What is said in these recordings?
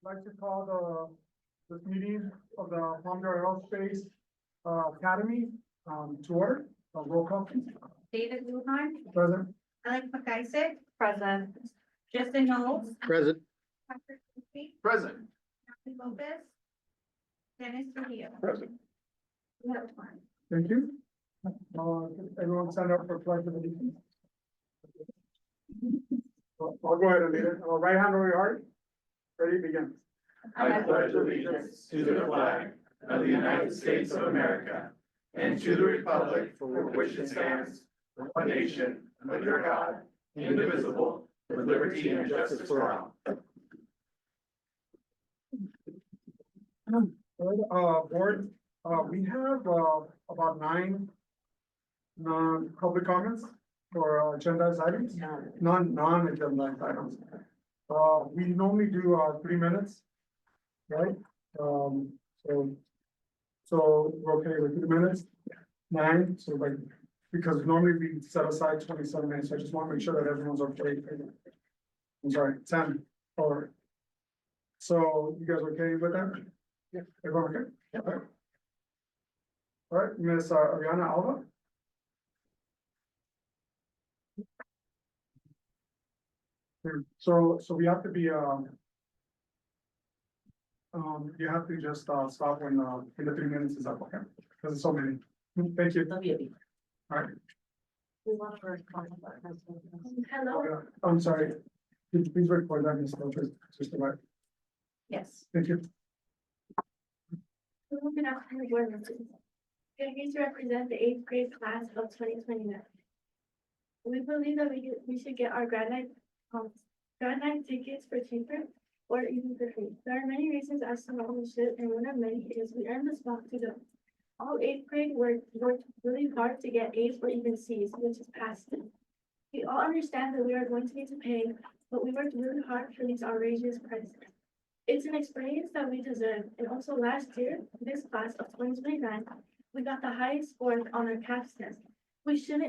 like to call this meeting of the Palmdale Aerospace Academy to order. Roll call, please. David Luhan, Present. Alex McIsaac. Present. Justin Knowles. Present. Patrick Murphy, Present. Kathy Lopez. Dennis Trujillo. Present. We have one. Thank you. Everyone stand up for pledge of allegiance. I'll go ahead and lead it. Right hand over your heart. Ready, begin. I pledge allegiance to the flag of the United States of America and to the republic for which it stands, one nation, under God, indivisible, with liberty and justice for all. Board, we have about 9 non-public comments for agenda items, non-agenda items. We normally do 3 minutes, right? So we're okay with 3 minutes, 9, so like, because normally we set aside 27 minutes, I just want to make sure that everyone's okay. I'm sorry, 10, or, so you guys okay with that? Yeah. Everyone okay? Yeah. All right, Miss Ariana Alva. So we have to be, you have to just, stop when the 3 minutes is up, okay? Because it's so many. Thank you. All right. Hello, I'm sorry. Please record that, Ms. Lopez, just a minute. yes. Thank you. Good afternoon, board members. We are here to represent the 8th grade class of 2029. We believe that we should get our grad night tickets for cheaper or even for free. There are many reasons as to why we should, and one of many is we earned the spot to go. All 8th grade worked really hard to get A's or even C's, which is past it. We all understand that we are going to need to pay, but we worked really hard for these outrageous prices. It's an experience that we deserve, and also last year, this class of 2029, we got the highest score on our CAPS test. We should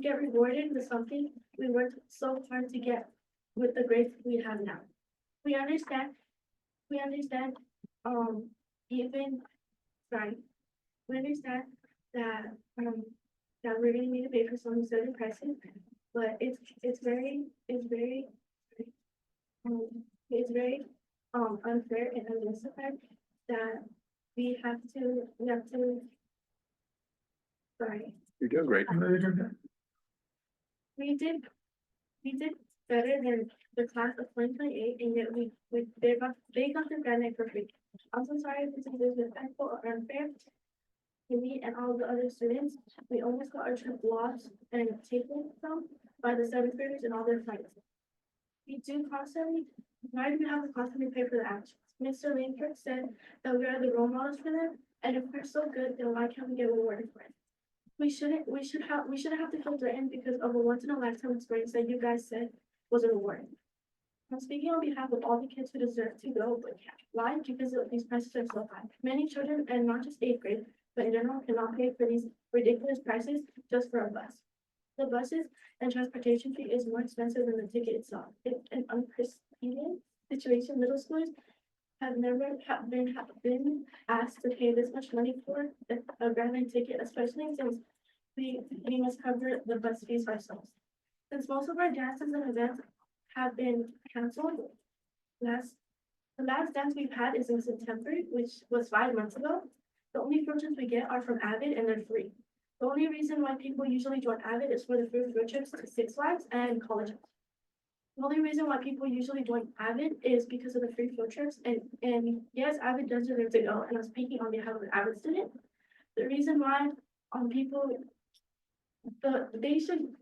get rewarded with something we worked so hard to get with the grades we have now. We understand, we understand that we're gonna need to pay for some certain prices, but it's very unfair and unjustified that we have to, sorry. You're doing great. We did better than the class of 2028, and yet they got the grad night for free. I'm so sorry if this is disrespectful or unfair to me and all the other students. We almost got our trip lost and taken from by the 7th graders and all their flights. Why do we have to constantly pay for the actions? Mr. Langford said that we are the role models for them, and if we're so good, then why can't we get rewarded for it? We shouldn't have to feel threatened because of a once in a lifetime experience that you guys said was a reward. I'm speaking on behalf of all the kids who deserve to go, but can't. Why? Because these prices are so high. Many children, and not just 8th grade, but in general, cannot pay for these ridiculous prices just for a bus. The buses and transportation fee is more expensive than the ticket itself. It's an unprecedented situation. Middle schoolers have never been asked to pay this much money for a grad night ticket, especially since we must cover the bus fees ourselves. Since most of our dances and events have been canceled, the last dance we've had is in September, which was 5 months ago. The only field trips we get are from Avid, and they're free. The only reason why people usually join Avid is for the free field trips to Six Flags and colleges. The only reason why people usually join Avid is because of the free field trips, and yes, Avid does deserve to go, and I'm speaking on behalf of an Avid student. The reason why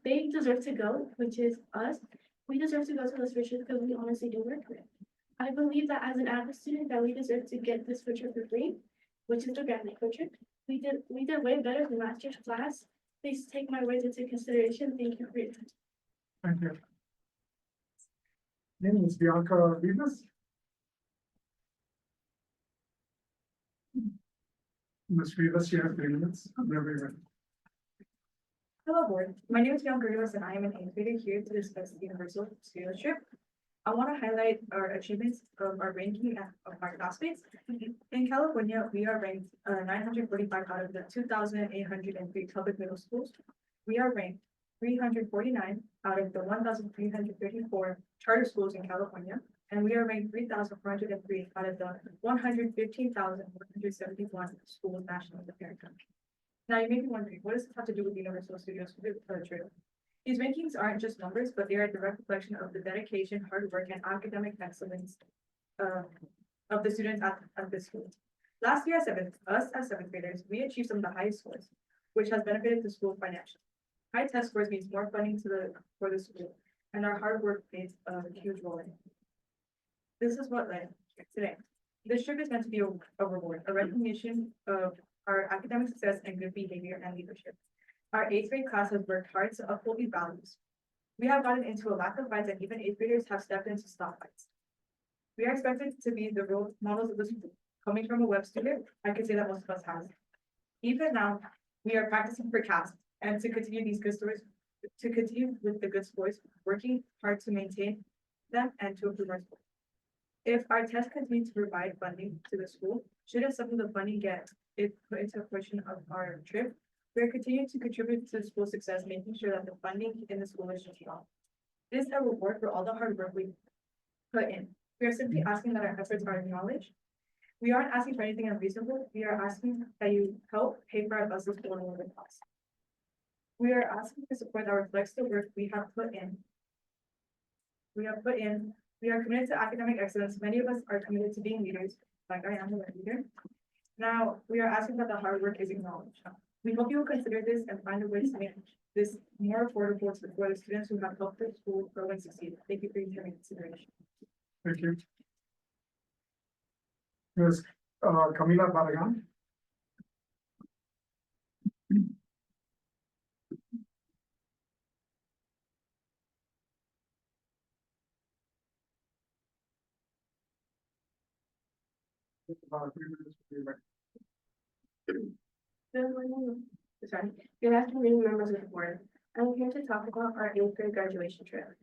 they deserve to go, which is us. We deserve to go to this retreat because we honestly do work for it. I believe that as an Avid student that we deserve to get this retreat for free, which is the grad night retreat. We did way better than last year's class. Please take my words into consideration. Thank you for your attention. Thank you. Name is Bianca Rivas. Ms. Rivas, you have 3 minutes. Whenever you're ready. Hello board, my name is Bianca Rivas and I am an 8th grader here to discuss the Universal Student Trip. I want to highlight our achievements of our ranking of our classmates. In California, we are ranked 945 out of the 2,803 public middle schools. We are ranked 349 out of the 1,334 charter schools in California. And we are ranked 3,403 out of the 115,171 schools nationally in the parent country. Now, you may be wondering, what does this have to do with Universal Studios True? These rankings aren't just numbers, but they are a direct reflection of the dedication, hard work, and academic excellence of the students at this school. Last year, us as seventh graders, we achieved some of the highest scores, which has benefited the school financially. High test scores means more funding for the school, and our hard work plays a huge role in it. This is what led today. This trip is meant to be a reward, a recognition of our academic success and good behavior and leadership. Our eighth grade class has worked hard to uphold these values. We have gotten into a lack of fights, and even eighth graders have stepped in to stop fights. We are expected to be the role models of the school. Coming from a web student, I could say that most of us have. Even now, we are practicing for CAS and to continue these good stories, to continue with the good scores, working hard to maintain them and to improve our school. If our tests continue to provide funding to the school, shouldn't some of the funding get put into a portion of our trip? We are continuing to contribute to the school success, making sure that the funding in the school is strong. This is a reward for all the hard work we put in. We are simply asking that our efforts are acknowledged. We aren't asking for anything unreasonable. We are asking that you help pay for our buses for a little cost. We are asking to support that reflects the work we have put in. We are committed to academic excellence. Many of us are committed to being leaders, like I am a leader. Now, we are asking that the hard work is acknowledged. We hope you will consider this and find a way to make this more affordable for the students who have helped the school grow and succeed. Thank you for your consideration. Thank you. Ms. Camila Barragan. About 3 minutes to be ready. Good afternoon, members of the board. I'm here to talk about our eighth grade graduation trip.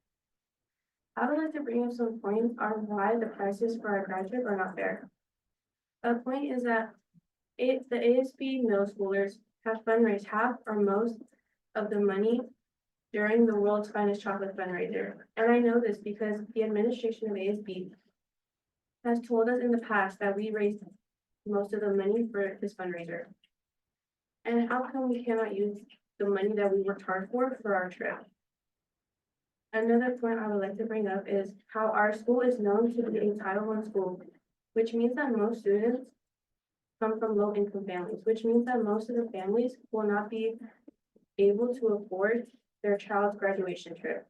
I would like to bring up some points on why the prices for our grad trip are not fair. A point is that the ASB middle schoolers have fundraised half or most of the money during the world's finest chocolate fundraiser. And I know this because the administration of ASB has told us in the past that we raised most of the money for this fundraiser. And how come we cannot use the money that we worked hard for our trip? Another point I would like to bring up is how our school is known to be a Title I school, which means that most students come from low-income families, which means that most of the families will not be able to afford their child's graduation trip.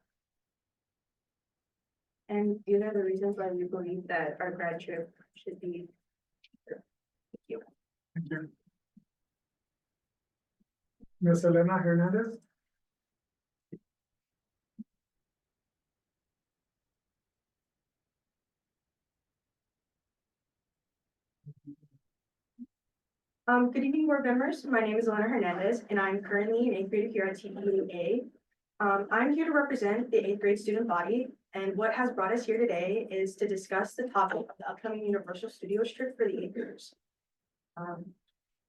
And these are the reasons why we believe that our grad trip should be cheaper. Thank you. Thank you. Ms. Elena Hernandez. Good evening, board members. My name is Elena Hernandez, and I'm currently an eighth grader here at TPAA. I'm here to represent the eighth grade student body, and what has brought us here today is to discuss the topic of the upcoming Universal Studios trip for the eighth graders.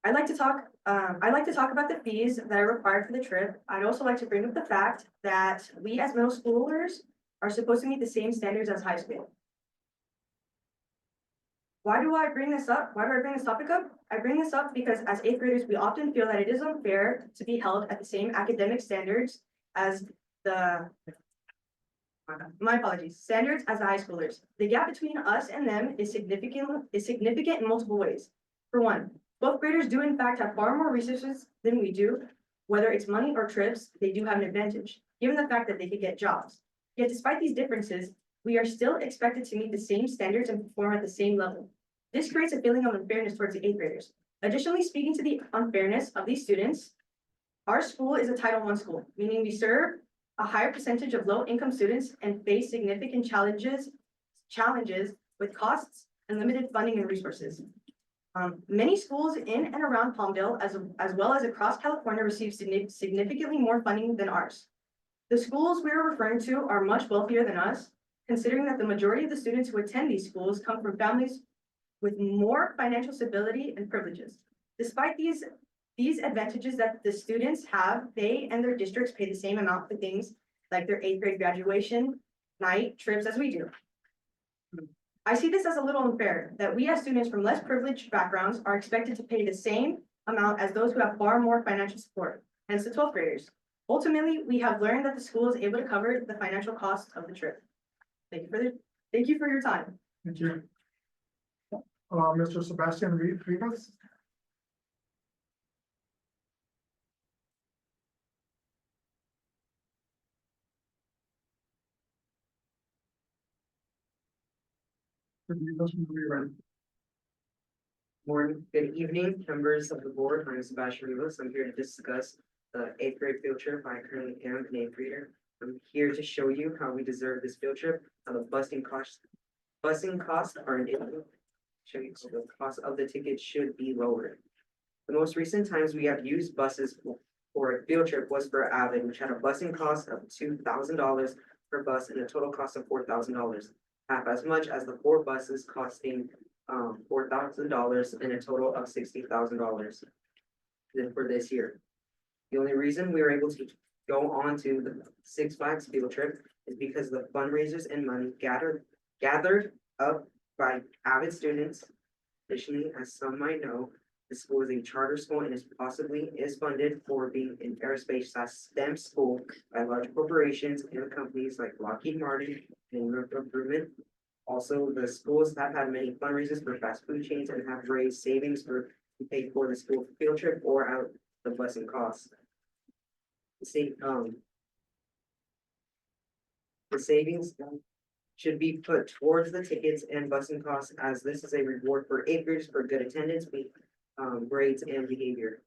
I'd like to talk about the fees that are required for the trip. I'd also like to bring up the fact that we as middle schoolers are supposed to meet the same standards as high school. Why do I bring this up? Why do I bring this topic up? I bring this up because as eighth graders, we often feel that it is unfair to be held at the same academic standards as standards as the high schoolers. The gap between us and them is significant in multiple ways. For one, both graders do in fact have far more resources than we do. Whether it's money or trips, they do have an advantage, given the fact that they could get jobs. Yet despite these differences, we are still expected to meet the same standards and perform at the same level. This creates a feeling of unfairness towards the eighth graders. Additionally, speaking to the unfairness of these students, our school is a Title I school, meaning we serve a higher percentage of low-income students and face significant challenges with costs and limited funding and resources. Many schools in and around Palmdale, as well as across California, receive significantly more funding than ours. The schools we are referring to are much wealthier than us, considering that the majority of the students who attend these schools come from families with more financial stability and privileges. Despite these advantages that the students have, they and their districts pay the same amount for things like their 8th grade graduation night trips as we do. I see this as a little unfair, that we as students from less privileged backgrounds are expected to pay the same amount as those who have far more financial support, hence the 12th graders. Ultimately, we have learned that the school is able to cover the financial cost of the trip. Thank you for your time. Thank you. Mr. Sebastian Rivas. Rivas, whenever you're ready. Morning, good evening, members of the board. My name is Sebastian Rivas. I'm here to discuss the 8th grade field trip. I currently am an 8th grader. I'm here to show you how we deserve this field trip, how the busing costs are an issue. Show you how the cost of the ticket should be lowered. The most recent times we have used buses for a field trip was for Avid, which had a busing cost of $2,000 per bus and a total cost of $4,000, half as much as the 4 buses costing $4,000 and a total of $60,000 for this year. The only reason we were able to go on to the Six Flags field trip is because of the fundraisers and money gathered up by Avid students. Additionally, as some might know, the school is a charter school and is funded for being an aerospace/STEM school by large corporations and companies like Lockheed Martin and Northrop Grumman. Also, the schools have had many fundraisers for fast food chains and have raised savings to pay for the school field trip or out the busing costs. The savings should be put towards the tickets and busing costs, as this is a reward for 8th graders for good attendance, grades, and behavior.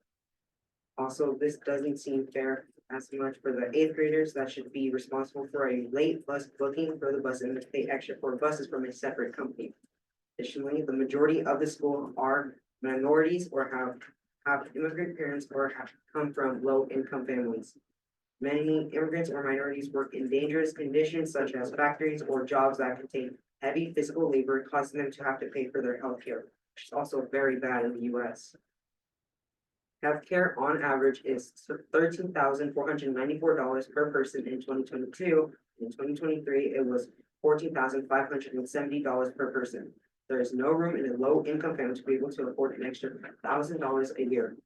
Also, this doesn't seem fair as much for the 8th graders that should be responsible for a late bus booking for the bus and pay extra for buses from a separate company. Additionally, the majority of the school are minorities or have immigrant parents or have come from low-income families. Many immigrants or minorities work in dangerous conditions such as factories or jobs that contain heavy physical labor, causing them to have to pay for their health care, which is also very bad in the US. Healthcare on average is $13,494 per person in 2022. In 2023, it was $14,570 per person. There is no room in a low-income family to be able to afford an extra $1,000 a year.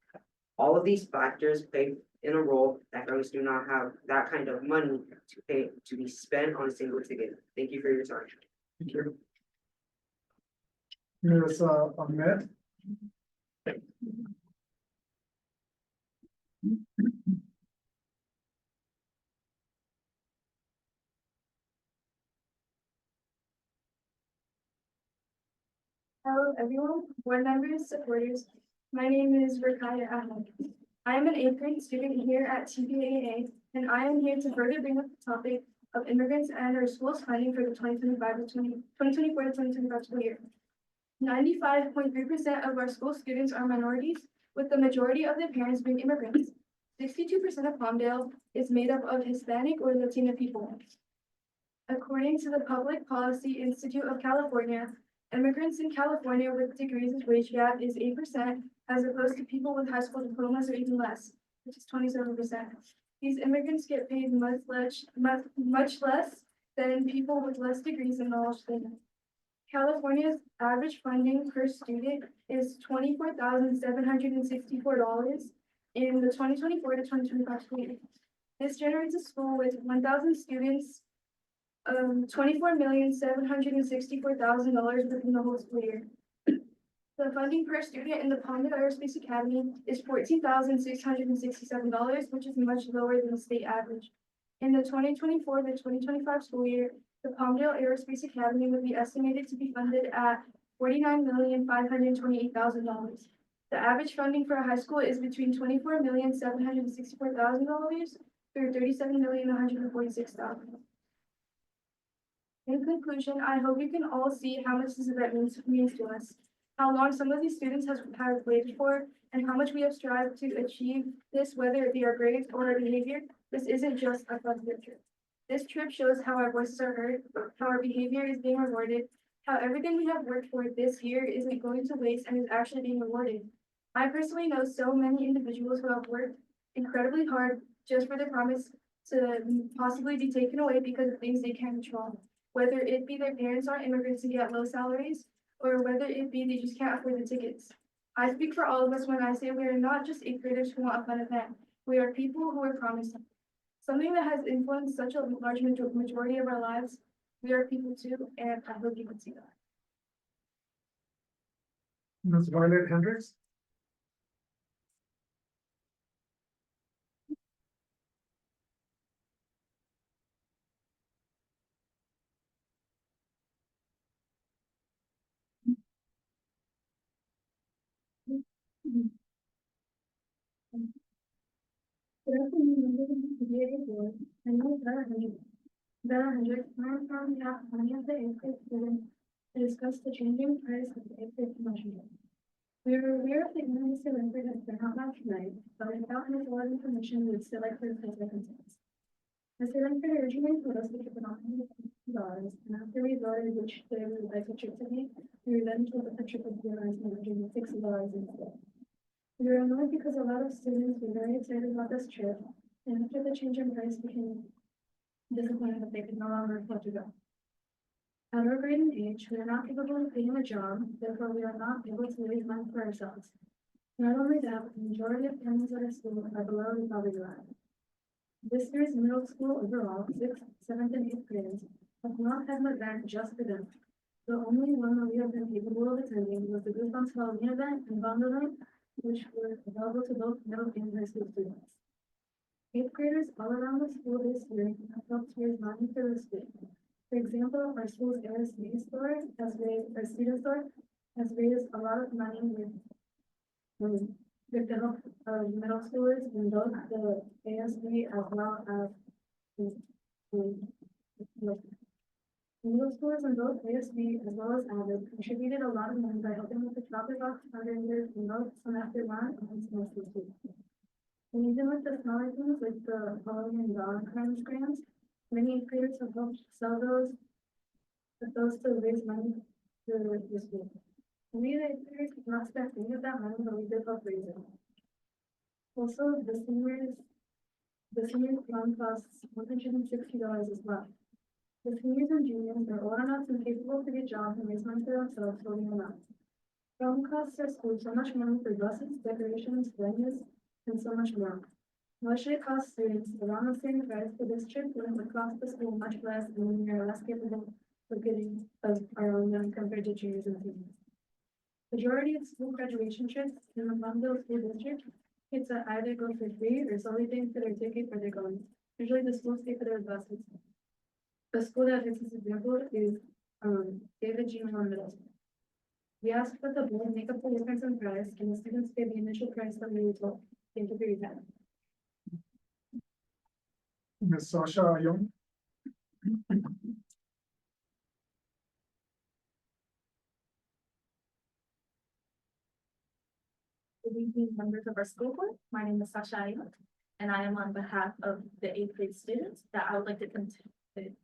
All of these factors play in a role that families do not have that kind of money to be spent on a single ticket. Thank you for your time. Thank you. Ms. Ahmed. Hello, everyone, board members, supporters. My name is Rakaya Ahmed. I am an 8th grade student here at TPAA, and I am here to further bring up the topic of immigrants and our school's funding for the 2024-2025 school year. 95.3% of our school students are minorities, with the majority of their parents being immigrants. 62% of Palmdale is made up of Hispanic or Latino people. According to the Public Policy Institute of California, immigrants in California with degrees wage gap is 8%, as opposed to people with high school diplomas or even less, which is 27%. These immigrants get paid much less than people with less degrees and knowledge than them. California's average funding per student is $24,764 in the 2024 to 2025 school year. This generates a school with 1,000 students, $24,764,000 within the whole school year. The funding per student in the Palmdale Aerospace Academy is $14,667, which is much lower than the state average. In the 2024 to 2025 school year, the Palmdale Aerospace Academy would be estimated to be funded at $49,528,000. The average funding for a high school is between $24,764,000 through $37,146,000. In conclusion, I hope you can all see how much this event means to us, how long some of these students have waited for, and how much we have strived to achieve this, whether it be our grades or our behavior. This isn't just a fun trip. This trip shows how our voices are heard, how our behavior is being rewarded, how everything we have worked for this year isn't going to waste and is actually being rewarded. I personally know so many individuals who have worked incredibly hard just for the promise to possibly be taken away because of things they can't control. Whether it be their parents are immigrants and get low salaries, or whether it be they just can't afford the tickets. I speak for all of us when I say we are not just eighth graders who want a fun event. We are people who are promised something that has influenced such a large majority of our lives. We are people too, and I hope you can see that. Ms. Violet Hendricks. Good afternoon, members of the TPAA board. My name is Bella Hendricks. Bella Hendricks, and I'm from behalf of many of the eighth grade students to discuss the changing price of the eighth grade promotion. We are aware of the emergency Olympic has been outlined tonight, but without any solid information, we would still like to discuss their concerns. Mr. Linford originally told us we could put on $150, and after we voted which day we would like the trip to be, we were then told that the trip would be around $160 instead. We were annoyed because a lot of students were very excited about this trip, and after the change in price became disappointed that they could no longer afford to go. At our grade and age, we are not capable of getting a job, therefore we are not able to raise money for ourselves. Not only that, but the majority of families at our school are below the poverty line. This year's middle school overall, 6th, 7th, and 8th graders have not had an event just for them. The only one that we have been capable of attending was the Goosebumps Halloween event and Bond event, which were available to both middle and high school students. 8th graders all around the school this year have helped raise money for this week. For example, our school's ASB store our student store has raised a lot of money with the help of middle schoolers in both the ASB as well as the middle schoolers in both ASB as well as Avid contributed a lot of money by helping with the topic box fundraisers in both semester 1 and semester 2. And even with the smaller things like the Halloween and Valentine's grants, many graders have helped sell those to raise money for the school. We the graders did not spend any of that money, but we did help raise it. Also, the seniors prom costs $160 as well. The seniors and juniors are old enough and capable to get jobs and raise money for themselves holding them out. Prom costs our school so much money for buses, decorations, venues, and so much more. Why should it cost students around the same price for this trip when it would cost the school much less and we are less capable of getting of our own money compared to juniors and seniors? Majority of school graduation trips in the Plumville School District, kids that either go for free or solely paying for their ticket for their going. Usually the schools pay for their buses. The school that fits this example is David G. Middle School. We ask that the board make up the difference in price and the students pay the initial price that we were told. Thank you for your time. Ms. Sasha Young. Good evening, members of our school board. My name is Sasha Ayla, and I am on behalf of the eighth grade students that I would like to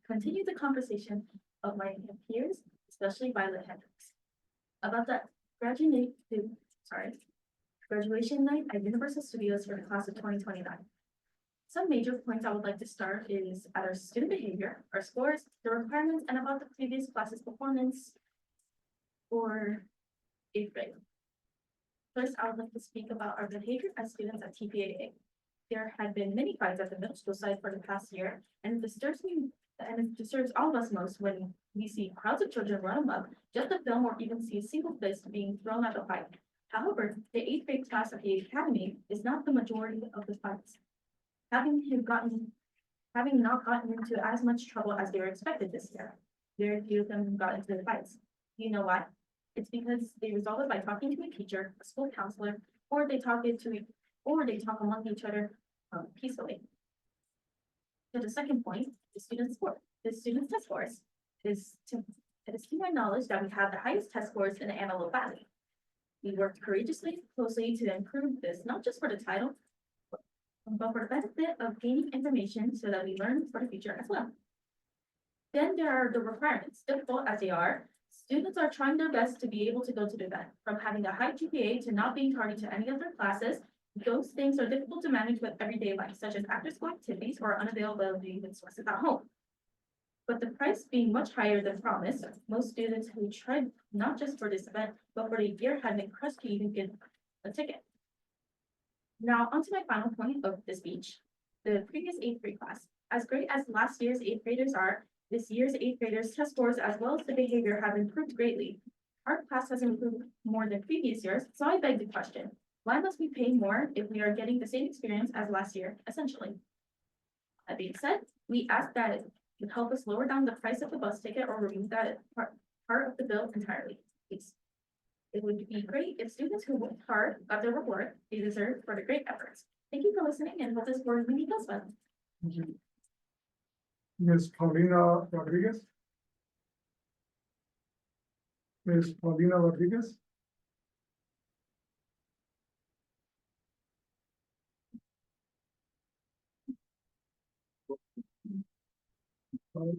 continue the conversation of my peers, especially Violet Hendricks, about the graduation night at Universal Studios for the class of 2029. Some major points I would like to start is at our student behavior, our scores, the requirements, and about the previous class's performance for eighth grade. First, I would like to speak about our behavior as students at TPAA. There had been many fights at the middle school site for the past year, and it disturbs me, and it disturbs all of us most when we see crowds of children run amok just to film or even see a single fist being thrown at a fight. However, the eighth grade class at the academy is not the majority of the fights. Having not gotten into as much trouble as they were expected this year, very few of them got into the fights. You know why? It's because they resolve it by talking to a teacher, a school counselor, or they talk among each other peacefully. To the second point, the student test scores. It is to my knowledge that we have the highest test scores in the Antelope Valley. We worked courageously, closely to improve this, not just for the title, but for the benefit of gaining information so that we learn for the future as well. Then there are the requirements. Difficult as they are, students are trying their best to be able to go to the event. From having a high GPA to not being targeted to any of their classes, those things are difficult to manage with everyday life, such as after-school activities or unavailability with sources at home. But the price being much higher than promised, most students who tried not just for this event, but for the year had been crushed to even get a ticket. Now, onto my final point of the speech, the previous eighth grade class. As great as last year's eighth graders are, this year's eighth graders' test scores as well as the behavior have improved greatly. Our class has improved more than previous years, so I beg the question, why must we pay more if we are getting the same experience as last year, essentially? That being said, we ask that it would help us lower down the price of the bus ticket or remove that part of the bill entirely, please. It would be great if students who worked hard got their reward they deserve for their great efforts. Thank you for listening and hope this board meeting goes well. Thank you. Ms. Paulina Rodriguez? Ms. Paulina Rodriguez? Let's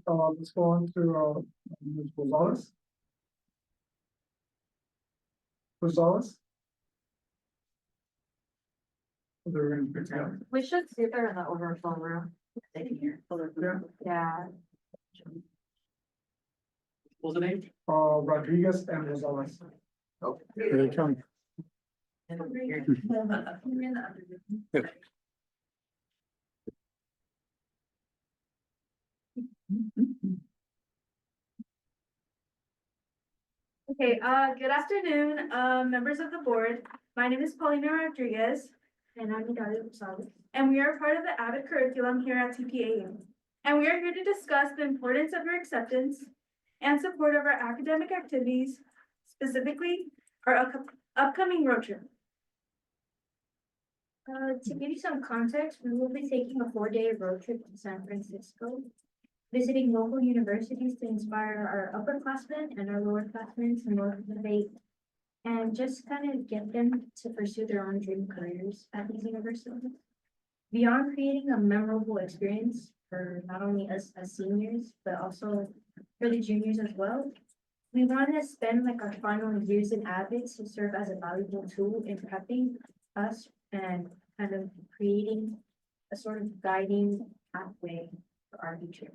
go on to, Ms. Gonzalez. Gonzalez? They're gonna pick it up. We should see her in the overflow room. Yeah. Yeah. What's the name? Rodriguez and Gonzalez. Here they come. Okay, good afternoon, members of the board. My name is Paulina Rodriguez. And I'm Natalia Gonzalez. And we are part of the added curriculum here at TPAA. And we are here to discuss the importance of your acceptance and support of our academic activities, specifically our upcoming road trip. To give you some context, we will be taking a 4-day road trip to San Francisco, visiting local universities to inspire our upperclassmen and our lowerclassmen to motivate and just kind of get them to pursue their own dream careers at these universities. Beyond creating a memorable experience for not only us as seniors, but also for the juniors as well, we want to spend like our final years in AVIX to serve as a valuable tool in prepping us and kind of creating a sort of guiding pathway for our future.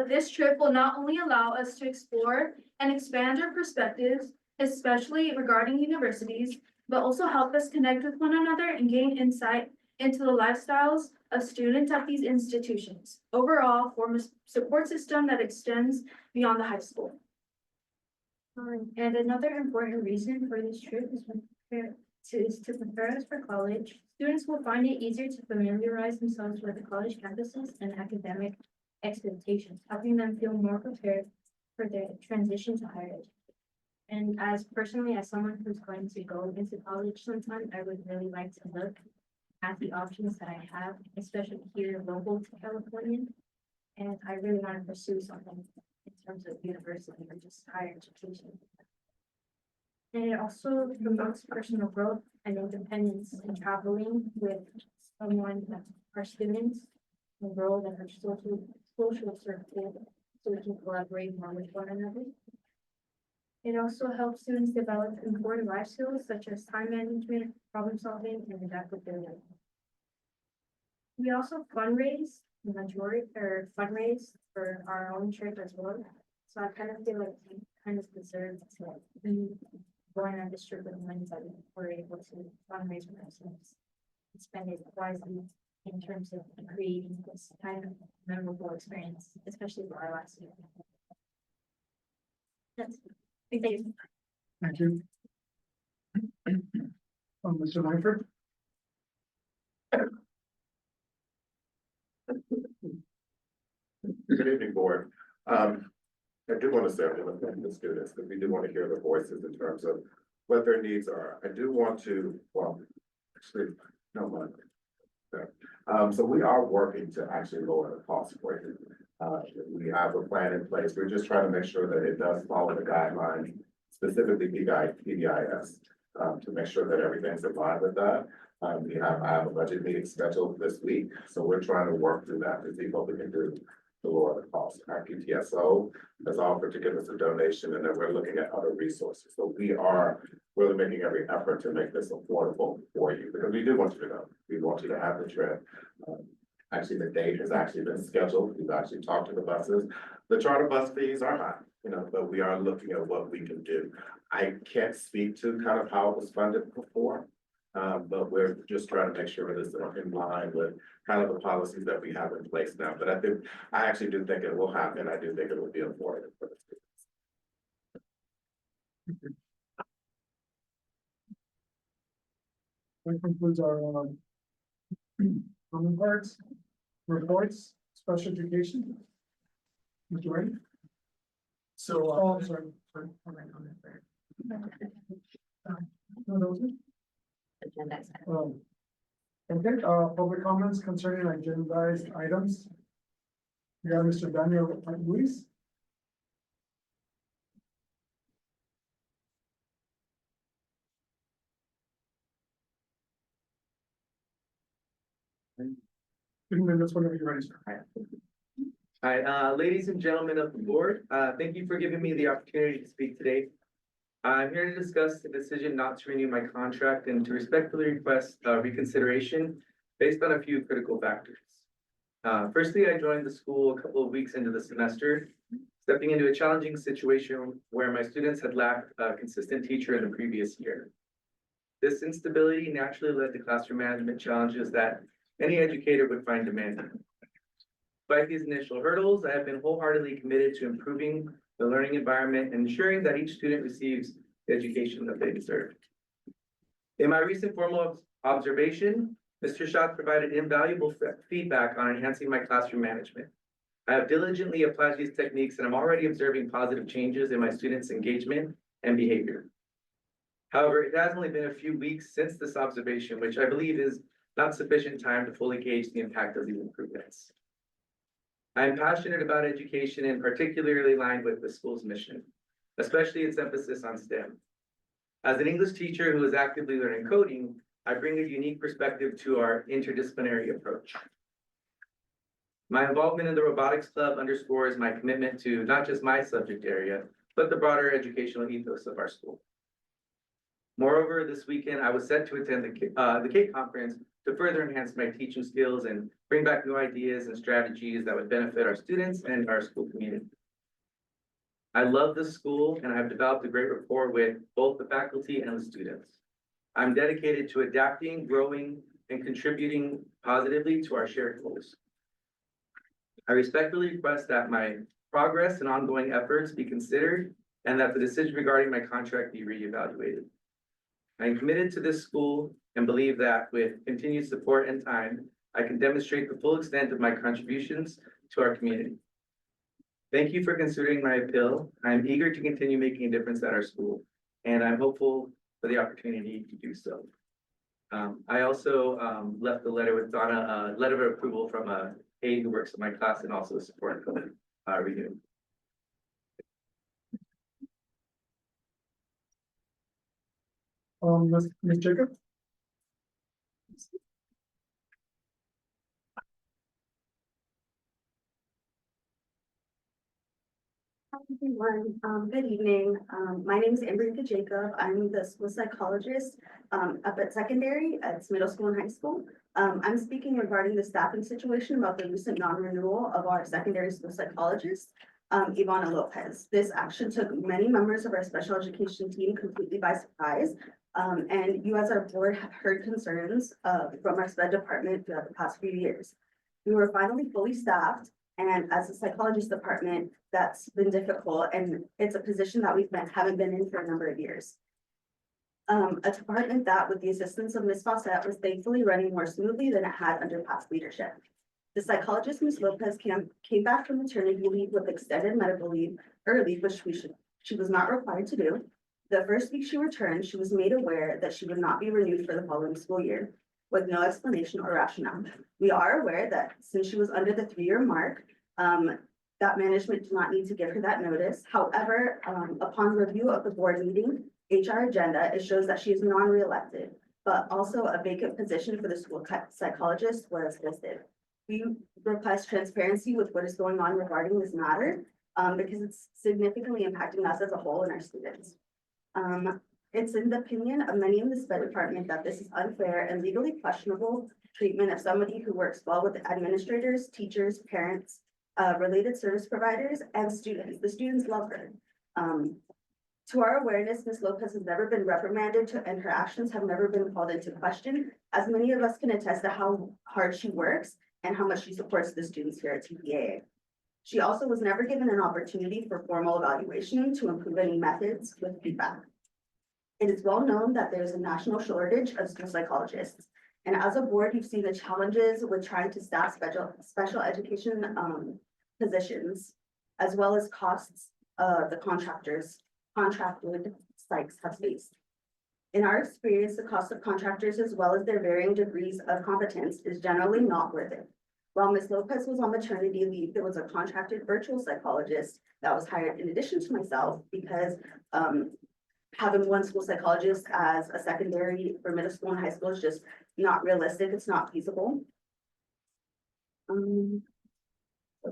This trip will not only allow us to explore and expand our perspectives, especially regarding universities, but also help us connect with one another and gain insight into the lifestyles of students at these institutions. Overall, form a support system that extends beyond the high school. And another important reason for this trip is to prepare us for college. Students will find it easier to familiarize themselves with the college campuses and academic expectations, helping them feel more prepared for their transition to higher education. And as someone who's going to go into college sometime, I would really like to look at the options that I have, especially here local to California. And I really want to pursue something in terms of university or just higher education. And it also promotes personal growth and independence in traveling with someone that our students enrolled in our social circle so we can collaborate more with one another. It also helps students develop important life skills such as time management, problem solving, and adaptability. We also fundraise for our own trip as well. So I kind of feel like we kind of deserve to be going on this trip with the money that we were able to fundraise for ourselves and spend it wisely in terms of creating this kind of memorable experience, especially for our last year. That's thank you. Thank you. Mr. Langford? Good evening, board. I do want to say I'm going to thank the students because we do want to hear their voices in terms of what their needs are. I do want to, well, actually, no one. So we are working to actually lower the cost for you. We have a plan in place. We're just trying to make sure that it does follow the guidelines, specifically PBIS, to make sure that everything's in line with that. I have a budget meeting scheduled this week, so we're trying to work through that to see what we can do to lower the cost. Our PTSO has offered to give us a donation, and then we're looking at other resources. So we are really making every effort to make this affordable for you, because we do want you to go. We want you to have the trip. Actually, the date has actually been scheduled. We've actually talked to the buses. The charter bus fees are high, but we are looking at what we can do. I can't speak to kind of how it was funded before. But we're just trying to make sure it is in line with kind of the policies that we have in place now. But I actually do think it will happen. I do think it will be affordable for the students. That concludes our, common parts, reports, special education. Mr. Ray? So, Oh, I'm sorry. No, that was it? Okay, public comments concerning agendized items. We got Mr. Daniel Luis. Three minutes whenever you're ready, sir. Hi, ladies and gentlemen of the board, thank you for giving me the opportunity to speak today. I'm here to discuss the decision not to renew my contract and to respectfully request reconsideration based on a few critical factors. Firstly, I joined the school a couple of weeks into the semester, stepping into a challenging situation where my students had lacked a consistent teacher in the previous year. This instability naturally led to classroom management challenges that any educator would find demanding. Despite these initial hurdles, I have been wholeheartedly committed to improving the learning environment and ensuring that each student receives the education that they deserve. In my recent formal observation, Mr. Schatz provided invaluable feedback on enhancing my classroom management. I have diligently applied these techniques and I'm already observing positive changes in my students' engagement and behavior. However, it has only been a few weeks since this observation, which I believe is not sufficient time to fully gauge the impact of these improvements. I am passionate about education and particularly aligned with the school's mission, especially its emphasis on STEM. As an English teacher who is actively learning coding, I bring a unique perspective to our interdisciplinary approach. My involvement in the robotics club underscores my commitment to not just my subject area, but the broader educational ethos of our school. Moreover, this weekend, I was set to attend the CAPE conference to further enhance my teaching skills and bring back new ideas and strategies that would benefit our students and our school community. I love this school and I have developed a great rapport with both the faculty and the students. I'm dedicated to adapting, growing, and contributing positively to our shared goals. I respectfully request that my progress and ongoing efforts be considered and that the decision regarding my contract be reevaluated. I am committed to this school and believe that with continued support and time, I can demonstrate the full extent of my contributions to our community. Thank you for considering my appeal. I'm eager to continue making a difference at our school, and I'm hopeful for the opportunity to do so. I also left the letter with Donna, a letter of approval from a aide who works in my class and also support renew. Ms. Jacob? Hi, everyone. Good evening. My name is Amber Jacob. I'm the school psychologist up at secondary, it's middle school and high school. I'm speaking regarding the staffing situation about the recent non-renewal of our secondary school psychologist, Ivana Lopez. This action took many members of our special education team completely by surprise. And you as our board have heard concerns from our SPED department throughout the past few years. We were finally fully staffed, and as a psychologist department, that's been difficult, and it's a position that haven't been in for a number of years. A department that, with the assistance of Ms. Fawcett, was thankfully running more smoothly than it had under past leadership. The psychologist, Ms. Lopez, came back from maternity leave with extended medical leave, which she was not required to do. The first week she returned, she was made aware that she would not be renewed for the following school year, with no explanation or rationale. We are aware that since she was under the 3-year mark, that management did not need to give her that notice. However, upon review of the board meeting HR agenda, it shows that she is non-reelected, but also a vacant position for the school psychologist was listed. We request transparency with what is going on regarding this matter, because it's significantly impacting us as a whole and our students. It's in the opinion of many in the sped department that this is unfair and legally questionable treatment of somebody who works well with administrators, teachers, parents, related service providers, and students. The students love her. To our awareness, Ms. Lopez has never been reprimanded and her actions have never been called into question, as many of us can attest to how hard she works and how much she supports the students here at TPAA. She also was never given an opportunity for formal evaluation to improve any methods with feedback. It is well known that there is a national shortage of school psychologists. And as a board, you've seen the challenges with trying to staff special education positions, as well as costs the contracted psychs have faced. In our experience, the cost of contractors, as well as their varying degrees of competence, is generally not worth it. While Ms. Lopez was on maternity leave, there was a contracted virtual psychologist that was hired in addition to myself, because having one school psychologist as a secondary for middle school and high school is just not realistic. It's not feasible. So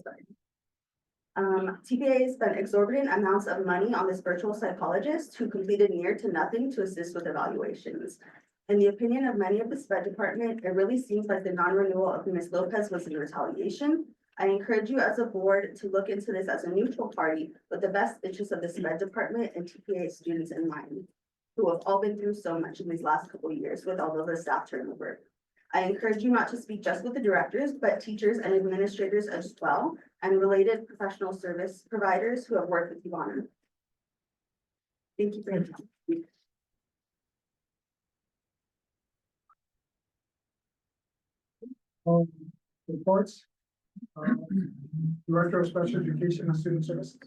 sorry. TPAA spent exorbitant amounts of money on this virtual psychologist who completed near to nothing to assist with evaluations. In the opinion of many of the sped department, it really seems like the non-renewal of Ms. Lopez was in retaliation. I encourage you as a board to look into this as a neutral party with the best interests of the sped department and TPAA students in mind, who have all been through so much in these last couple of years with all of the staff turnover. I encourage you not to speak just with the directors, but teachers and administrators as well, and related professional service providers who have worked with you on it. Thank you for your time. Reports. Director of Special Education and Student Services.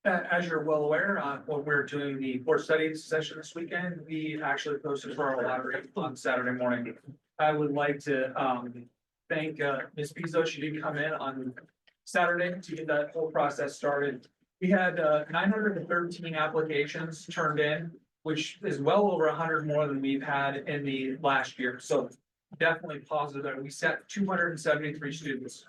As you're well aware, when we're doing the core studies session this weekend, we actually posted for our lottery on Saturday morning. I would like to thank Ms. Pizzo. She did come in on Saturday to get that whole process started. We had 913 applications turned in, which is well over 100 more than we've had in the last year. So definitely positive that we set 273 students.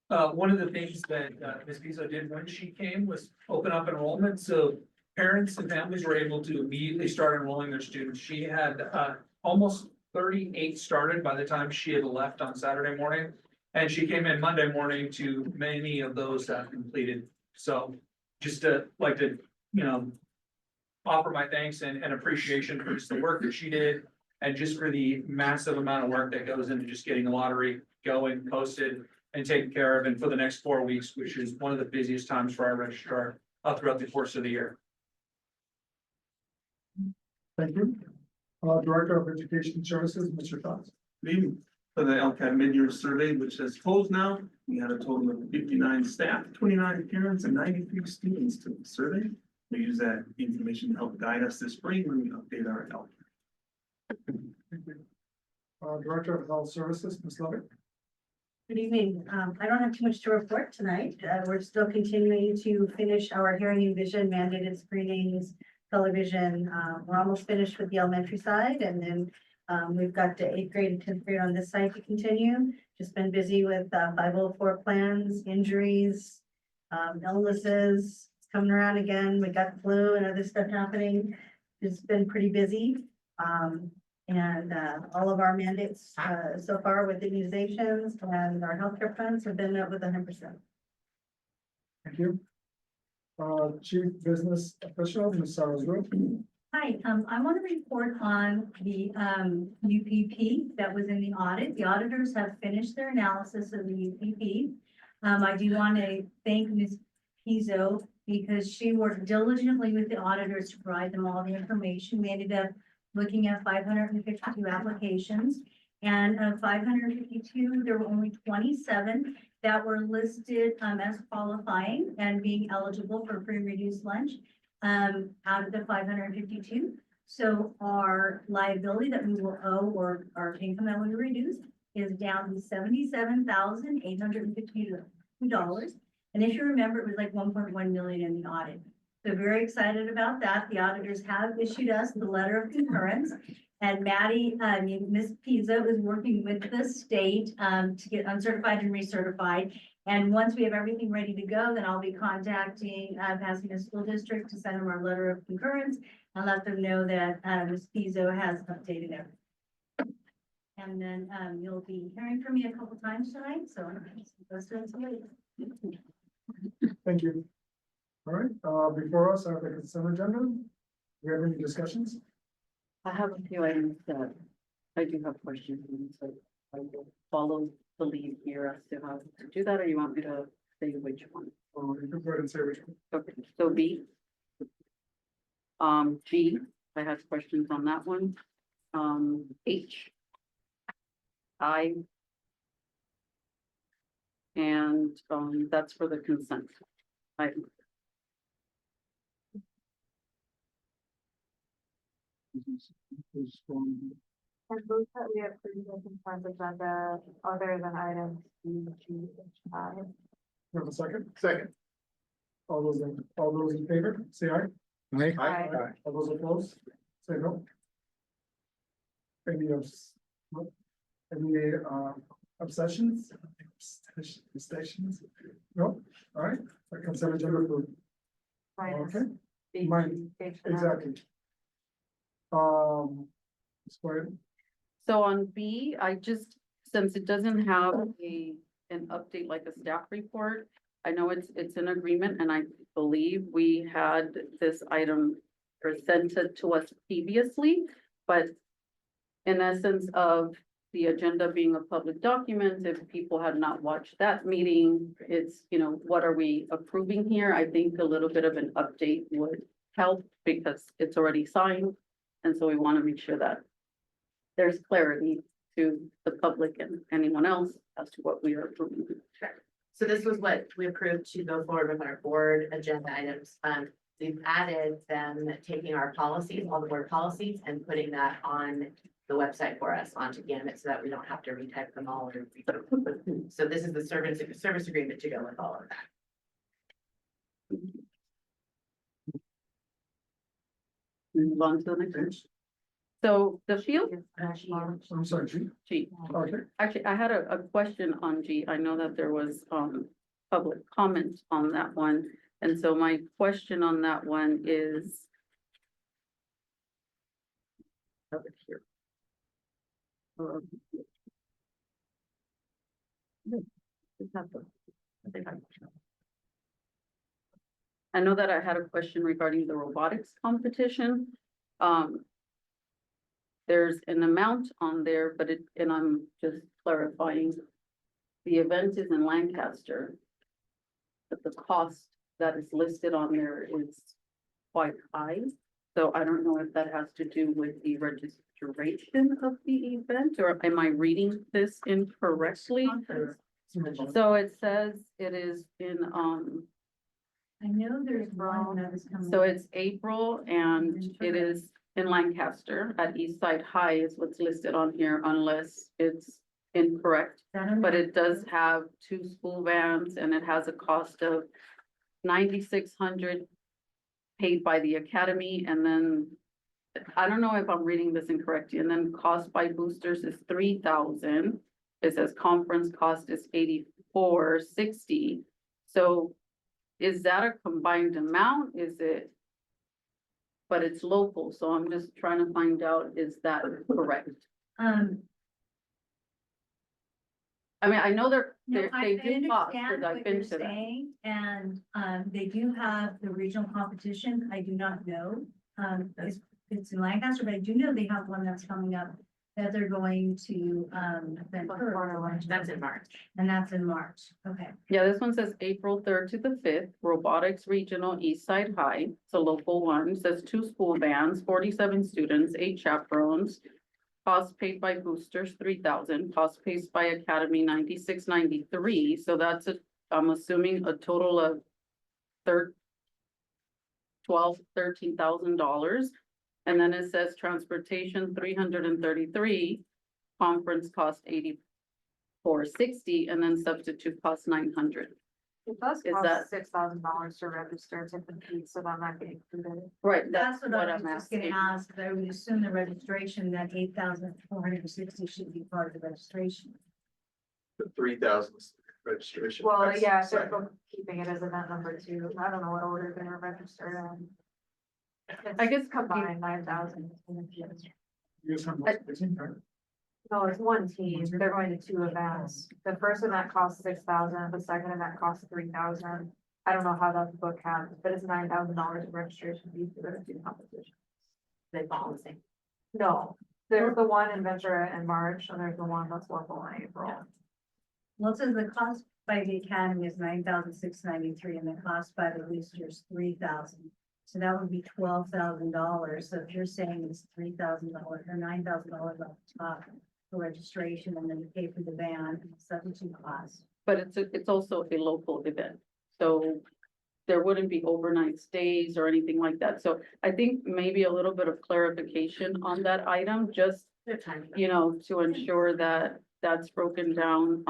One of the things that Ms. Pizzo did when she came was open up enrollment, so parents and families were able to immediately start enrolling their students. She had almost 38 started by the time she had left on Saturday morning, and she came in Monday morning to many of those completed. So just like to, offer my thanks and appreciation for just the work that she did, and just for the massive amount of work that goes into just getting the lottery going, posted, and taken care of, and for the next 4 weeks, which is one of the busiest times for our registrar throughout the course of the year. Thank you. Director of Education Services, Mr. Fox. Good evening. For the LCAT mid-year survey, which has closed now, we had a total of 59 staff, 29 parents, and 93 students to the survey. We use that information to help guide us this spring when we update our LCAT. Thank you. Director of Health Services, Ms. Lovett. Good evening. I don't have too much to report tonight. We're still continuing to finish our hearing and vision mandated screenings, television. We're almost finished with the elementary side, and then we've got the 8th grade and 10th grade on this side to continue. Just been busy with 504 plans, injuries, illnesses. It's coming around again. We got the flu and other stuff happening. It's been pretty busy. And all of our mandates so far with immunizations and our healthcare funds have been met with 100%. Thank you. Chief Business Official, Ms. Sarah's Group. Hi, I want to report on the UPP that was in the audit. The auditors have finished their analysis of the UPP. I do want to thank Ms. Pizzo because she worked diligently with the auditors to provide them all the information. We ended up looking at 552 applications, and of 552, there were only 27 that were listed as qualifying and being eligible for free reduced lunch out of the 552. So our liability that we will owe, or our income that we reduce, is down to $77,852. And if you remember, it was like 1.1 million in the audit. So very excited about that. The auditors have issued us the letter of concurrence. And Ms. Pizzo is working with the state to get uncertified and recertified. And once we have everything ready to go, then I'll be contacting Pasadena School District to send them our letter of concurrence and let them know that Ms. Pizzo has updated everything. And then you'll be hearing from me a couple times tonight, so let's do it. Thank you. All right, before us, I have the consent agenda. Do we have any discussions? I have a few items that I do have questions on, so I will follow the lead here as to how to do that, or you want me to say which one? Or you can go ahead and say which one. Okay, so B. G, I have questions on that one. H. I. And, that's for the consent item. And those that we have pretty much in front agenda, other than items B, G, H, I. You have a second? Second. All those in favor, say aye. Aye. All those opposed, say no. Any no? Any abstentions? Abstentions? No, all right, the consent agenda approved. Okay, mine, exactly. Square, So on B, I just, since it doesn't have an update like a staff report, I know it's an agreement and I believe we had this item presented to us previously, but in essence of the agenda being a public document, if people had not watched that meeting, it's, what are we approving here? I think a little bit of an update would help because it's already signed. And so we want to make sure that there's clarity to the public and anyone else as to what we are approving. So this was what we approved to go forward with our board agenda items. We've added them, taking our policies, all the board policies, and putting that on the website for us onto Gambit so that we don't have to retype them all. So this is the service agreement to go with all of that. Move on to the next one. So the field, I'm sorry, G, G, okay, actually, I had a question on G. I know that there was, public comment on that one. And so my question on that one is. Over here. I know that I had a question regarding the robotics competition. There's an amount on there, but and I'm just clarifying. The event is in Lancaster. But the cost that is listed on there is quite high. So I don't know if that has to do with the registration of the event, or am I reading this incorrectly? So it says it is in, I know there's one that is coming. so it's April and it is in Lancaster at East Side High is what's listed on here unless it's incorrect. But it does have 2 school vans and it has a cost of $9,600 paid by the academy, and then I don't know if I'm reading this incorrectly, and then cost by boosters is $3,000. It says conference cost is $84.60. So is that a combined amount? Is it? But it's local, so I'm just trying to find out, is that correct? I mean, I know No, they do cost, understand because I've what been you're to that. saying, and, they do have the regional competition, I do not know. It's in Lancaster, but I do know they have one that's coming up that they're going to, That's in March. and that's in March, okay. Yeah, this one says April 3rd to the 5th, Robotics Regional East Side High. It's a local one. It says 2 school vans, 47 students, 8 chaperones. Cost paid by boosters, $3,000. Cost paid by Academy, $96.93. So that's I'm assuming a total of $13,000. And then it says transportation, $333. Conference cost $84.60, and then substitute cost $900. It does Is that- cost $6,000 to register typically, so that might be included. Right, That's what I was I'm just gonna asking. ask, I would assume the registration, that 8,460 should be part of the registration. The 3,000 registration. Well, That's yeah, second. so keeping it as a net number two, I don't know what order they're registered in. I guess Combined 9,000. You guys have most 15, right? No, it's one team, they're going to two events. The first event costs 6,000, the second event costs 3,000. I don't know how that book happens, but it's $9,000 in registration fees for the two competitions. They fall the same. No, there's the one in Ventura in March, and there's the one that's local in April. Well, it says the cost by the academy is 9,693 and the cost by the boosters 3,000. So that would be $12,000. So if you're saying it's $3,000 or $9,000 off the top for registration and then you pay for the van and substitute costs. But it's also a local event, so there wouldn't be overnight stays or anything like that. So I think maybe a little bit of clarification on that item, just, you know, to ensure that that's broken down,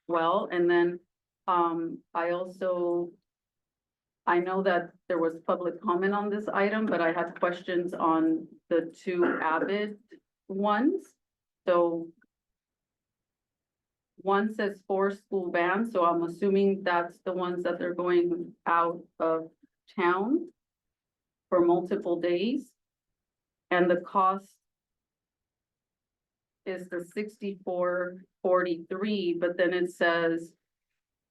well, and then, I know that there was public comment on this item, but I had questions on the two Avid ones. So one says 4 school bands, so I'm assuming that's the ones that they're going out of town for multiple days. And the cost is the 6443, but then it says,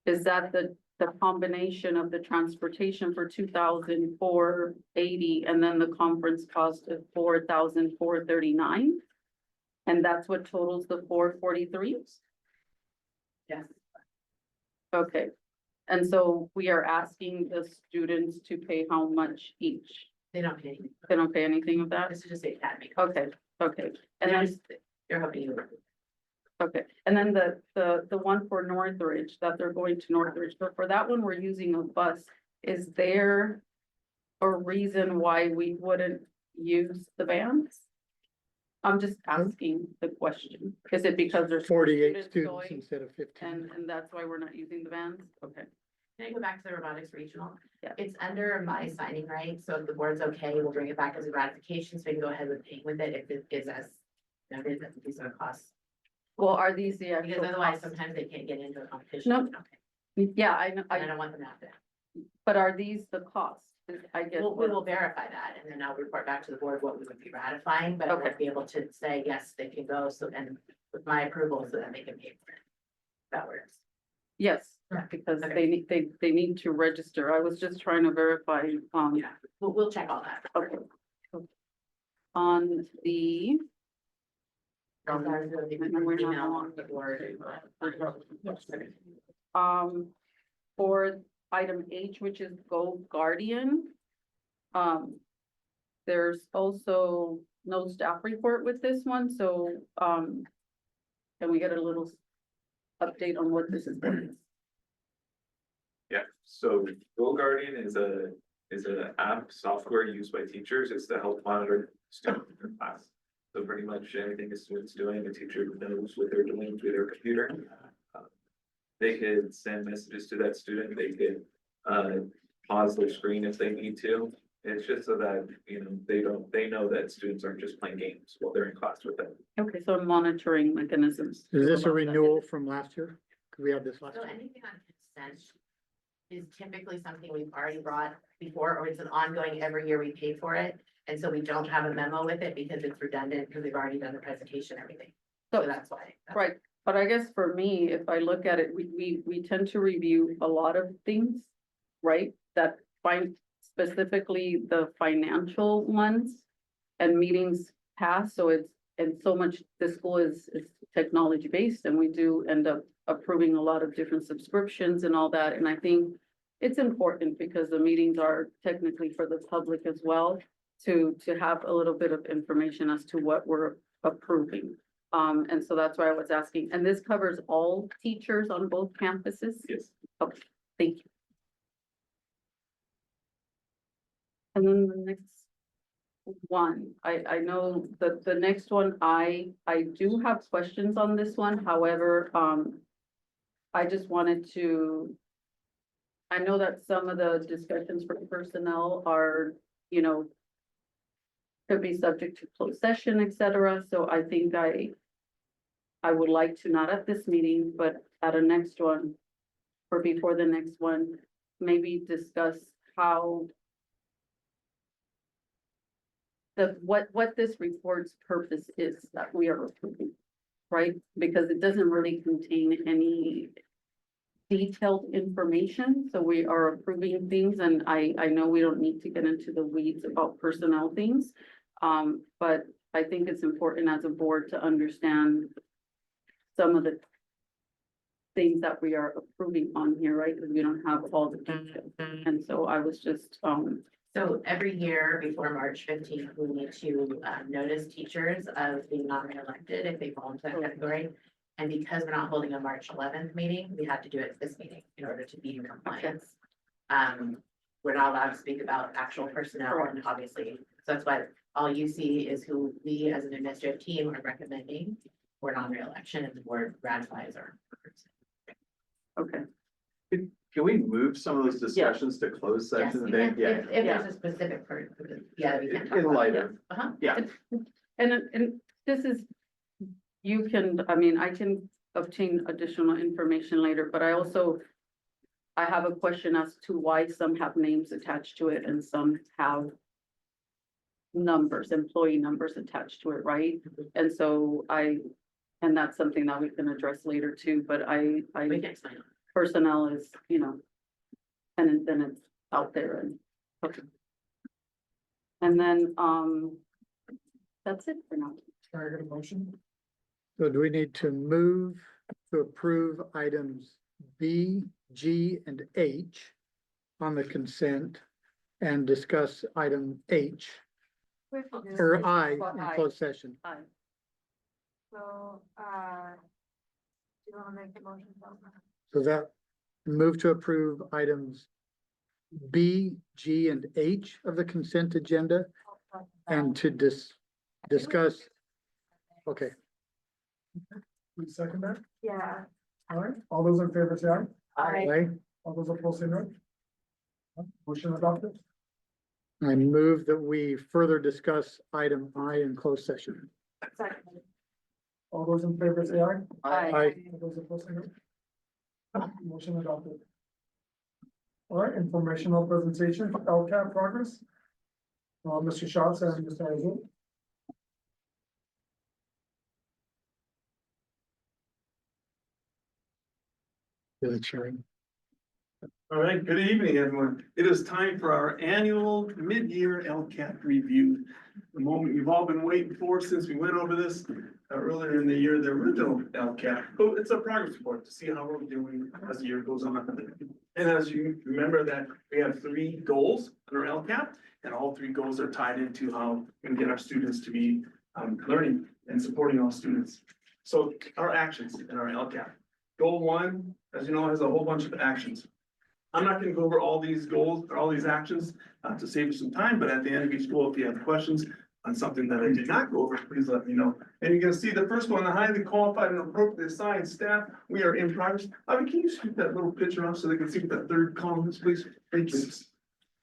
is that the combination of the transportation for 2,480 and then the conference cost of 4,439? And that's what totals the 443? Yes. Okay, and so we are asking the students to pay how much each? They don't pay anything. They don't pay anything of that? This is just the academy. Okay, okay, and They're then, just- You're hoping you. okay, and then the one for Northridge, that they're going to Northridge, but for that one, we're using a bus. Is there a reason why we wouldn't use the vans? I'm just asking the question. Is it because there's 48 students students going instead of 15. and that's why we're not using the vans? Okay, Can I go back to the robotics regional? Yeah. It's under my signing right, so if the board's okay, we'll bring it back as a ratification, so we can go ahead with paying with it if it is as. Noted that these are costs, well, are these the because actual otherwise costs? sometimes they can't get into a competition. No. Okay. Yeah, I know, And I don't want them to have to. but are these the costs? I guess. We will verify that, and then I'll report back to the board what we would be ratifying, but I Okay. won't be able to say, yes, they can go, so, and with my approval, so that they can pay for it. That works. Yes, Yeah, because okay. they need to register. I was just trying to verify, Yeah, we'll check all that. okay. On the, We're not on the board. for item H, which is Go Guardian. There's also no staff report with this one, so, can we get a little update on what this is? Yeah, so Go Guardian is an app software used by teachers. It's to help monitor students in their class. So pretty much anything a student's doing, the teacher knows what they're doing through their computer. They could send messages to that student. They could pause their screen if they need to. It's just so that, you know, they know that students aren't just playing games while they're in class with them. Okay, so monitoring mechanisms. Is this a renewal from last year? Could we have this last So year? anything on consent is typically something we've already brought before, or it's an ongoing, every year we pay for it. And so we don't have a memo with it because it's redundant, because we've already done the presentation, and everything. So that's why. Right, but I guess for me, if I look at it, we tend to review a lot of things, right? That find specifically the financial ones and meetings past, so it's, and so much, the school is technology based, and we do end up approving a lot of different subscriptions and all that, and I think it's important because the meetings are technically for the public as well, to have a little bit of information as to what we're approving. And so that's why I was asking, and this covers all teachers on both campuses? Yes. Okay, thank you. And then the next one, I know that the next one, I do have questions on this one, however, I just wanted to. I know that some of the discussions for personnel are, you know. Could be subject to closed session, et cetera, so I think I would like to, not at this meeting, but at a next one. Or before the next one, maybe discuss how. What this report's purpose is that we are approving, right? Because it doesn't really contain any detailed information, so we are approving things, and I know we don't need to get into the weeds about personnel things. But I think it's important as a board to understand some of the things that we are approving on here, right? Because we don't have all the details. And so I was just, So every year before March 15th, we need to notice teachers of being non-reelected if they fall into that category. And because we're not holding a March 11th meeting, we have to do it this meeting in order to be in compliance. We're not allowed to speak about actual personnel, and obviously, so that's why all you see is who we as an administrative team are recommending for non-reelection, and the board ratifies our. okay. Can we move some of those discussions to closed Yes, session? you Then, can, yeah, if there's a specific part, yeah, we can talk in about light it. of, Uh-huh. yeah. And this is, you can, I mean, I can obtain additional information later, but I also. I have a question as to why some have names attached to it and some have. Numbers, employee numbers attached to it, right? And so and that's something that we can address later too, but We can explain. personnel is, you know. And then it's out there and. Okay. And then, that's it for now. Can I get a motion? So do we need to move to approve items B, G, and H on the consent and discuss item H or I in closed session? Aye. So, do you wanna make the motion? So that move to approve items B, G, and H of the consent agenda and to discuss. Okay, Please second that. Yeah. All right, all those in favor say aye. right? All those opposed say no. Motion adopted. I move that we further discuss item I in closed session. All those in favor say aye. Aye. All those opposed say no. Motion adopted. All right, informational presentation for LCAP progress. Mr. Schatz and Mr. Azul. Good sharing. All right, good evening, everyone. It is time for our annual mid-year LCAP review. The moment you've all been waiting for since we went over this earlier in the year, the original LCAP. But it's a progress report to see how we're doing as the year goes on. And as you remember that we have 3 goals in our LCAP, and all 3 goals are tied into how we can get our students to be learning and supporting all students. So our actions in our LCAP. Goal 1, as you know, has a whole bunch of actions. I'm not gonna go over all these goals or all these actions to save you some time, but at the end of each goal, if you have questions on something that I did not go over, please let me know. And you're gonna see the first one, the highly qualified and appropriately assigned staff, we are in progress. Can you scoot that little picture off so they can see what that 3rd column is, please? Thank you.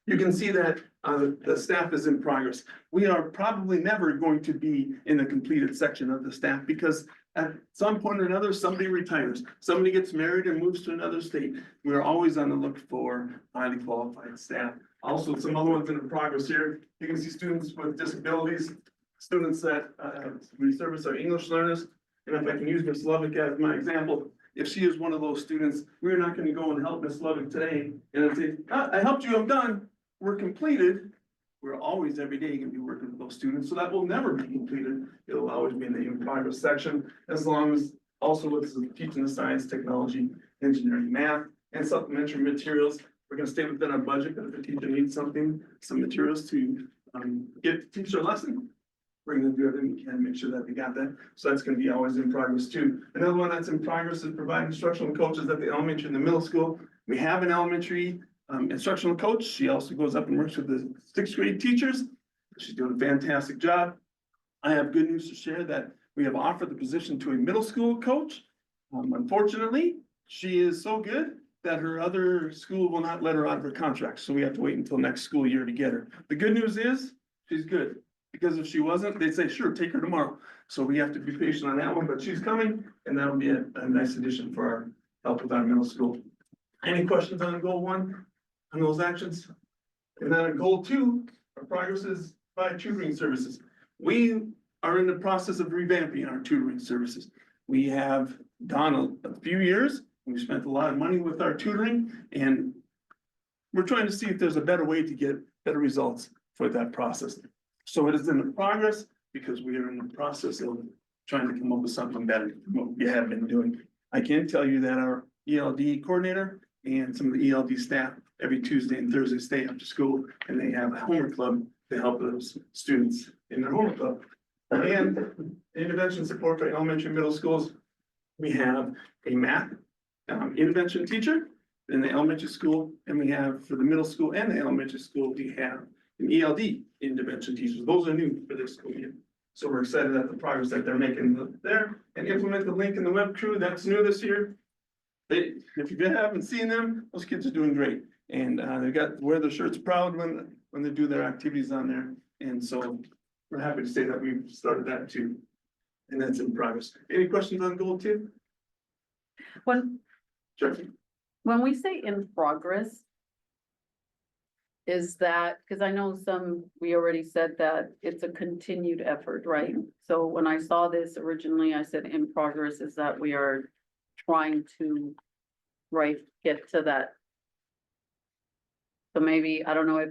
You can see that the staff is in progress. We are probably never going to be in the completed section of the staff because at some point or another, somebody retires, somebody gets married and moves to another state. We are always on the look for highly qualified staff. Also, some other ones in progress here. You can see students with disabilities, students that we service our English learners. And if I can use Ms. Lovick as my example, if she is one of those students, we're not gonna go and help Ms. Lovick today and say, I helped you, I'm done. We're completed. We're always every day gonna be working with those students, so that will never be completed. It'll always be in the in progress section, as long as also with teaching the science, technology, engineering, math, and supplementary materials. We're gonna stay within our budget, but if a teacher needs something, some materials to teach their lesson, we're gonna do everything we can to make sure that we got that. So that's gonna be always in progress too. Another one that's in progress is providing instructional coaches at the elementary and the middle school. We have an elementary instructional coach. She also goes up and works with the 6th grade teachers. She's doing a fantastic job. I have good news to share that we have offered the position to a middle school coach. Unfortunately, she is so good that her other school will not let her out of her contract, so we have to wait until next school year to get her. The good news is, she's good, because if she wasn't, they'd say, sure, take her tomorrow. So we have to be patient on that one, but she's coming, and that'll be a nice addition for our help with our middle school. Any questions on goal one, on those actions? And then on goal two, our progress is by tutoring services. We are in the process of revamping our tutoring services. We have done a few years, we've spent a lot of money with our tutoring, and we're trying to see if there's a better way to get better results for that process. So it is in the progress, because we are in the process of trying to come up with something better than what we have been doing. I can tell you that our ELD coordinator and some of the ELD staff every Tuesday and Thursday stay after school, and they have a homework club to help those students in their homework club. And intervention support for elementary and middle schools, we have a math intervention teacher in the elementary school, and we have for the middle school and the elementary school, we have an ELD intervention teachers. Those are new for this school year. So we're excited at the progress that they're making there, and implement the link in the web crew. That's new this year. If you haven't seen them, those kids are doing great. And they got wear their shirts proud when they do their activities on there. And so we're happy to say that we've started that too. And that's in progress. Any questions on goal two? Sure. When we say in progress, is that, because I know we already said that it's a continued effort, right? So when I saw this originally, I said in progress is that we are trying to, right, get to that. So maybe, I don't know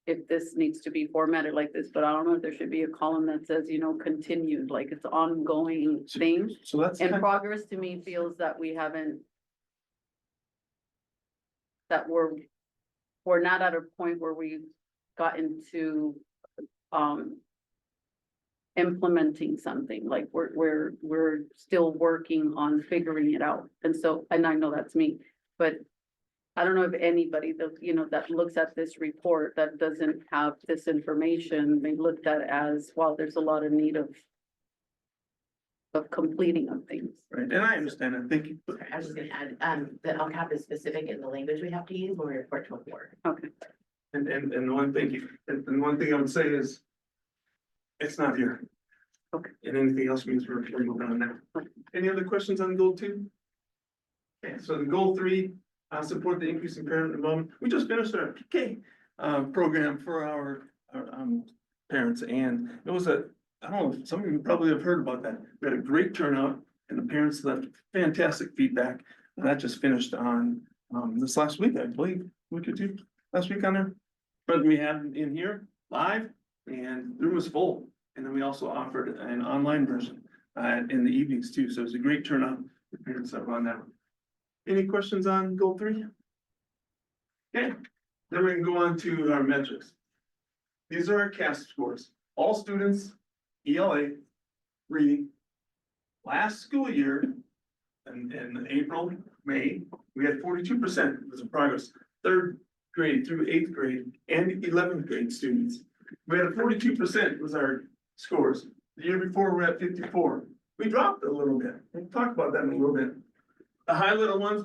if this needs to be formatted like this, but I don't know if there should be a column that says, continued, like it's ongoing thing. So that's And progress to me feels that we haven't, that we're not at a point where we've gotten to implementing something, like we're still working on figuring it out. And so, and I know that's me, but I don't know if anybody that, that looks at this report that doesn't have this information, they looked at it as, well, there's a lot of need of completing of things. Right, and I understand that. Thank you. I was just gonna add, the LCAP is specific in the language we have to use when we report to a board. Okay. And the one thing, and one thing I would say is, it's not here. Okay. And anything else means we're moving on now. Any other questions on goal two? Okay, so the goal three, support the increase in parent involvement. We just finished our PK program for our parents, and it was I don't know, some of you probably have heard about that. We had a great turnout, and the parents left fantastic feedback. And that just finished on this last week, I believe, week or two, last week on there. But we had it in here live, and the room was full. And then we also offered an online version in the evenings too. So it was a great turnout. The parents that were on that one. Any questions on goal three? Okay, then we can go on to our metrics. These are our CAS scores. All students, ELA, reading. Last school year, in April, May, we had 42% was of progress. Third grade through 8th grade and 11th grade students. We had a 42% was our scores. The year before, we were at 54. We dropped a little bit. We'll talk about that in a little bit. The highlighted ones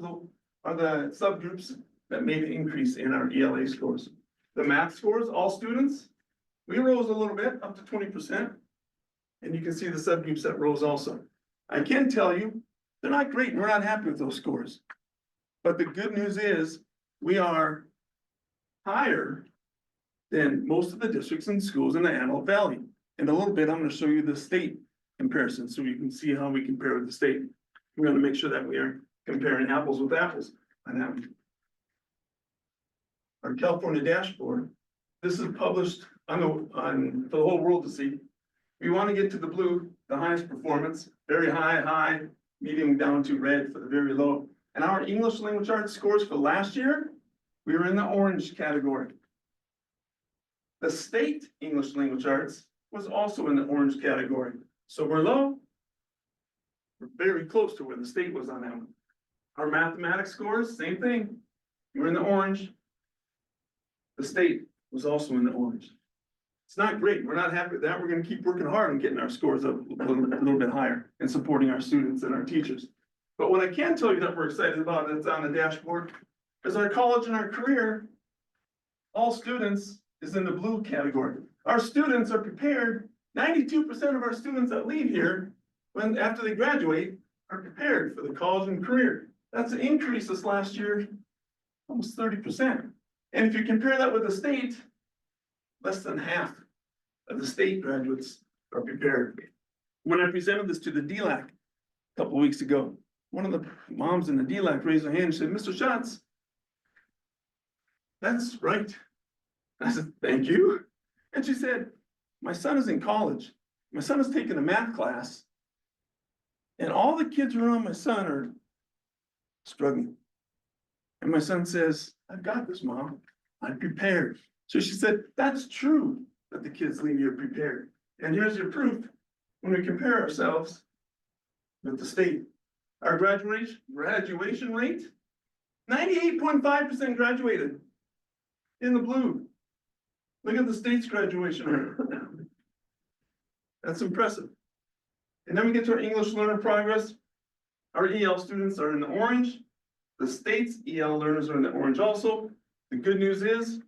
are the subgroups that made an increase in our ELA scores. The math scores, all students, we rose a little bit, up to 20%. And you can see the subgroups that rose also. I can tell you, they're not great, and we're not happy with those scores. But the good news is, we are higher than most of the districts and schools in the Antelope Valley. In a little bit, I'm gonna show you the state comparison, so you can see how we compare with the state. We're gonna make sure that we are comparing apples with apples on that. Our California dashboard, this is published for the whole world to see. We want to get to the blue, the highest performance, very high, medium down to red for the very low. And our English language arts scores for last year, we were in the orange category. The state English language arts was also in the orange category. So we're low. We're very close to where the state was on that one. Our mathematics scores, same thing. We're in the orange. The state was also in the orange. It's not great. We're not happy with that. We're gonna keep working hard on getting our scores up a little bit higher and supporting our students and our teachers. But what I can tell you that we're excited about, and it's on the dashboard, is our college and our career. All students is in the blue category. Our students are prepared, 92% of our students that leave here, when, after they graduate, are prepared for the college and career. That's an increase this last year, almost 30%. And if you compare that with the state, less than half of the state graduates are prepared. When I presented this to the DLAC a couple of weeks ago, one of the moms in the DLAC raised her hand and said, Mr. Schatz, that's right. I said, thank you. And she said, my son is in college. My son is taking a math class. And all the kids around my son are struggling. And my son says, I've got this, Mom. I'm prepared. So she said, that's true that the kids leave here prepared. And here's your proof. When we compare ourselves with the state, our graduation rate, 98.5% graduated in the blue. Look at the state's graduation rate. That's impressive. And then we get to our English learner progress. Our EL students are in the orange. The state's EL learners are in the orange also. The good news is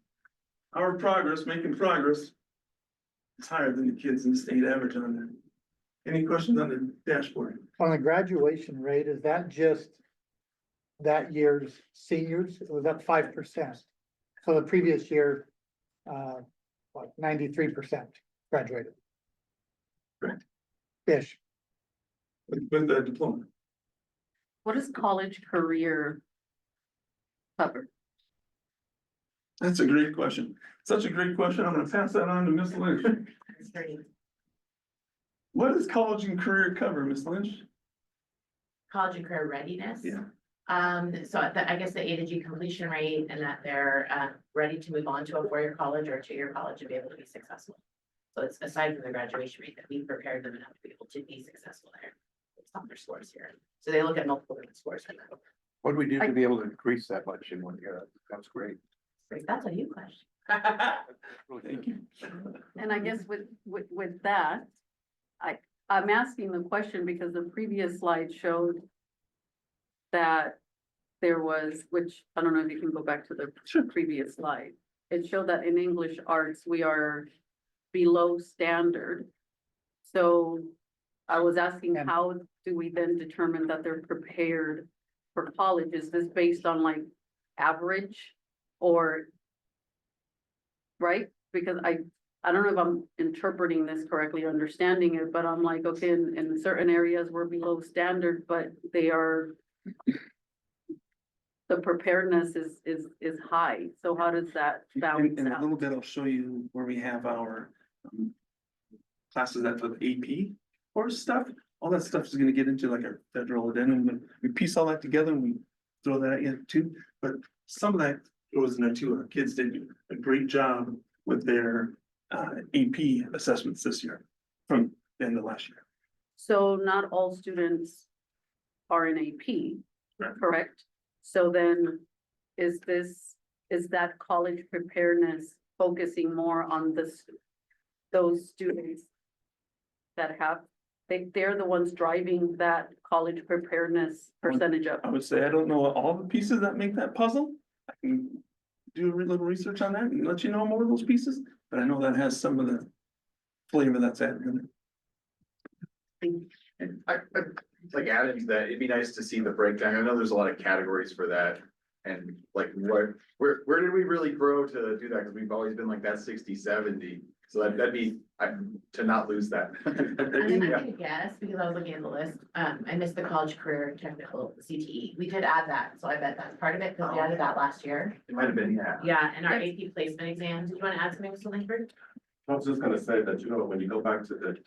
our progress, making progress, is higher than the kids in the state average on that. Any questions on the dashboard? On the graduation rate, is that just that year's seniors? Or was that 5%? So the previous year, like 93% graduated. Correct. Ish. With the diploma. What is college career cover? That's a great question. Such a great question. I'm gonna pass that on to Ms. Lynch. What does college and career cover, Ms. Lynch? College and career readiness. Yeah. I guess the A to G completion rate and that they're ready to move on to a four-year college or a two-year college and be able to be successful. So it's aside from the graduation rate that we prepared them enough to be able to be successful there. It's not their scores here. So they look at multiple different scores for that. What do we do to be able to increase that much in 1 year? That's great. That's a new question. Thank you. And I guess with that, I'm asking the question because the previous slide showed that there was, which I don't know if you can go back to the previous slide. It showed that in English arts, we are below standard. So I was asking, how do we then determine that they're prepared for college? Is this based on like average or? Right? Because I don't know if I'm interpreting this correctly, or understanding it, but I'm like, okay, in certain areas we're below standard, but they are. The preparedness is high, so how does that balance In a out? little bit, I'll show you where we have our classes that for the AP or stuff. All that stuff is gonna get into like our federal addendum, and we piece all that together and we throw that in too. But some of that goes in there too. Our kids did a great job with their AP assessments this year from the end of last year. So not all students are in AP, Right. correct? So then, is that college preparedness focusing more on those students that have, they're the ones driving that college preparedness percentage up? I would say I don't know all the pieces that make that puzzle. I can do a little research on that and let you know more of those pieces, but I know that has some of the flavor that's added in it. I like adding to that, it'd be nice to see the breakdown. I know there's a lot of categories for that. And like where did we really grow to do that? Because we've always been like that 60, 70. So that'd be to not lose that. And then I could guess, because I was looking at the list, I missed the college career technical CTE. We did add that, so I bet that's part of it, because we added that last year. It might have been, yeah. Yeah, and our AP placement exam. Did you want to add something, Mr. Langford? I was just gonna say that, you know, when you go back to the,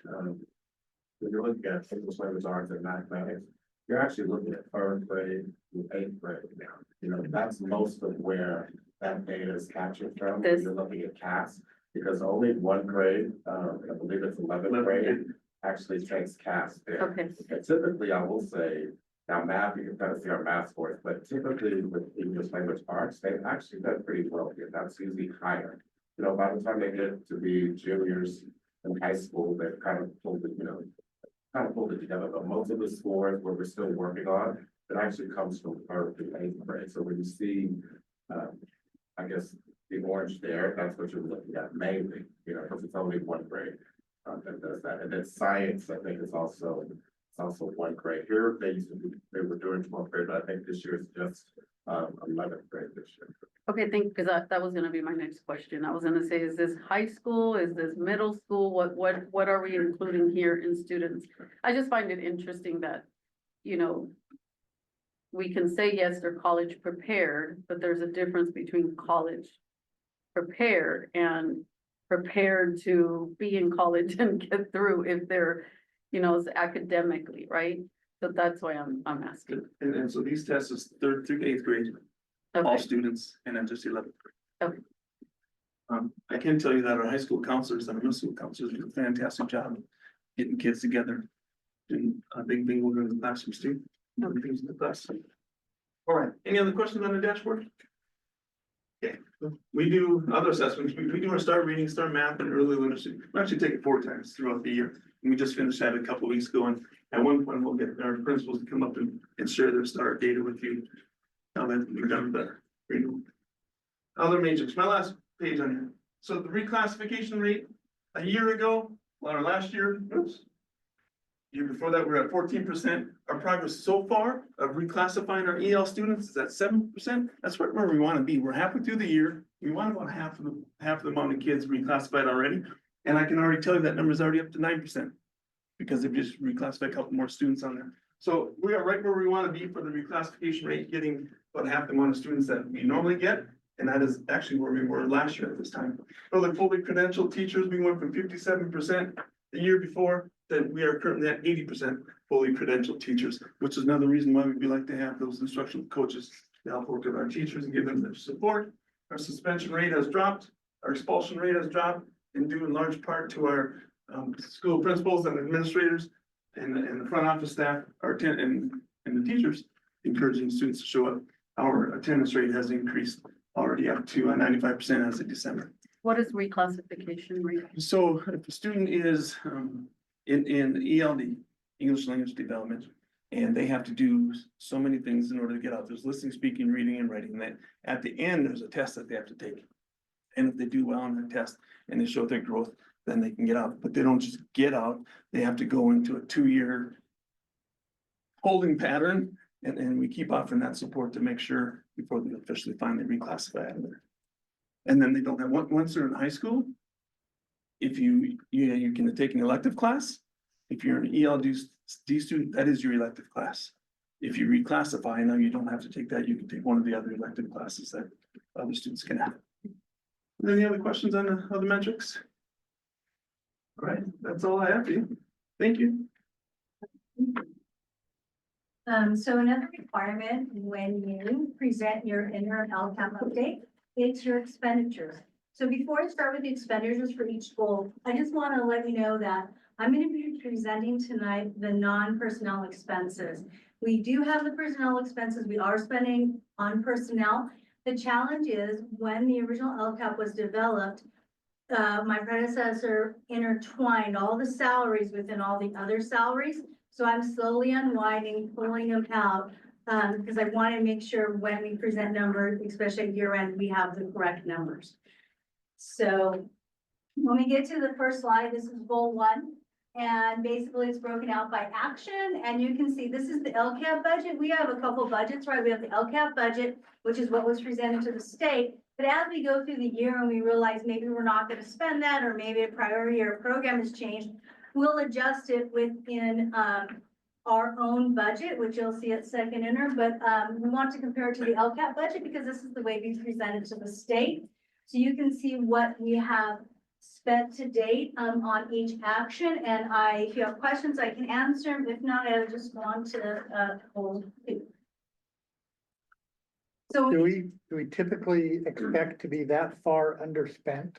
when you're looking at English language arts and mathematics, you're actually looking at third grade to eighth grade now. You know, that's most of where that data is captured from, when you're looking at CAS. Because only one grade, I believe it's 11th grade, actually takes CAS there. Okay. And typically, I will say, now math, you can kind of see our math scores, but typically with English language arts, they've actually done pretty well here. That's usually higher. You know, by the time they get to be juniors in high school, they've kind of pulled it, you know, kind of pulled it together, but most of the scores where we're still working on, it actually comes from third through eighth grade. So when you see, I guess, the orange there, that's what you're looking at mainly, you know, because it's only one grade. That does that. And then science, I think it's also one grade. Here, they were doing 12th grade, but I think this year is just 11th grade this year. Okay, because that was gonna be my next question. I was gonna say, is this high school? Is this middle school? What are we including here in students? I just find it interesting that, you know, we can say, yes, they're college prepared, but there's a difference between college prepared and prepared to be in college and get through if they're, you know, academically, right? So that's why I'm asking. And so these tests is third through eighth grade, all Okay, students, and then just 11th grade. Okay. I can tell you that our high school counselors and middle school counselors do a fantastic job getting kids together. And a big bingo during the classrooms too. Okay. Things in the class. All right, any other questions on the dashboard? Okay, we do other assessments. We do our start reading, start math, and early literacy. We actually take it 4 times throughout the year. And we just finished that a couple of weeks ago, and at one point, we'll get our principals to come up and share their start data with you. Now that we've done better. Other majors, my last page on here. So the reclassification rate a year ago, or last year, oops. Year before that, we were at 14%. Our progress so far of reclassifying our EL students is at 7%. That's where we want to be. We're halfway through the year. We want about half the amount of kids reclassified already. And I can already tell you that number is already up to 9% because they've just reclassified a couple more students on there. So we are right where we want to be for the reclassification rate, getting about half the amount of students that we normally get. And that is actually where we were last year at this time. For the fully credentialed teachers, we went from 57% the year before, that we are currently at 80% fully credentialed teachers, which is another reason why we'd like to have those instructional coaches to help work with our teachers and give them their support. Our suspension rate has dropped, our expulsion rate has dropped, and due in large part to our school principals and administrators and the front office staff, and the teachers encouraging students to show up. Our attendance rate has increased already up to 95% as of December. what is reclassification rate? So if a student is in ELD, English Language Development, and they have to do so many things in order to get out. There's listening, speaking, reading, and writing. That at the end, there's a test that they have to take. And if they do well on the test and they show their growth, then they can get out. But they don't just get out, they have to go into a 2-year holding pattern. And we keep offering that support to make sure before they officially finally reclassify out of there. And then they don't have, once they're in high school, if you can take an elective class. If you're an ELD student, that is your elective class. If you reclassify, now you don't have to take that. You can take one of the other elective classes that other students can have. Any other questions on the other metrics? All right, that's all I have for you. Thank you. So another requirement when you present your interim LCAP update, it's your expenditures. So before I start with the expenditures for each school, I just want to let you know that I'm going to be presenting tonight the non-personnel expenses. We do have the personnel expenses. We are spending on personnel. The challenge is when the original LCAP was developed, my predecessor intertwined all the salaries within all the other salaries. So I'm slowly unwinding, pulling them out, because I want to make sure when we present numbers, especially at year end, we have the correct numbers. So when we get to the first slide, this is goal 1. And basically it's broken out by action. And you can see this is the LCAP budget. We have a couple budgets, right? We have the LCAP budget, which is what was presented to the state. But as we go through the year and we realize maybe we're not going to spend that, or maybe a priority or a program has changed, we'll adjust it within our own budget, which you'll see at second enter. But we want to compare it to the LCAP budget because this is the way we presented to the state. So you can see what we have spent to date on each action. And if you have questions, I can answer them. If not, I'll just go on to goal 2. So Do we typically expect to be that far underspent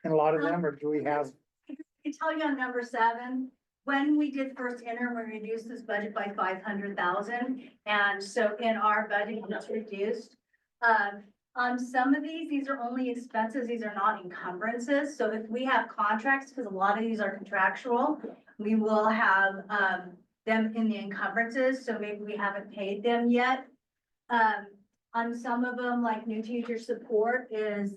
in a lot of them, or do we have? I can tell you on number 7, when we did first enter, we reduced this budget by 500,000. And so in our budget, it's reduced. On some of these are only expenses, these are not encumbrances, so if we have contracts, because a lot of these are contractual, we will have, them in the encumbrances, so maybe we haven't paid them yet. On some of them, like new teacher support is,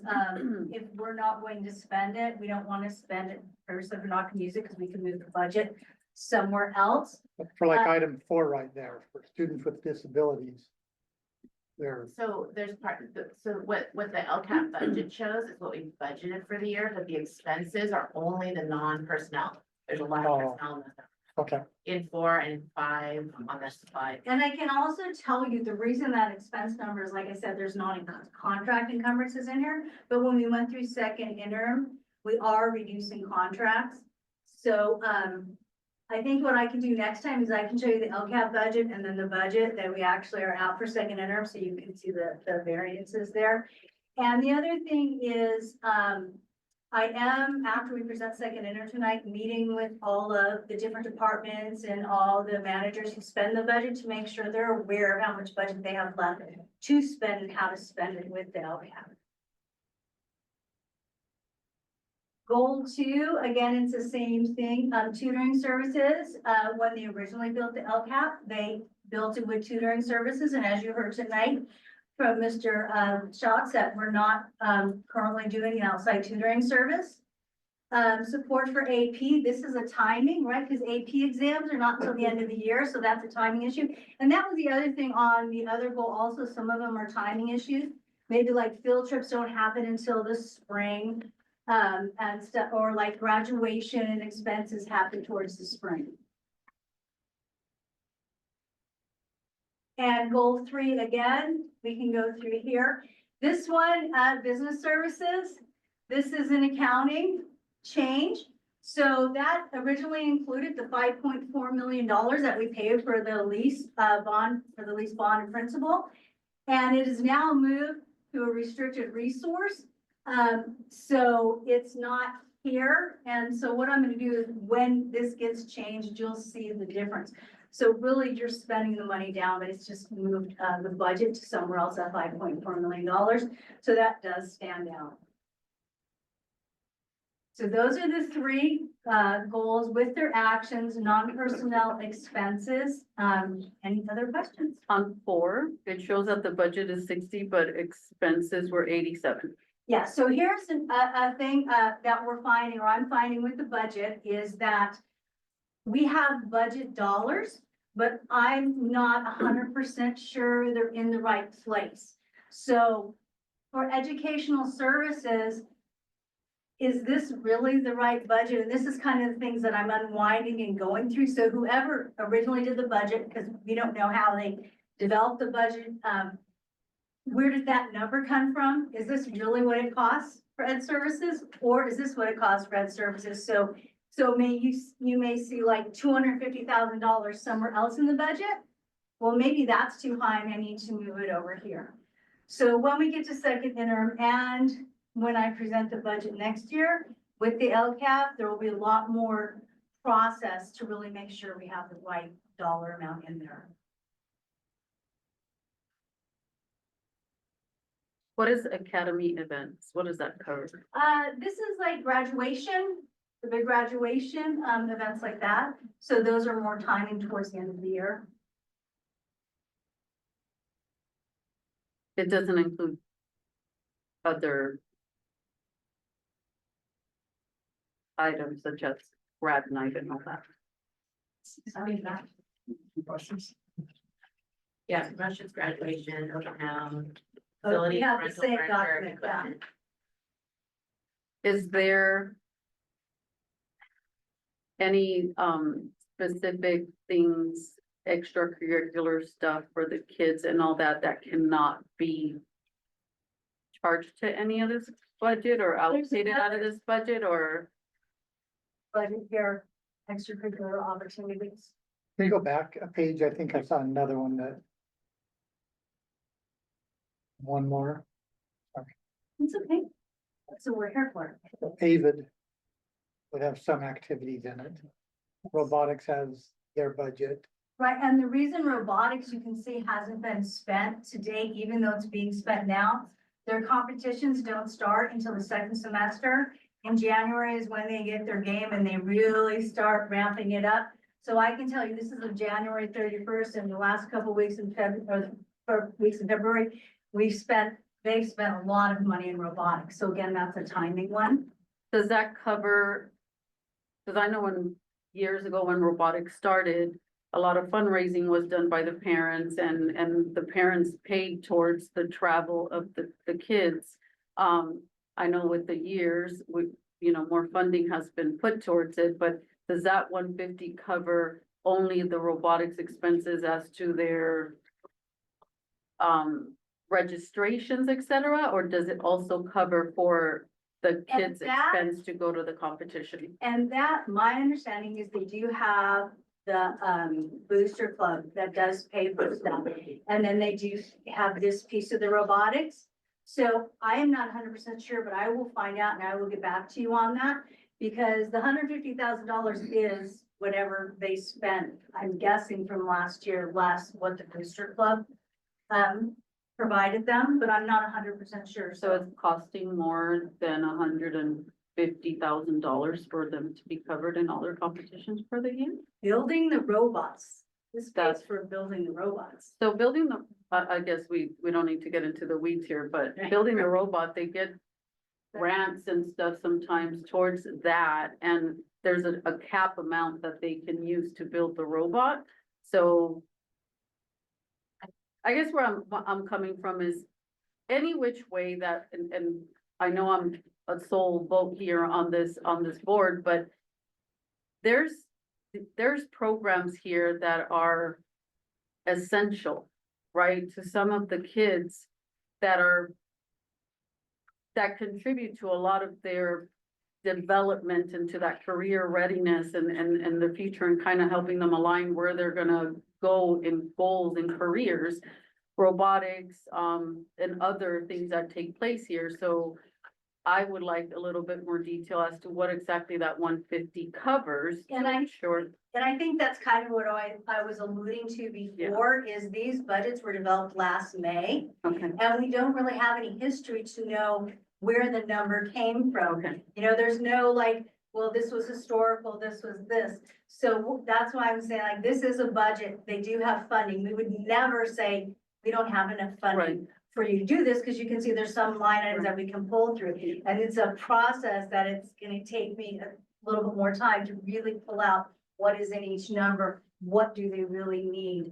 if we're not going to spend it, we don't want to spend it, or so we're not gonna use it, because we can move the budget somewhere else. For like item 4 right there, for students with disabilities. There, So there's so what the LCAP budget shows is what we budgeted for the year, but the expenses are only the non-personnel. There's a lot of Oh. personnel okay, in 4 and 5 on this slide. And I can also tell you the reason that expense number is, like I said, there's not contract encumbrances in here, but when we went through second interim, we are reducing contracts. So, I think what I can do next time is I can show you the LCAP budget and then the budget that we actually are out for second interim, so you can see the variances there. And the other thing is, I am, after we present second interim tonight, meeting with all of the different departments and all the managers who spend the budget to make sure they're aware of how much budget they have left to spend and how to spend it with the LCAP. Goal 2, again, it's the same thing, tutoring services. When they originally built the LCAP, they built it with tutoring services, and as you heard tonight from Mr. Schatz, that we're not currently doing an outside tutoring service. Support for AP, this is a timing, right? Because AP exams are not until the end of the year, so that's a timing issue. And that was the other thing on the other goal also, some of them are timing issues. Maybe like field trips don't happen until the spring. And stuff, or like graduation and expenses happen towards the spring. And goal 3, again, we can go through here. This one, business services, this is an accounting change. So that originally included the $5.4 million that we paid for the lease bond, and principal. And it is now moved to a restricted resource. So it's not here. And so what I'm going to do is when this gets changed, you'll see the difference. So really you're spending the money down, but it's just moved, the budget to somewhere else at $5.4 million. So that does stand out. So those are the 3, goals with their actions, non-personnel expenses. Any other questions? On 4, it shows that the budget is 60, but expenses were 87. Yeah, so here's a thing that we're finding, or I'm finding with the budget, is that we have budget dollars, but I'm not 100% sure they're in the right place. So for educational services, is this really the right budget? And this is kind of the things that I'm unwinding and going through. So whoever originally did the budget, because we don't know how they developed the budget, where did that number come from? Is this really what it costs for ed services? Or is this what it costs for ed services? So you may see like $250,000 somewhere else in the budget. Well, maybe that's too high and I need to move it over here. So when we get to second interim and when I present the budget next year with the LCAP, there will be a lot more process to really make sure we have the right dollar amount in there. What is academy events? What does that cover? This is like graduation, the big graduation, events like that. So those are more timing towards the end of the year. It doesn't include other items such as grad night and all that. Questions? Yeah, promotions, graduation, open house, Oh, facility, we have the rental same furniture, document, yeah. equipment. Is there any specific things, extracurricular stuff for the kids and all that that cannot be charged to any of this budget or allocated out of this budget or? Budget here, extracurricular opportunities. can you go back a page? I think I saw another one that. One more, It's okay. So we're here for it. AVID would have some activities in it. Robotics has their budget. Right, and the reason robotics, you can see, hasn't been spent to date, even though it's being spent now, Their competitions don't start until the second semester. In January is when they get their game and they really start ramping it up. So I can tell you, this is a January 31st and the last couple weeks in February, or weeks in February, they've spent a lot of money in robotics. So again, that's a timing one. Does that cover? Cause I know years ago when robotics started, a lot of fundraising was done by the parents and the parents paid towards the travel of the kids. I know with the years, more funding has been put towards it, but does that 150 cover only the robotics expenses as to their registrations, et cetera, or does it also cover for the kids' expense to go to the competition? And that, my understanding is they do have the booster club that does pay for stuff. And then they do have this piece of the robotics. So I am not 100% sure, but I will find out and I will get back to you on that. Because the $150,000 is whatever they spent, I'm guessing from last year, less what the booster club provided them, but I'm not 100% sure. So it's costing more than $150,000 for them to be covered in all their competitions for the game? Building the robots. This pays for building the robots. So building the, I guess we don't need to get into the weeds here, but building the robot, they get grants and stuff sometimes towards that. And there's a cap amount that they can use to build the robot. So I guess where I'm coming from is any which way that, and I know I'm a sole vote here on this board, but there's programs here that are essential, right? To some of the kids that contribute to a lot of their development into that career readiness and the future and kind of helping them align where they're gonna go in goals and careers, robotics, and other things that take place here. So I would like a little bit more detail as to what exactly that 150 covers. And I'm sure. And I think that's kind of what I was alluding to before, is these budgets were developed last May. Okay. And we don't really have any history to know where the number came from. Okay. There's no like, well, this was historical, this was this. So that's why I'm saying, like, this is a budget, they do have funding. We would never say, we don't have enough funding for you to do this, because you can see there's some line items that we can pull through. And it's a process that it's gonna take me a little bit more time to really pull out what is in each number, what do they really need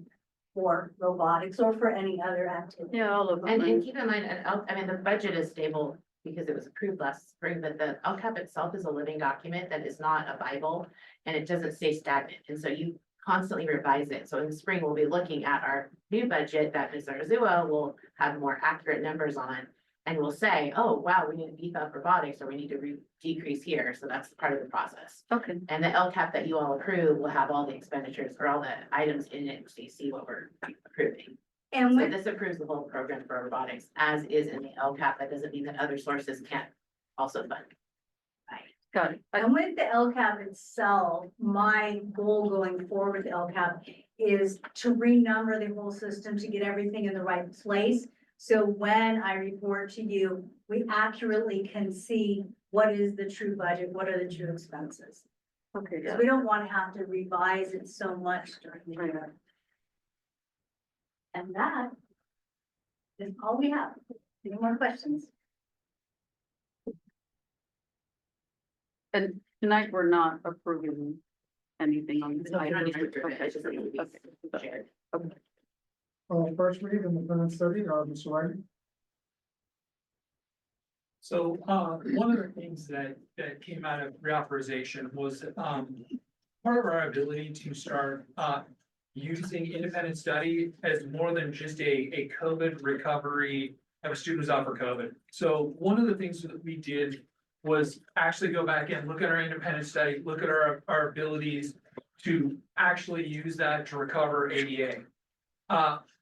for robotics or for any other activity. Yeah, all of them. And keep in mind, the budget is stable because it was approved last spring, but the LCAP itself is a living document that is not a Bible, and it doesn't stay stagnant. And so you constantly revise it. So in the spring, we'll be looking at our new budget that Ms. Arzua will have more accurate numbers on. And we'll say, oh, wow, we need to beef up robotics, or we need to decrease here. So that's part of the process. Okay. And the LCAP that you all approve will have all the expenditures or all the items in it, so you see what we're approving. And So this approves the whole program for robotics, as is in the LCAP. That doesn't mean that other sources can't also fund. Got it. And with the LCAP itself, my goal going forward with the LCAP is to renumber the whole system to get everything in the right place. So when I report to you, we accurately can see what is the true budget, what are the true expenses. Okay. Because we don't want to have to revise it so much during the year. And that is all we have. Any more questions? And tonight we're not approving anything on this No, item. not approving it, Okay. it's just that it will be Okay. shared. Okay. First read in the current study, Mr. Wright. So, one of the things that came out of reauthorization was, part of our ability to start, using independent study as more than just a COVID recovery of a student who's out for COVID. So one of the things that we did was actually go back and look at our independent study, look at our abilities to actually use that to recover ADA.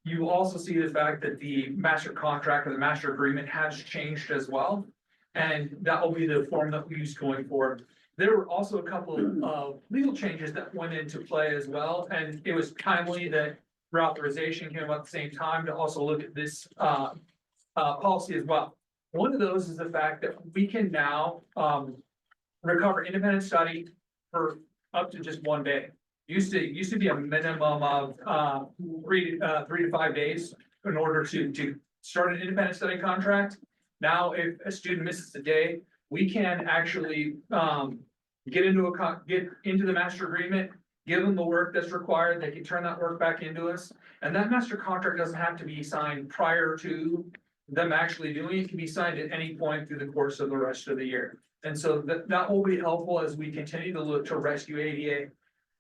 You also see the fact that the master contract or the master agreement has changed as well. And that will be the form that we use going forward. There were also a couple of legal changes that went into play as well. And it was timely that reauthorization came up at the same time to also look at this policy as well. One of those is the fact that we can now, recover independent study for up to just 1 day. Used to be a minimum of, 3 to 5 days in order to start an independent study contract. Now, if a student misses a day, we can actually, get into the master agreement, give them the work that's required, they can turn that work back into us. And that master contract doesn't have to be signed prior to them actually doing it, it can be signed at any point through the course of the rest of the year. And so that will be helpful as we continue to look to rescue ADA.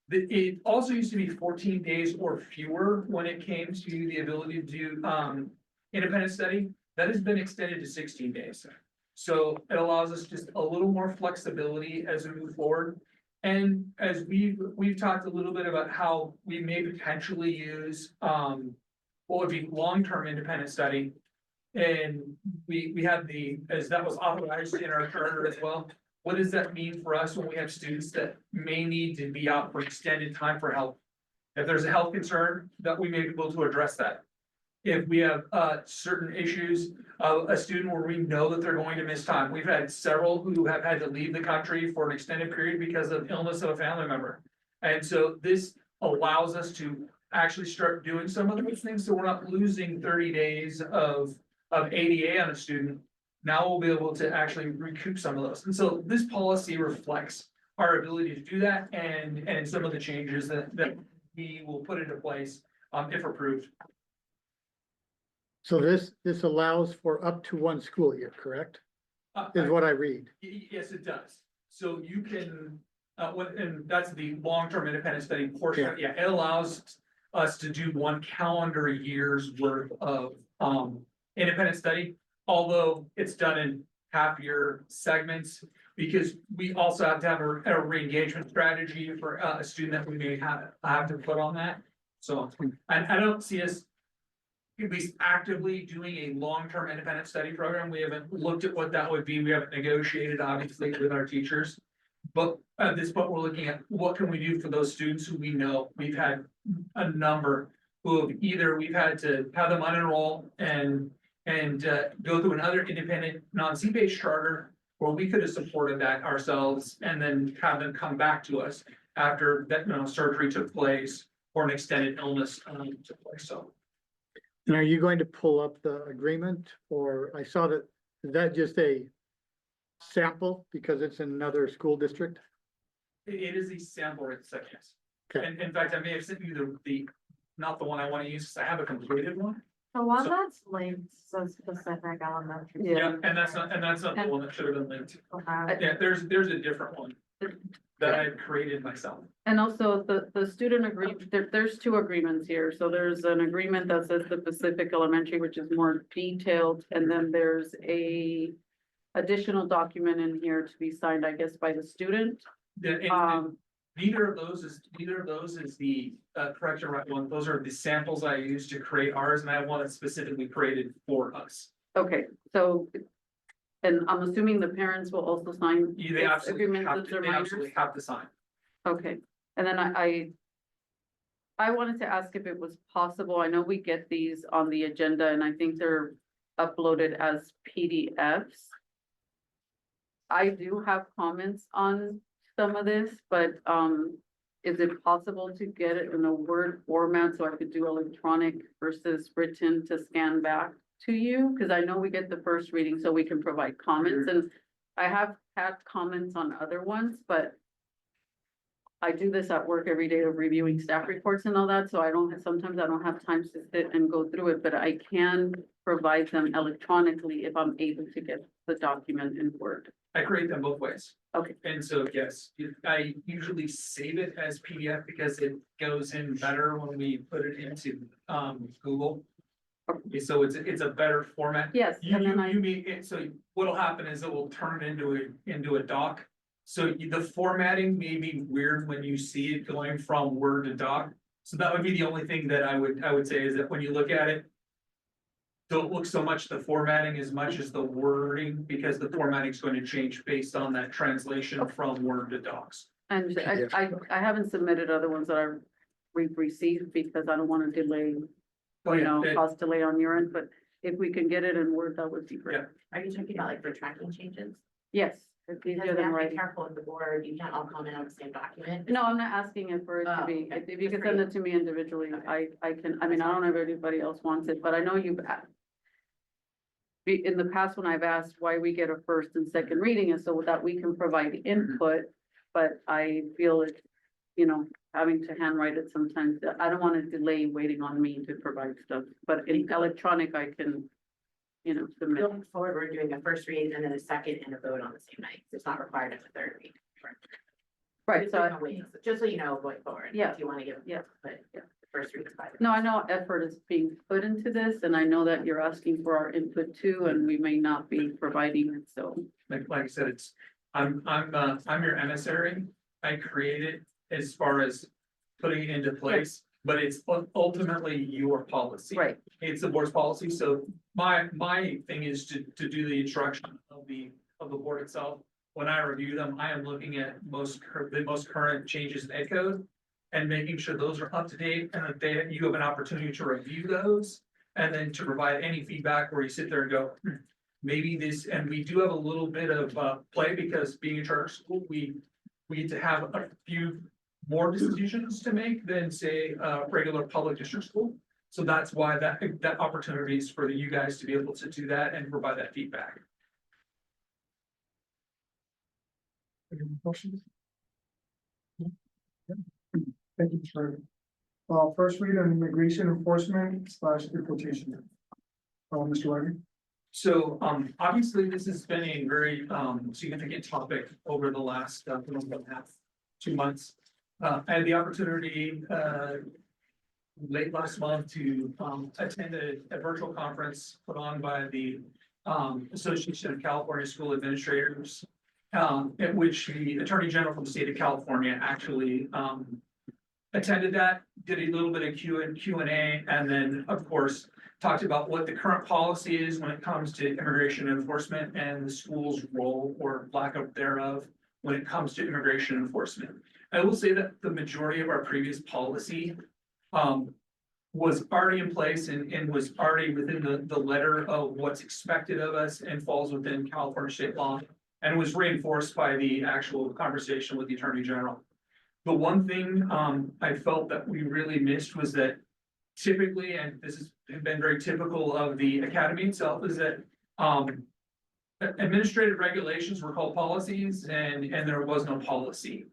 It also used to be 14 days or fewer when it came to the ability to do, independent study. That has been extended to 16 days. So it allows us just a little more flexibility as we move forward. And as we've talked a little bit about how we may potentially use, what would be long-term independent study. And we had as that was authorized in our charter as well. What does that mean for us when we have students that may need to be out for extended time for help? If there's a health concern, that we may be able to address that. If we have certain issues, a student where we know that they're going to miss time. We've had several who have had to leave the country for an extended period because of illness of a family member. And so this allows us to actually start doing some of those things, so we're not losing 30 days of ADA on a student. Now we'll be able to actually recoup some of those. And so this policy reflects our ability to do that and some of the changes that we will put into place, if approved. So this allows for up to 1 school year, correct? Is what I read. Yes, it does. So you can, and that's the long-term independent study portion. Yeah, it allows us to do 1 calendar year's worth of, independent study, although it's done in half-year segments, because we also have to have a re-engagement strategy for a student that we may have to put on that. So, I don't see us at least actively doing a long-term independent study program. We haven't looked at what that would be. We haven't negotiated, obviously, with our teachers. But at this point, we're looking at what can we do for those students who we know. We've had a number who have either we've had to have them unenroll and go through another independent non-C-based charter, or we could have supported that ourselves and then have them come back to us after that, surgery took place or an extended illness took place. So. And are you going to pull up the agreement, or I saw that, is that just a sample because it's in another school district? It is a sample, it's a yes. Okay. And in fact, I may have sent you the not the one I want to use, 'cause I have a completed one. The one that's linked so specific elementary. Yeah, and that's not the one that should have been linked. Yeah, there's a different one that I created myself. And also the student agreement, there's 2 agreements here. So there's an agreement that says the Pacific Elementary, which is more detailed, and then there's a additional document in here to be signed, I guess, by the student. Yeah, and neither of those is the correct or right one. Those are the samples I used to create ours, and I have one that's specifically created for us. Okay, so, and I'm assuming the parents will also sign. They this absolutely agreement have since to, they're they minors? absolutely have to sign. Okay, and then I wanted to ask if it was possible, I know we get these on the agenda and I think they're uploaded as PDFs. I do have comments on some of this, but, is it possible to get it in a Word format so I could do electronic versus written to scan back to you? Cause I know we get the first reading so we can provide comments, and I have had comments on other ones, but I do this at work every day of reviewing staff reports and all that, so sometimes I don't have time to sit and go through it, but I can provide them electronically if I'm able to get the document in Word. I create them both ways. Okay. And so, yes, I usually save it as PDF because it goes in better when we put it into Google. Okay, so it's a better format. Yes, and then so what'll happen is it will turn into a doc. So the formatting may be weird when you see it going from Word to doc. So that would be the only thing that I would say is that when you look at it, don't look so much the formatting as much as the wording, because the formatting is going to change based on that translation from Word to docs. And I haven't submitted other ones that we've received because I don't want to delay, Oh, yeah, cause delay on your end, but if we can get it in Word, that would be great. Yeah. Are you talking about like for tracking changes? Yes, it's Because easier we than have to be writing. careful with the board, you can't all comment on the same document. No, I'm not asking it for it to Oh, be, okay. if you Just can for send you. it to me individually, Okay. I can, I mean, I don't know if anybody else wants it, but I know you've in the past, when I've asked why we get a first and second reading is so that we can provide input, but I feel it, you know, having to handwrite it sometimes, I don't want to delay waiting on me to provide stuff, but in electronic, I can, you know, submit. Going forward, we're doing a first read and then a second and a vote on the same night. It's not required of a third read. Right, Just so, so just so you know, going forward. Yeah. If you want to give. Yeah. But the first read is fine. no, I know effort is being put into this, and I know that you're asking for our input too, and we may not be providing it, so. Like I said, I'm your emissary. I create it as far as putting it into place, but it's ultimately your policy. Right. It's the board's policy, so my thing is to do the instruction of the board itself. When I review them, I am looking at the most current changes in ed code and making sure those are up to date and that you have an opportunity to review those. And then to provide any feedback where you sit there and go, maybe this, and we do have a little bit of play because being a charter school, we get to have a few more decisions to make than say a regular public district school. So that's why that opportunity is for you guys to be able to do that and provide that feedback. Any more questions? Thank you, Mr. First read on immigration enforcement / deportation. Mr. Wagner. So, obviously, this has been a very, significant topic over the last, month and a half, 2 months. I had the opportunity, late last month to, attend a virtual conference put on by the, Association of California School Administrators, at which the Attorney General from the state of California actually, attended that, did a little bit of Q and A, and then, of course, talked about what the current policy is when it comes to immigration enforcement and the school's role or lack of thereof when it comes to immigration enforcement. I will say that the majority of our previous policy was already in place and was already within the letter of what's expected of us and falls within California state law, and was reinforced by the actual conversation with the Attorney General. The one thing I felt that we really missed was that typically, and this has been very typical of the academy itself, is that administrative regulations were called policies and there was no policy.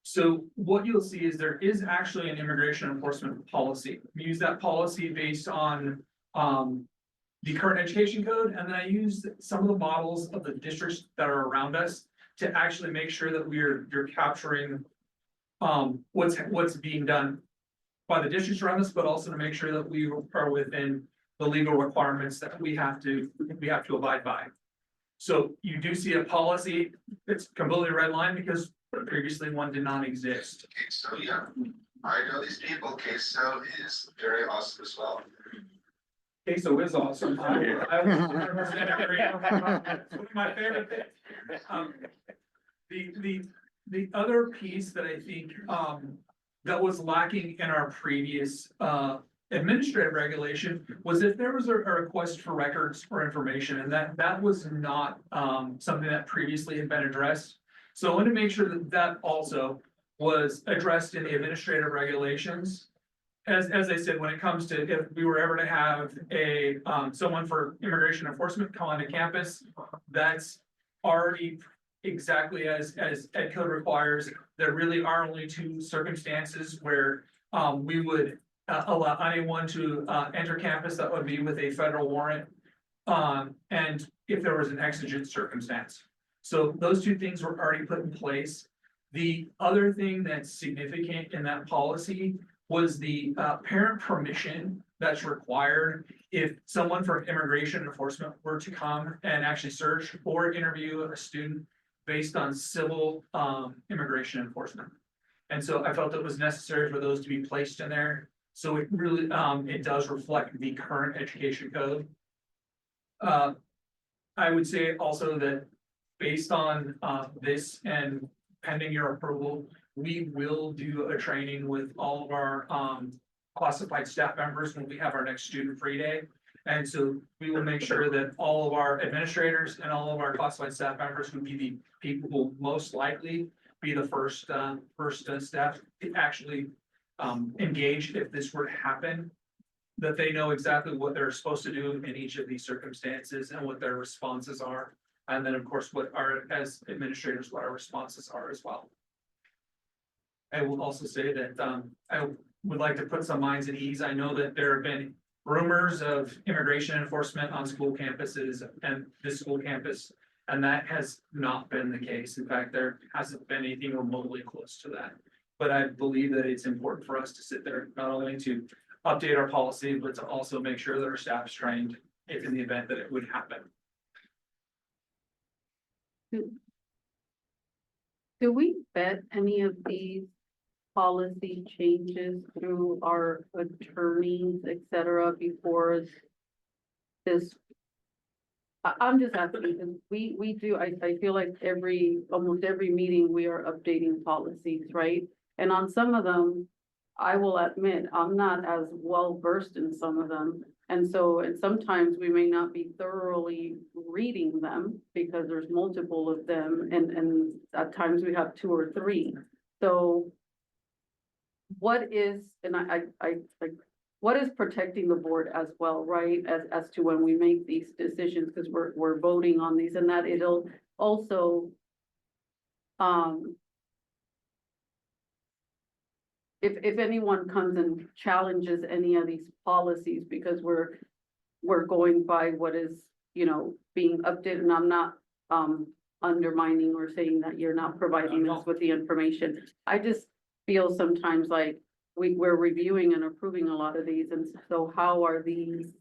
So what you'll see is there is actually an immigration enforcement policy. We use that policy based on the current education code, and then I used some of the models of the districts that are around us to actually make sure that you're capturing what's being done by the districts around us, but also to make sure that we are within the legal requirements that we have to abide by. So you do see a policy that's completely red line because previously one did not exist. Okay, so yeah, I know these people. Queso is very awesome as well. Queso is awesome. I was 100% agree. It's one of my favorite things. The other piece that I think that was lacking in our previous administrative regulation was if there was a request for records or information, and that was not something that previously had been addressed. So I want to make sure that also was addressed in the administrative regulations. As I said, when it comes to if we were ever to have a someone for immigration enforcement come onto campus, that's already exactly as ed code requires. There really are only 2 circumstances where we would allow anyone to enter campus that would be with a federal warrant. And if there was an exigent circumstance. So those 2 things were already put in place. The other thing that's significant in that policy was the parent permission that's required if someone from immigration enforcement were to come and actually search or interview a student based on civil immigration enforcement. And so I felt it was necessary for those to be placed in there. So it really, it does reflect the current education code. I would say also that based on this and pending your approval, we will do a training with all of our classified staff members when we have our next student free day. And so we will make sure that all of our administrators and all of our classified staff members would be the people who will most likely be the first staff to actually engage if this were to happen. That they know exactly what they're supposed to do in each of these circumstances and what their responses are. And then, of course, what our, as administrators, what our responses are as well. I will also say that I would like to put some minds at ease. I know that there have been rumors of immigration enforcement on school campuses and this school campus, and that has not been the case. In fact, there hasn't been anything remotely close to that. But I believe that it's important for us to sit there, not only to update our policy, but to also make sure that our staff is trained if in the event that it would happen. Do we vet any of these policy changes through our attorneys, et cetera, before this? I'm just asking, because we do, I feel like almost every meeting, we are updating policies, right? And on some of them, I will admit, I'm not as well versed in some of them. And sometimes we may not be thoroughly reading them because there's multiple of them and at times we have 2 or 3. So what is, and what is protecting the board as well, right? As to when we make these decisions, because we're voting on these, and that it'll also, if anyone comes and challenges any of these policies, because we're going by what is, being updated, and I'm not undermining or saying that you're not providing us with the information. I just feel sometimes like we're reviewing and approving a lot of these, and so how are these?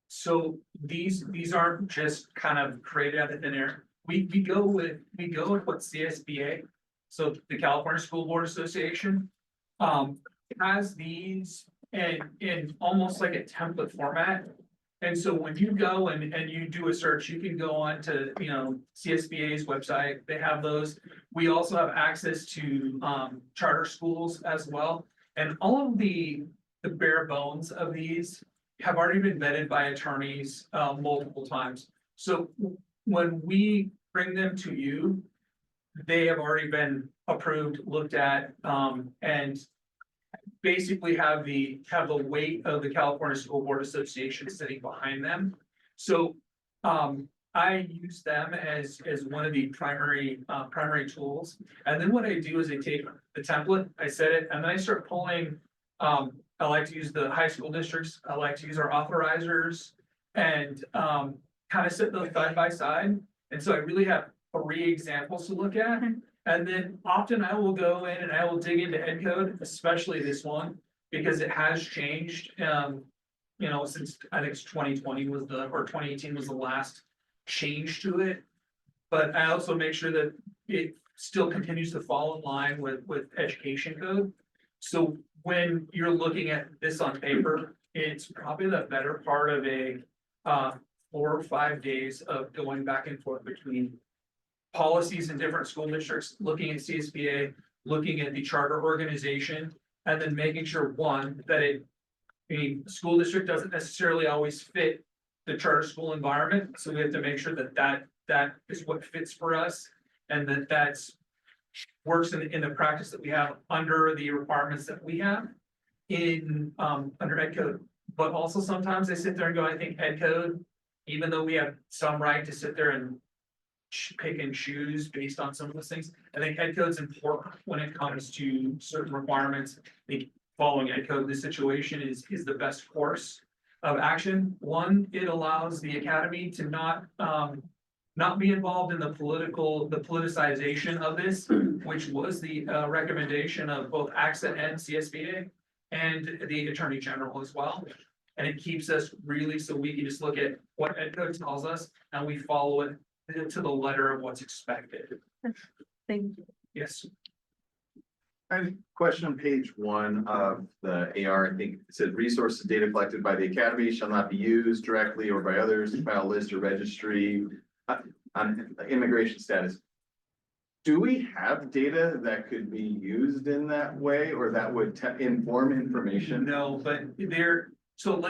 So these aren't just kind of created out of thin air. We go with what CSBA, so the California School Board Association, has these in almost like a template format. And so when you go and you do a search, you can go on to, CSBA's website, they have those. We also have access to charter schools as well. And all of the bare bones of these have already been vetted by attorneys multiple times. So when we bring them to you, they have already been approved, looked at, and basically have the weight of the California School Board Association sitting behind them. So I use them as one of the primary tools. And then what I do is I take the template, I set it, and then I start pulling. I like to use the high school districts. I like to use our authorizers and kind of set those side by side. And so I really have 3 examples to look at. And then often I will go in and I will dig into ed code, especially this one, because it has changed. Since I think it's 2020 or 2018 was the last change to it. But I also make sure that it still continues to fall in line with education code. So when you're looking at this on paper, it's probably the better part of a 4 or 5 days of going back and forth between policies in different school districts, looking at CSBA, looking at the charter organization, and then making sure, one, that school district doesn't necessarily always fit the charter school environment. So we have to make sure that is what fits for us, and that's works in the practice that we have under the requirements that we have in under ed code. But also sometimes I sit there and go, I think ed code, even though we have some right to sit there and pick and choose based on some of those things, I think ed code's important when it comes to certain requirements. I think following ed code in this situation is the best course of action. One, it allows the academy to not be involved in the politicization of this, which was the recommendation of both AXA and CSBA and the Attorney General as well. And it keeps us really, so we can just look at what ed code tells us and we follow it to the letter of what's expected. Thank you. Yes. I have a question on page 1 of the AR. I think it said resources data collected by the academy shall not be used directly or by others to file list or registry on immigration status. Do we have data that could be used in that way or that would inform information? No, but So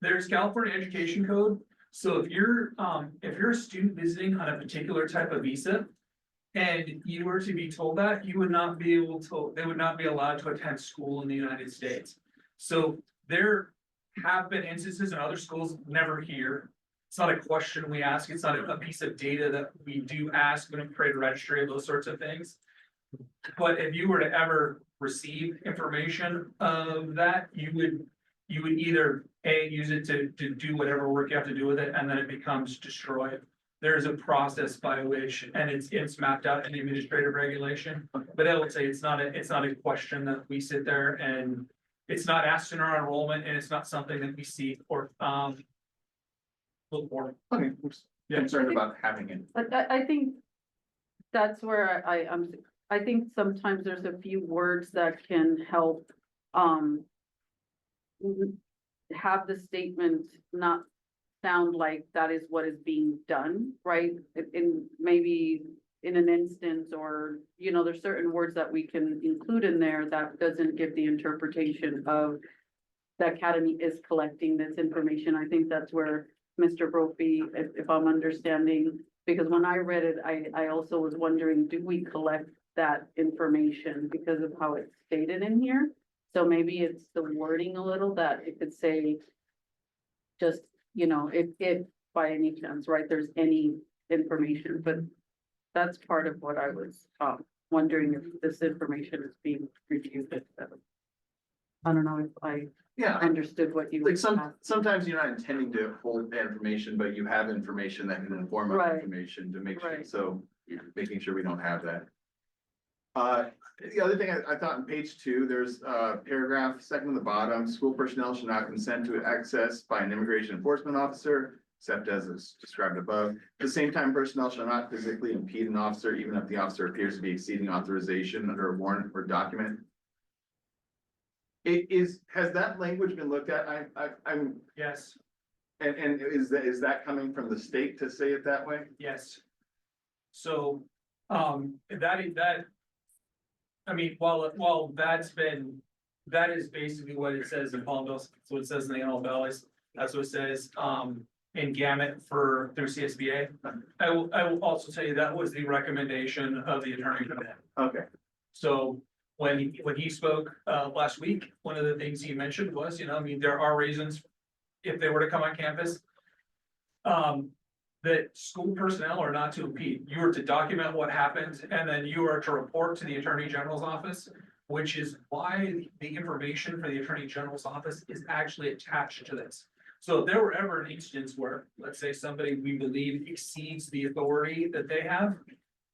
there's California Education Code. So if you're a student visiting on a particular type of visa, and you were to be told that, you would not be able to, they would not be allowed to attend school in the United States. So there have been instances in other schools, never here. It's not a question we ask, it's not a piece of data that we do ask, we don't create a registry of those sorts of things. But if you were to ever receive information of that, you would either use it to do whatever work you have to do with it, and then it becomes destroyed. There's a process by which, and it's mapped out in the administrative regulation, but I would say it's not a question that we sit there and it's not asked in our enrollment, and it's not something that we see or look for. Okay, Yeah. concerned about having it. But I think that's where I think sometimes there's a few words that can help, have the statement not sound like that is what is being done, right? In maybe in an instance, or, you know, there's certain words that we can include in there that doesn't give the interpretation of the academy is collecting this information. I think that's where Mr. Brophy, if I'm understanding, because when I read it, I also was wondering, do we collect that information because of how it's stated in here? So maybe it's the wording a little that it could say, just, you know, if by any chance, right, there's any information, but that's part of what I was wondering if this information is being reviewed. I don't know if I understood what you. Like sometimes you're not intending to hold the information, but you have information that can inform other information to make sure, so you're making sure we don't have that. The other thing I thought in page 2, there's a paragraph second on the bottom, school personnel should not consent to access by an immigration enforcement officer, except as is described above. At the same time, personnel shall not physically impede an officer, even if the officer appears to be exceeding authorization under a warrant or document. Has that language been looked at? I'm. Yes. And is that coming from the state to say it that way? Yes. So, I mean, while that is basically what it says in Palmville, that's what it says in the NLL, that's what it says, in gamut through CSBA. I will also tell you that was the recommendation of the attorney. Okay. So when he spoke, last week, one of the things he mentioned was, you know, I mean, there are reasons if they were to come on campus, that school personnel are not to impede. You are to document what happened, and then you are to report to the Attorney General's office, which is why the information for the Attorney General's office is actually attached to this. So if there were ever an instance where, let's say, somebody we believe exceeds the authority that they have,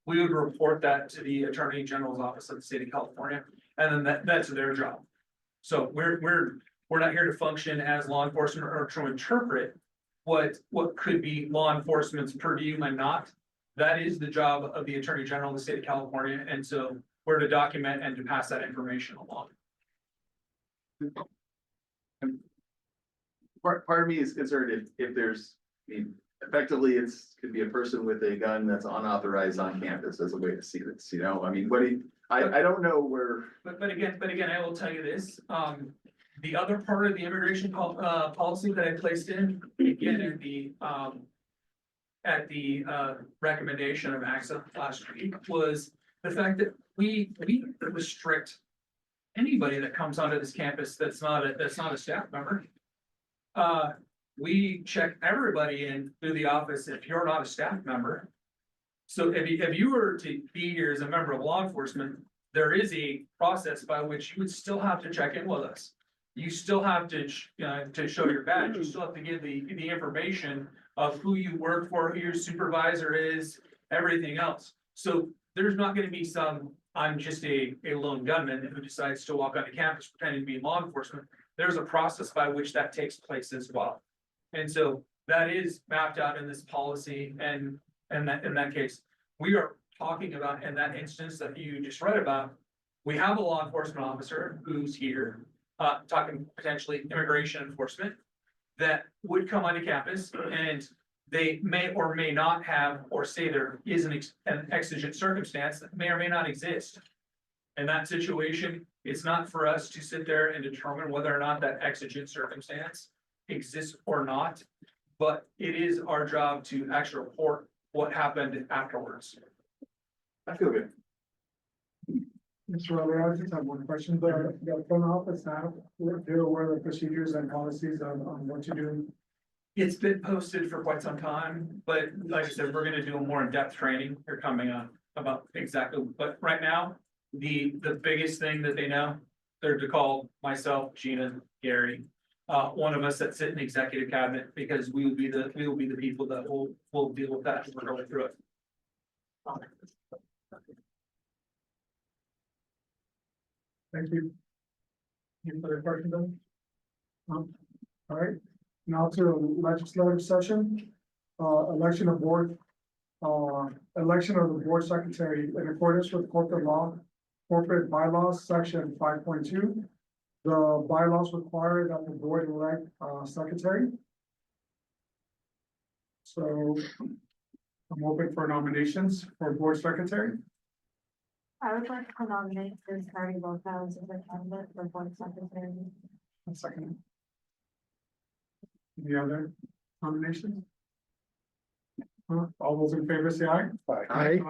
we would report that to the Attorney General's office of the state of California, and then that's their job. So we're not here to function as law enforcement or to interpret what could be law enforcement's purview and not. That is the job of the Attorney General of the state of California, and so we're to document and to pass that information along. Part of me is concerned if there's, I mean, effectively, could be a person with a gun that's unauthorized on campus as a way to see this, you know, I mean, I don't know where. But again, I will tell you this, the other part of the immigration policy that I placed in, again, at the recommendation of AXA last week, was the fact that we restrict anybody that comes onto this campus that's not a staff member. We check everybody in through the office if you're not a staff member. So if you were to be here as a member of law enforcement, there is a process by which you would still have to check in with us. You still have to show your badge, you still have to give the information of who you work for, who your supervisor is, everything else. So there's not gonna be I'm just a lone gunman who decides to walk onto campus pretending to be law enforcement. There's a process by which that takes place as well. And so that is mapped out in this policy, and in that case, we are talking about, in that instance that you just read about, we have a law enforcement officer who's here, talking potentially immigration enforcement, that would come onto campus, and they may or may not have, or say there is an exigent circumstance that may or may not exist. In that situation, it's not for us to sit there and determine whether or not that exigent circumstance exists or not. But it is our job to actually report what happened afterwards. I feel good. Mr. Rivera, I just have one question. The front office staff, they're aware of the procedures and policies on what to do. It's been posted for quite some time, but like I said, we're gonna do a more in-depth training here coming up about exactly, but right now, the biggest thing that they know, they're to call myself, Gina, Gary, one of us that sit in the executive cabinet, because we will be the people that will deal with that as we're going through it. Thank you. Any further questions? All right, now to legislative session, election of board. Election of the board secretary in accordance with corporate bylaws, section 5.2. The bylaws require that the board elect secretary. So I'm open for nominations for board secretary. I would like to nominate Ms. Harry Lopez as a candidate for board secretary. A second. Any other nominations? All those in favor say aye. Aye.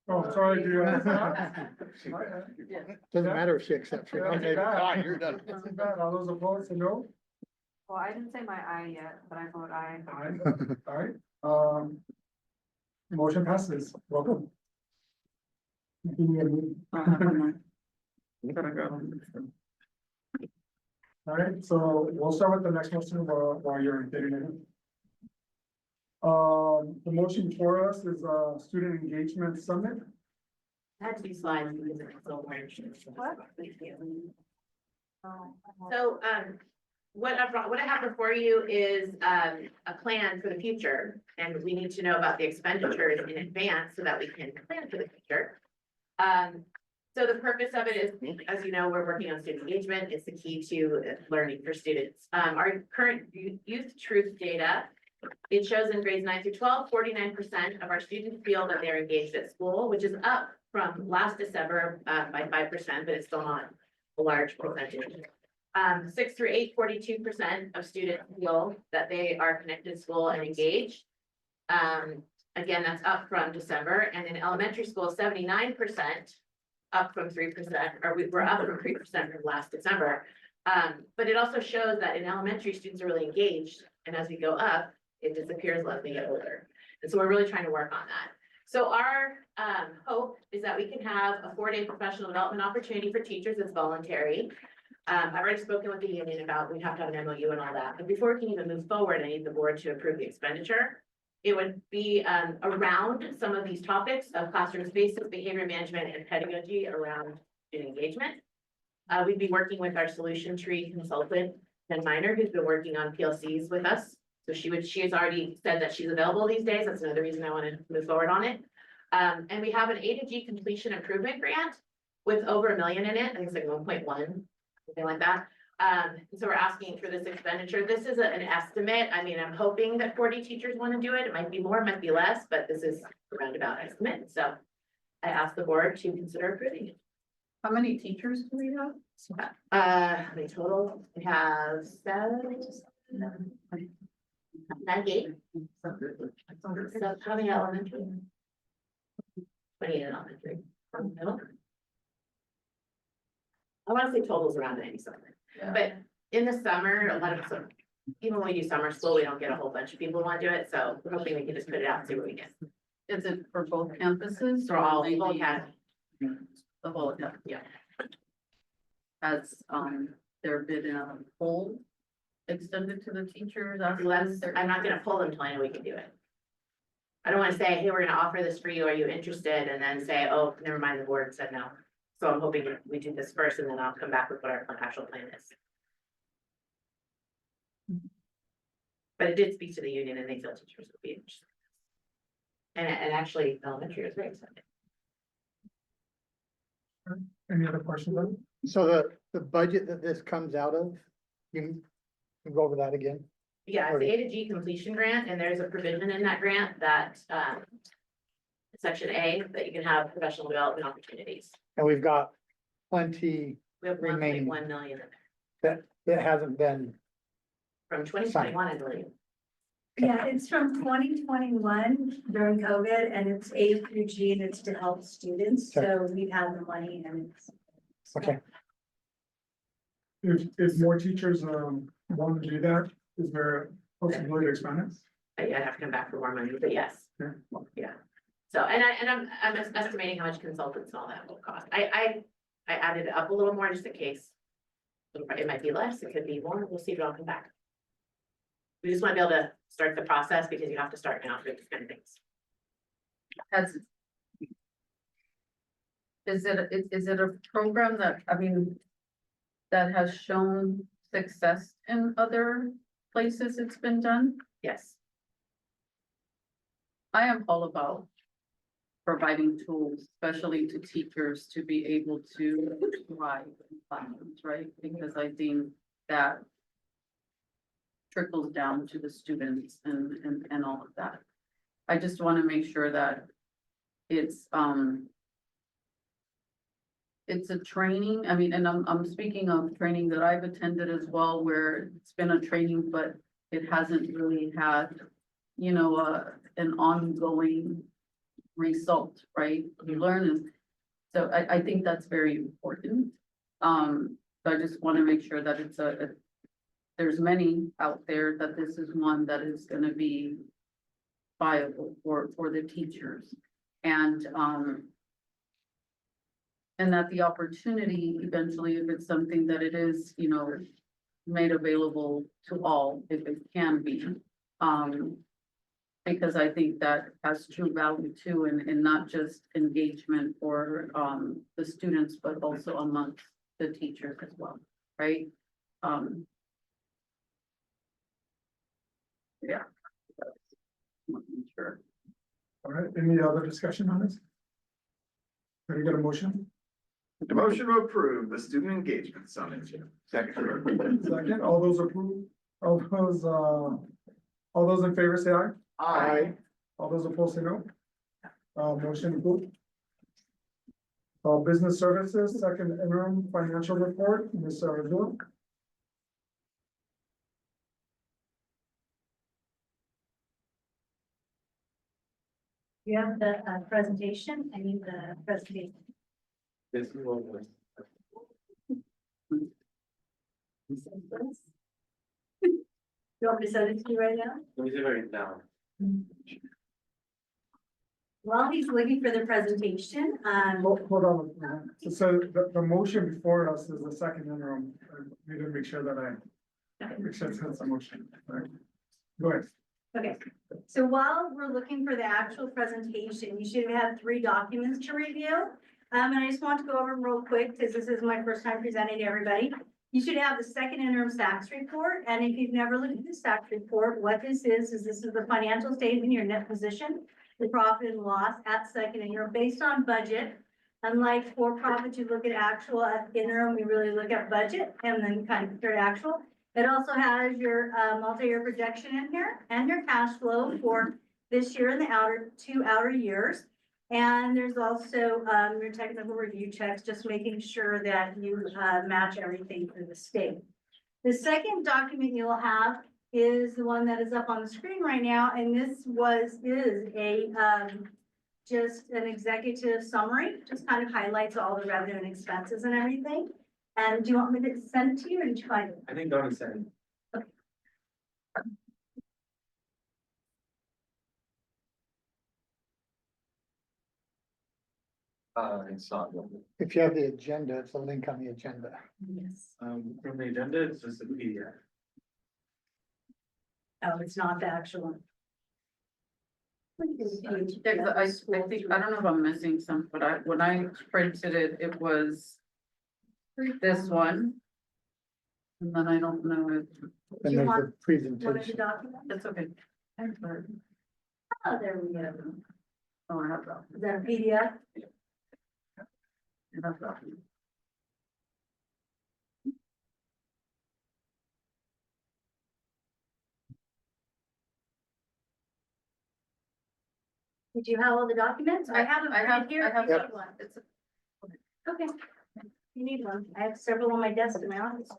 Oh, sorry, do you? Doesn't matter if she accepts your nomination. Aye, you're done. Too bad. All those opposed say no? Well, I didn't say my aye yet, but I vote aye. Aye. All right, motion passes. Welcome. All right, so we'll start with the next motion while you're getting it. The motion before us is student engagement summit. I had 2 slides because it's so large. What? So, what I have before you is, a plan for the future, and we need to know about the expenditures in advance so that we can plan for the future. So the purpose of it is, as you know, we're working on student engagement. It's the key to learning for students. Our current youth truth data, it shows in grades 9 through 12, 49% of our students feel that they're engaged at school, which is up from last December by 5%, but it's still not a large percentage. 6 through 8, 42% of students feel that they are connected to school and engaged. Again, that's up from December, and in elementary school, 79%, up from 3%, or we're up from 3% from last December. But it also shows that in elementary, students are really engaged, and as we go up, it disappears as they get older. And so we're really trying to work on that. So our hope is that we can have a 4-day professional development opportunity for teachers that's voluntary. I've already spoken with the union about, we have to have an MOU and all that, but before we can even move forward, I need the board to approve the expenditure. It would be around some of these topics of classroom spaces, behavior management, and pedagogy around student engagement. We'd be working with our solution tree consultant, Ken Miner, who's been working on PLCs with us. So she has already said that she's available these days. That's another reason I want to move forward on it. And we have an A to G completion improvement grant with over $1 million in it. I think it's like 1.1, something like that. So we're asking for this expenditure. This is an estimate. I mean, I'm hoping that 40 teachers want to do it. It might be more, it might be less, but this is a roundabout estimate. So I asked the board to consider approving it. How many teachers do we have? How many total? We have 98. So how many elementary? 28 elementary. Middle. I want to say totals around 90 something. But in the summer, a lot of some, even when we do summer school, we don't get a whole bunch of people who want to do it. So we're hoping we can just put it out and see what we get. Is it for both campuses For or all only full the- academy. The whole, academy? Yeah. Has there been a poll extended to the teachers? after Let's, their- I'm not gonna pull them until I know we can do it. I don't wanna say, hey, we're gonna offer this for you, are you interested? And then say, oh, never mind, the board said no. So I'm hoping we do this first and then I'll come back with what our actual plan is. But it did speak to the union and they feel teachers would be interested. And actually elementary is very excited. Any other questions? Then? So the budget that this comes out of, you can go over that again? Yeah, it's the A to G completion grant, and there's a provision in that grant that section A, that you can have professional development opportunities. And we've got plenty We have Remaining. 1.1 million in there that hasn't been, from 2021, I believe. Yeah, it's from 2021 during COVID and it's A through G and it's to help students. So we've had the money and it's. okay. If more teachers, want to do that, is there a possibility to expand it? I'd have to come back for more money, but yes. Yeah. Yeah. So, I'm estimating how much consultants and all that will cost. I added it up a little more just in case. It might be less, it could be more, we'll see if it'll come back. We just want to be able to start the process because you have to start now for these kind of things. Has. Is it a program that, I mean, that has shown success in other places it's been done? Yes. I am all about providing tools, especially to teachers, to be able to thrive in classrooms, right? Because I think that trickles down to the students and all of that. I just want to make sure that it's a training, I mean, and I'm speaking of training that I've attended as well, where it's been a training, but it hasn't really had, you know, an ongoing result, right? You learn, and so I think that's very important. So I just want to make sure that it's there's many out there, that this is one that is going to be viable for the teachers. And that the opportunity eventually, if it's something that it is, you know, made available to all, if it can be. Because I think that has true value too, and not just engagement for the students, but also amongst the teachers as well, right? Yeah. Sure. All right, any other discussion on this? Can we get a motion? The motion to approve the student engagement summit. Second. Second, all those approve, all those in favor say aye. Aye. All those opposed say no. Motion approved. Business services, second interim financial report, Ms. Aradula. You have the presentation. I need the presentation. This is what was. You want me to send it to you right now? Let me see if I can down. While he's looking for the presentation, Hold on. So the motion before us is the second interim. We didn't make sure that make sure it's a motion. All right. Go ahead. okay. So while we're looking for the actual presentation, you should have had 3 documents to review. And I just want to go over them real quick because this is my first time presenting to everybody. You should have the second interim tax report. And if you've never looked at the tax report, what this is this is the financial statement, your net position, the profit and loss at second interim based on budget. Unlike for profit, you look at actual. At interim, we really look at budget and then kind of compare actual. It also has your multi-year projection in here and your cash flow for this year and the 2 outer years. And there's also your technical review checks, just making sure that you match everything for the state. The second document you'll have is the one that is up on the screen right now, and this is a just an executive summary, just kind of highlights all the revenue and expenses and everything. And do you want me to send it to you or did you find it? I think Donna said. It's not. If you have the agenda, it's a link on the agenda. Yes. From the agenda, it's just a PDF. Oh, it's not the actual one. I think, I don't know if I'm missing some, but when I printed it, it was this one. And then I don't know if. And there's the presentation. One of the documents? That's okay. Oh, there we go. Oh, I have that. Is that a PDF? I have that. Did you have all the documents? I have them right here. if you Yep. need one. Okay. You need one. I have several on my desk in my office.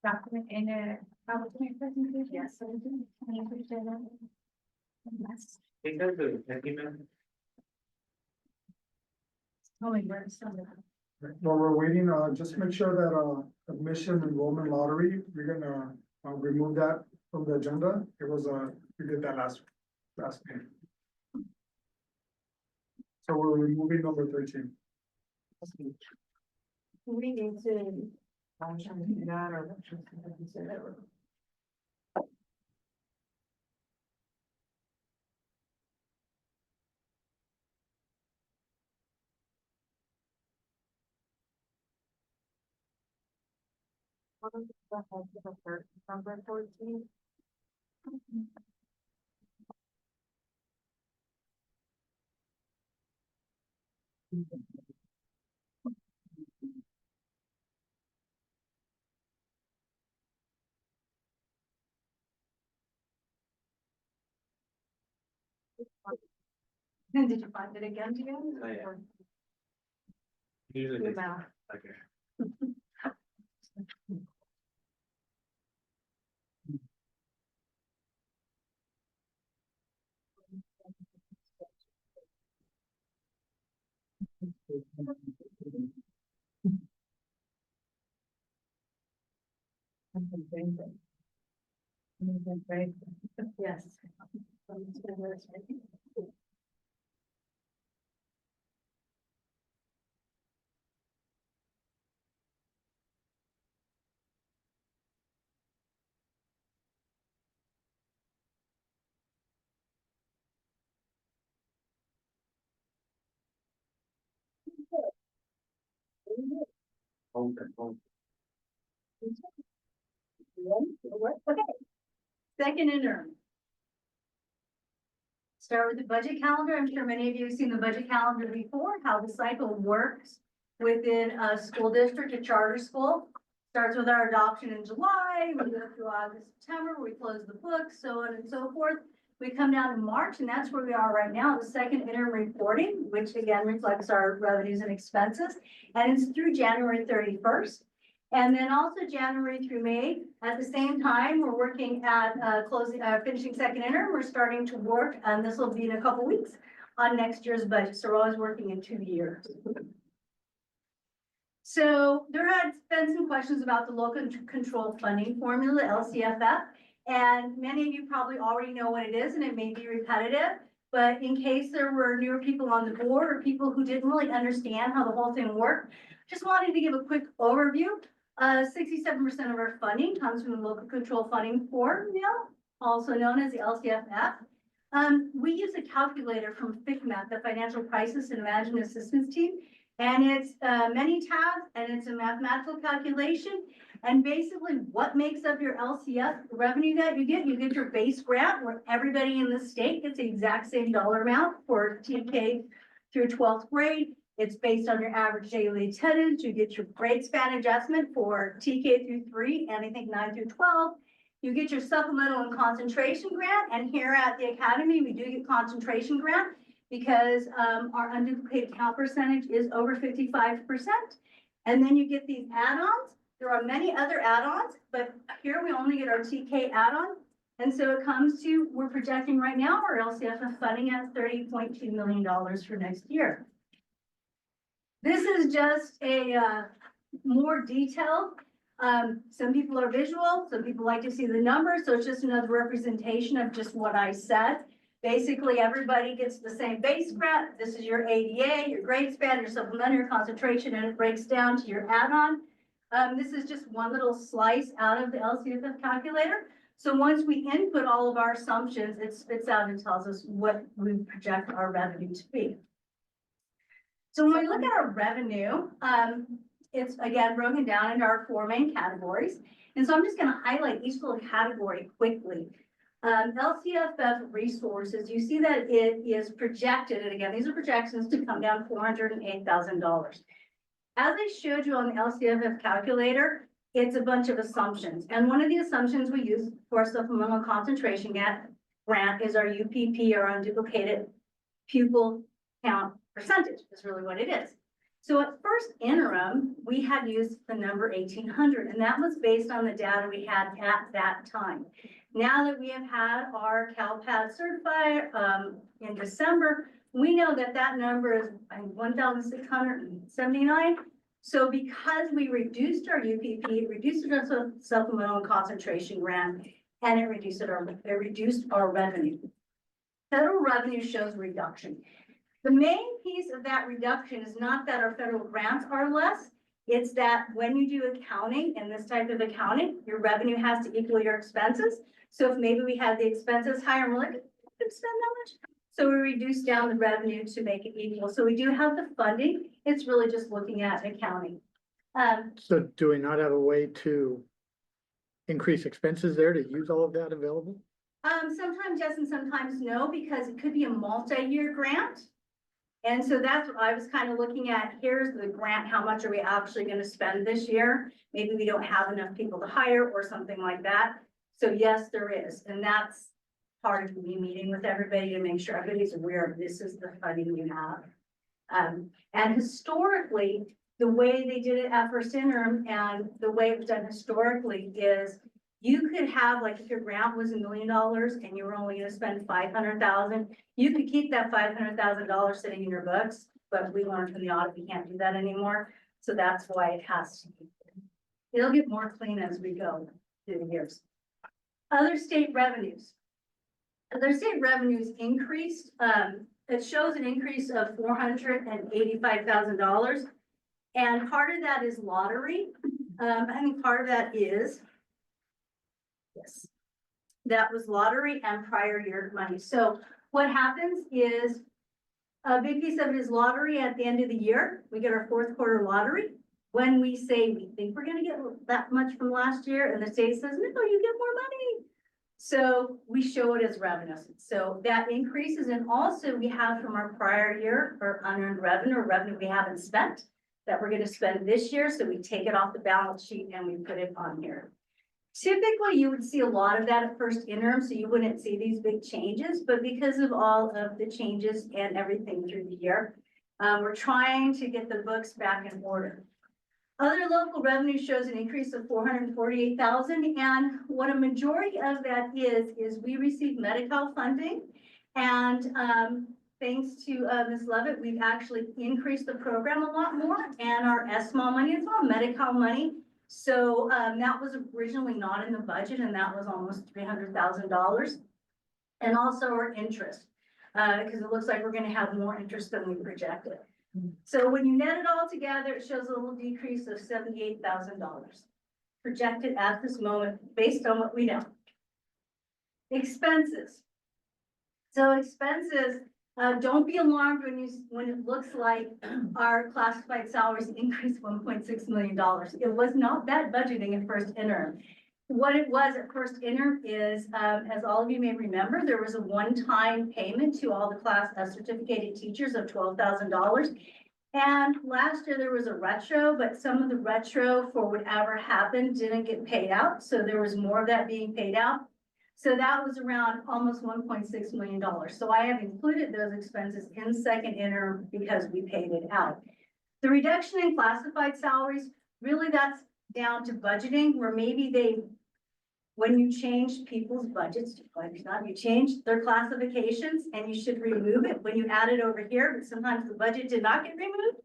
Document in a PowerPoint presentation? Yes. Yes. Because of the Tell me where it's on. While we're waiting, just make sure that, admission enrollment lottery, we're gonna, remove that from the agenda. It was, we did that last meeting. So we're removing number 13. Reading soon. I'm trying to do that or. Number 14. Did you find it again, Jim? Oh, yeah. Usually. Good math. Okay. Yes. Okay. Second interim. Start with the budget calendar. I'm sure many of you have seen the budget calendar before, how the cycle works within a school district, a charter school. Starts with our adoption in July, we go through August, September, we close the books, so on and so forth. We come down to March, and that's where we are right now, the second interim reporting, which again reflects our revenues and expenses. And it's through January 31st. And then also January through May, at the same time, we're working at finishing second interim. We're starting to work, and this will be in a couple weeks, on next year's budget. So we're always working in 2 years. So there had been some questions about the local control funding formula, LCFF. And many of you probably already know what it is, and it may be repetitive. But in case there were newer people on the board or people who didn't really understand how the whole thing worked, just wanted to give a quick overview. 67% of our funding comes from the local control funding formula, also known as the LCFF. We use a calculator from FCMAT, the Financial Crisis and Management Assistance Team. And it's many tabs, and it's a mathematical calculation. And basically what makes up your LCF revenue that you get your base grant, where everybody in the state gets the exact same dollar amount for TK through 12th grade. It's based on your average daily attendance. You get your grade span adjustment for TK through 3, and I think 9 through 12. You get your supplemental and concentration grant. And here at the academy, we do get concentration grant because our unduplicated count percentage is over 55%. And then you get these add-ons. There are many other add-ons, but here we only get our TK add-on. And so it comes to, we're projecting right now our LCFF funding at $30.2 million for next year. This is just a more detailed. Some people are visual, some people like to see the numbers, so it's just another representation of just what I said. Basically, everybody gets the same base grant. This is your ADA, your grade span, your supplementary, your concentration, and it breaks down to your add-on. This is just one little slice out of the LCFF calculator. So once we input all of our assumptions, it spits out and tells us what we project our revenue to be. So when we look at our revenue, it's again broken down into our four main categories. And so I'm just gonna highlight each little category quickly. LCFF resources, you see that it is projected, and again, these are projections, to come down $408,000. As I showed you on the LCFF calculator, it's a bunch of assumptions. And one of the assumptions we use for our supplemental concentration grant is our UPP, or unduplicated pupil count percentage, is really what it is. So at first interim, we had used the number 1,800, and that was based on the data we had at that time. Now that we have had our CalPAD certified in December, we know that that number is 1,679. So because we reduced our UPP, reduced our supplemental and concentration grant, and it reduced our revenue. Federal revenue shows reduction. The main piece of that reduction is not that our federal grants are less, it's that when you do accounting and this type of accounting, your revenue has to equal your expenses. So if maybe we had the expenses higher, we're like, I can spend that much. So we reduce down the revenue to make it equal. So we do have the funding. It's really just looking at accounting. So do we not have a way to increase expenses there to use all of that available? Sometimes yes and sometimes no, because it could be a multi-year grant. And so that's what I was kind of looking at. Here's the grant, how much are we actually going to spend this year? Maybe we don't have enough people to hire or something like that. So yes, there is. And that's part of me meeting with everybody to make sure everybody's aware of this is the funding we have. And historically, the way they did it at first interim and the way it was done historically is you could have, like, if your grant was $1 million and you were only going to spend 500,000, you could keep that $500,000 sitting in your books, but we learned from the audit we can't do that anymore. So that's why it has to be. It'll get more clean as we go through the years. Other state revenues. Other state revenues increased. It shows an increase of $485,000. And part of that is lottery. I think part of that is, yes, that was lottery and prior year money. So what happens is a big piece of it is lottery at the end of the year. We get our fourth quarter lottery. When we say we think we're going to get that much from last year and the state says, no, you get more money. So we show it as revenue. So that increases, and also we have from our prior year or unearned revenue or revenue we haven't spent that we're going to spend this year. So we take it off the balance sheet and we put it on here. Typically, you would see a lot of that at first interim, so you wouldn't see these big changes, but because of all of the changes and everything through the year, we're trying to get the books back in order. Other local revenue shows an increase of $448,000, and what a majority of that is we receive Medi-Cal funding, and thanks to Ms. Levitt, we've actually increased the program a lot more, and our SMAL money as well, Medi-Cal money. So that was originally not in the budget, and that was almost $300,000. And also our interest, because it looks like we're going to have more interest than we projected. So when you net it all together, it shows a little decrease of $78,000 projected at this moment based on what we know. Expenses. So expenses, don't be alarmed when it looks like our classified salaries increased $1.6 million. It was not that budgeting in first interim. What it was at first interim is, as all of you may remember, there was a one-time payment to all the class certificated teachers of $12,000. And last year there was a retro, but some of the retro for whatever happened didn't get paid out. So there was more of that being paid out. So that was around almost $1.6 million. So I have included those expenses in second interim because we paid it out. The reduction in classified salaries, really that's down to budgeting, where maybe when you change people's budgets, like not, you change their classifications and you should remove it when you add it over here, but sometimes the budget did not get removed.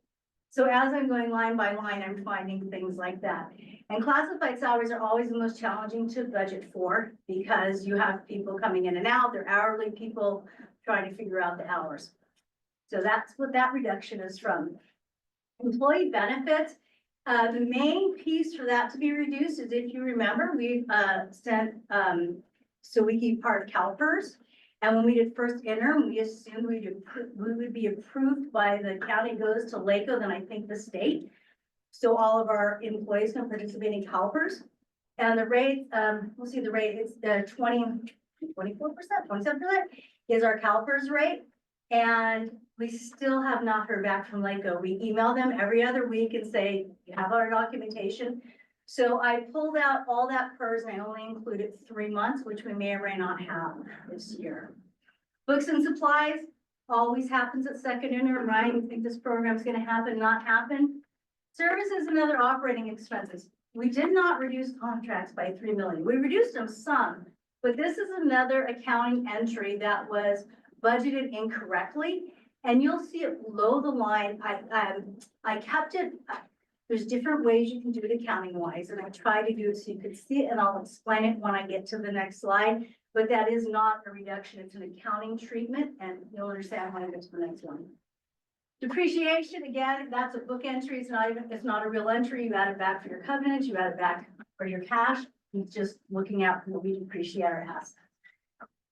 So as I'm going line by line, I'm finding things like that. And classified salaries are always the most challenging to budget for because you have people coming in and out, they're hourly people trying to figure out the hours. So that's what that reduction is from. Employee benefits, the main piece for that to be reduced is, if you remember, we've sent, so we keep part of CalPERS. And when we did first interim, we assumed we would be approved by the county goes to LACO, then I think the state. So all of our employees can participate in CalPERS. And the rate, we'll see the rate, it's 24%, 27% is our CalPERS rate. And we still have not heard back from LACO. We email them every other week and say, you have our documentation. So I pulled out all that PERS and I only included 3 months, which we may or may not have this year. Books and supplies always happens at second interim, right? You think this program's gonna happen, not happen? Services and other operating expenses. We did not reduce contracts by 3 million. We reduced them some, but this is another accounting entry that was budgeted incorrectly. And you'll see it below the line. I kept it, there's different ways you can do it accounting wise, and I try to do it so you could see it, and I'll explain it when I get to the next slide. But that is not a reduction, it's an accounting treatment, and you'll understand when I get to the next one. Depreciation, again, that's a book entry, it's not a real entry, you add it back for your covenants, you add it back for your cash, it's just looking at what we depreciate our assets.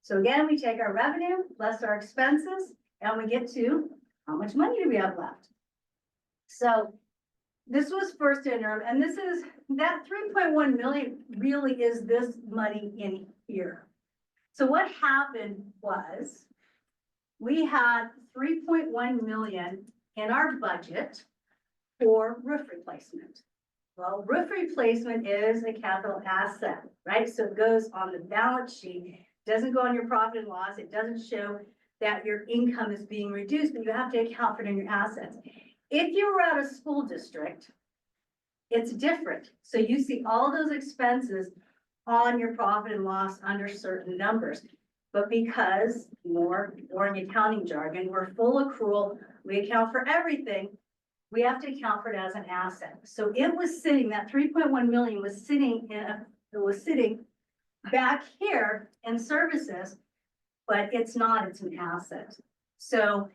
So again, we take our revenue, less our expenses, and we get to how much money do we have left? So this was first interim, and this is, that 3.1 million really is this money in here. So what happened was, we had 3.1 million in our budget for roof replacement. Well, roof replacement is a capital asset, right? So it goes on the balance sheet, doesn't go on your profit and loss, it doesn't show that your income is being reduced, but you have to account for it in your assets. If you were at a school district, it's different. So you see all those expenses on your profit and loss under certain numbers. But because more boring accounting jargon, we're full accrual, we account for everything, we have to account for it as an asset. So it was sitting, that 3.1 million was sitting back here in services, but it's not, it's an asset. So